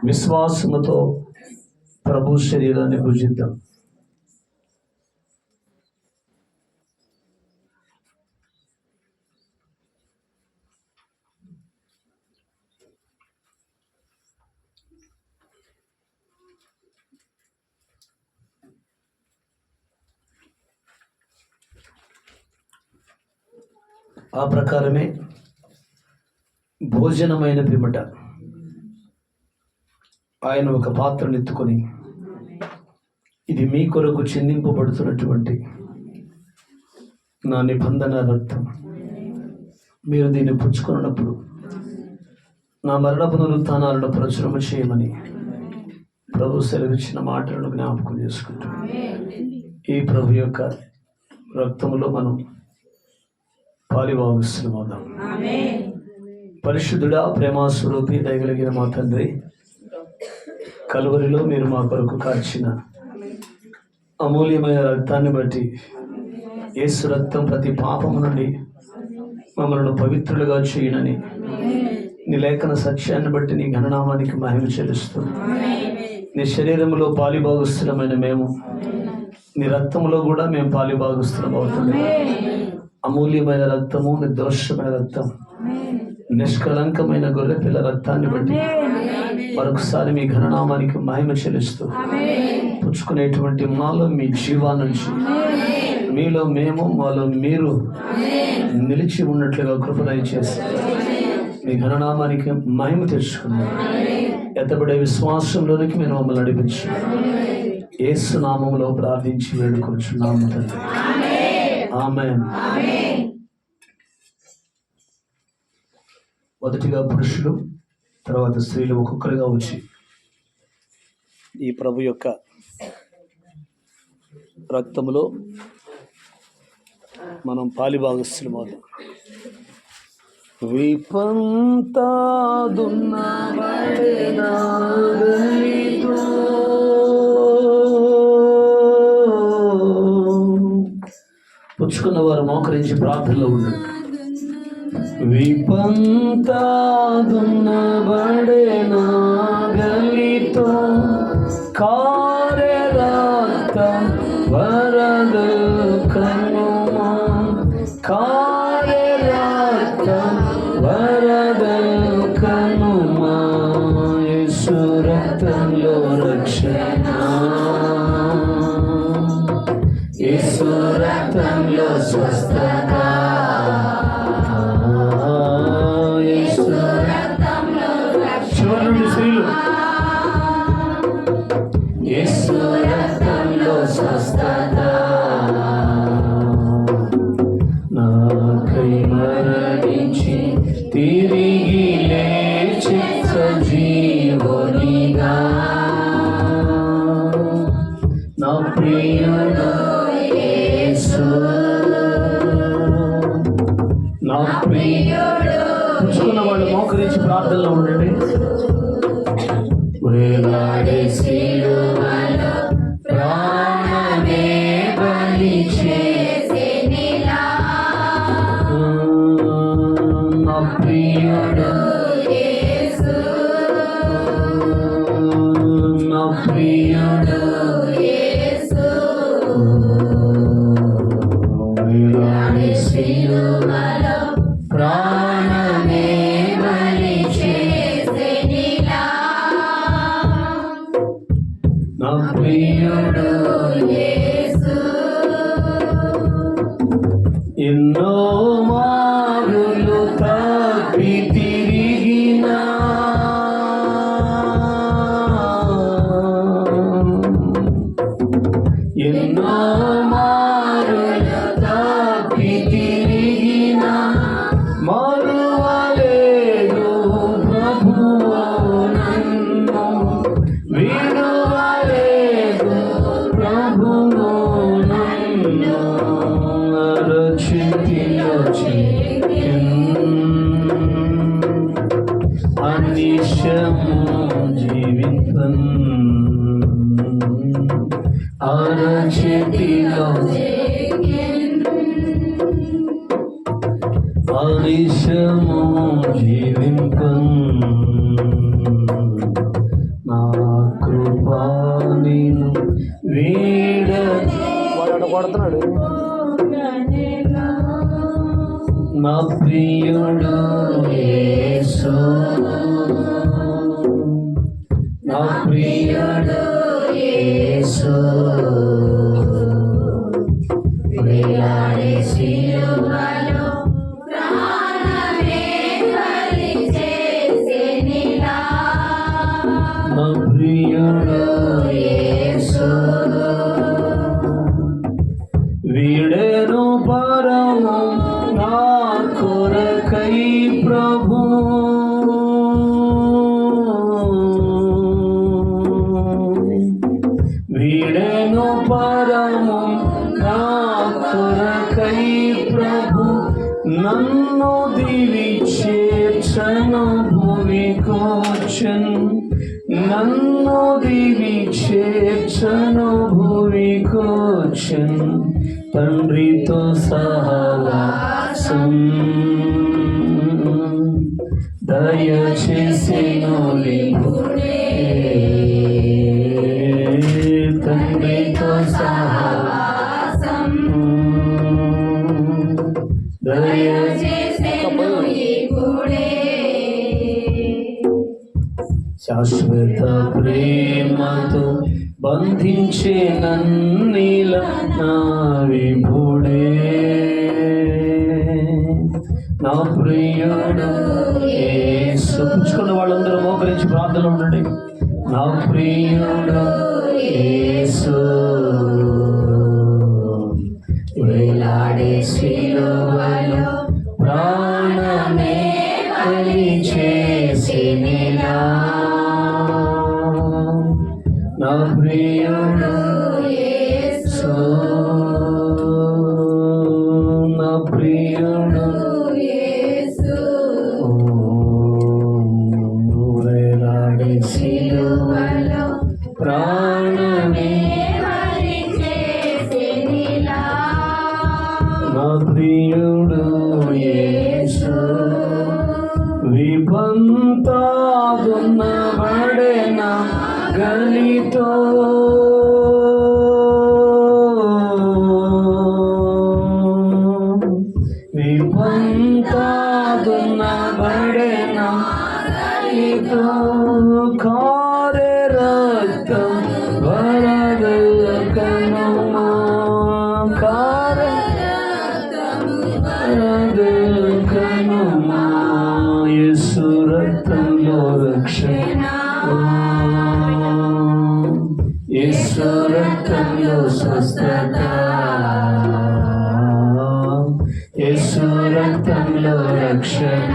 విశ్వాసముతో ప్రభు శరీరాన్ని భుజిద్దాం. ఆ ప్రకారమే భోజనమైన పిమ్మట ఆయన ఒక పాత్రను ఎత్తుకొని, ఇది మీ కొరకు చిందింపబడుతున్నటువంటి నా నిబంధన రక్తం, మీరు దీన్ని పుచ్చుకున్నప్పుడు నా మరణ పునరుత్థానాలను ప్రచురము చేయమని ప్రభు సెలవిచ్చిన మాటలను జ్ఞాపకం చేసుకుంటాం. ఈ ప్రభు యొక్క రక్తములో మనం పాలిభాగస్తులమవుదాం. పరిశుద్ధుడా, ప్రేమాస్వరూపి, దయగలిగిన మా తండ్రి, కలువరిలో మీరు మా కొరకు కార్చిన అమూల్యమైన రక్తాన్ని బట్టి, యేసు రక్తం ప్రతి పాపము నుండి మమ్మల్ని పవిత్రులుగా చేయనని నీ లేఖన సత్యాన్ని బట్టి నీ ఘననామానికి మహిమ చెల్లిస్తూ, నీ శరీరంలో పాలిభాగస్తులమైన మేము నీ రక్తంలో కూడా మేము పాలిభాగస్తులం అవుతున్నాం. అమూల్యమైన రక్తము, నిర్దోషమైన రక్తం, నిష్కలంకమైన గొర్రెపిల్ల రక్తాన్ని బట్టి మరొకసారి మీ ఘననామానికి మహిమ చెల్లిస్తూ, పుచ్చుకునేటువంటి మాలో మీ జీవాన్నించి మీలో మేము మాలో మీరు నిలిచి ఉన్నట్లుగా కృప దయచేసి మీ ఘననామానికి మహిమ తెచ్చుకున్నాం. ఎత్తబడే విశ్వాసంలోనికి మీరు మమ్మల్ని నడిపించి యేసు నామములో ప్రార్థించి వేడుకొంచున్నాము తండ్రి. ఆమేన్. మొదటిగా పురుషులు, తర్వాత స్త్రీలు ఒక్కొక్కరిగా వచ్చి ఈ ప్రభు యొక్క రక్తములో మనం పాలిభాగస్తులమవుతాం. పుచ్చుకున్న వారు మోకరించి ప్రార్థనలో ఉండండి. విపంతాదున్నబడేనా గలితో కారే రక్తం వరదు కనుమా, కారే రక్తం వరదు కనుమా, యేసు రక్తంలో రక్షణ, యేసు రక్తంలో స్వస్థత, స్త్రీలు యేసు రక్తంలో స్వస్థత, నాకై మరణించి తిరిగి లేచి సజీవునిగా నా ప్రియుడు యేసు, నా ప్రియుడు. పుచ్చుకున్న వాళ్ళు మోకరించి ప్రార్థనలో ఉండండి. వేలాడే సిలువలో ప్రాణమే బలి చేసెనిలా, నా ప్రియుడు యేసు, నా ప్రియుడు యేసు. వేలాడే సిలువలో ప్రాణమే బలి చేసెనిలా, నా ప్రియుడు యేసు. ఎన్నో మారులు తప్పి తిరిగినా, ఎన్నో మారులు తప్పి తిరిగినా, మరువలేదు ప్రభువు నన్ను, విడువలేదు ప్రభువు నన్ను, అనిశము జీవితం అరచేతిలో అనిశము జీవితం నా కృపా నేను వీడని కొడుతున్నాడు నా ప్రియుడు యేసు నా ప్రియుడు యేసు వేలాడే సిలువలో ప్రాణమే బలి చేసెనిలా నా ప్రియుడు యేసు వీడెను పరము నా కొరకై ప్రభు వీడెను పరము నా కొరకై ప్రభు నన్ను దివి చేర్చను భూమికొచ్చన్ నన్ను దివి చేర్చను భూమికొచ్చన్ తండ్రితో సహవాసం దయచేసెను లిపుడే తండ్రితో సహవాసం దయచేసెను లిపుడే శాశ్వత ప్రేమతో బంధించే నన్నిల నా విభుడే నా ప్రియుడు యేసు. పుచ్చుకున్న వాళ్ళందరూ మోకరించి ప్రార్థనలో ఉండండి. నా ప్రియుడు యేసు వేలాడే సిలువలో ప్రాణమే బలి చేసెనిలా నా ప్రియుడు యేసు నా ప్రియుడు యేసు వేలాడే సిలువలో ప్రాణమే బలి చేసెనిలా నా ప్రియుడు యేసు విపంతాదున్నబడెన గలితో విపంతాదున్నబడెన గలితో కారే రక్తం వరదకనుమా కారే వరదకనుమా యేసు రక్తంలో రక్షణ యేసు రక్తంలో స్వస్థత యేసు రక్తంలో రక్షణ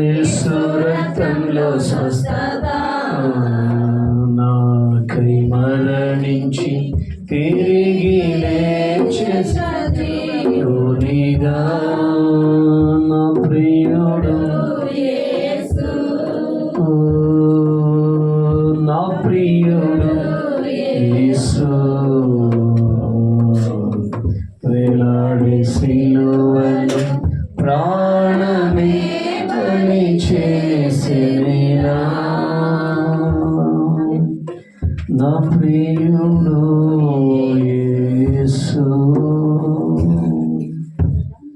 యేసు రక్తంలో స్వస్థత నాకై మరణించి తిరిగి లేచే సజీవునిగా నా ప్రియుడు నా ప్రియుడు యేసు వేలాడే సిలువలో ప్రాణమే బలి చేసెనిలా నా ప్రియుడు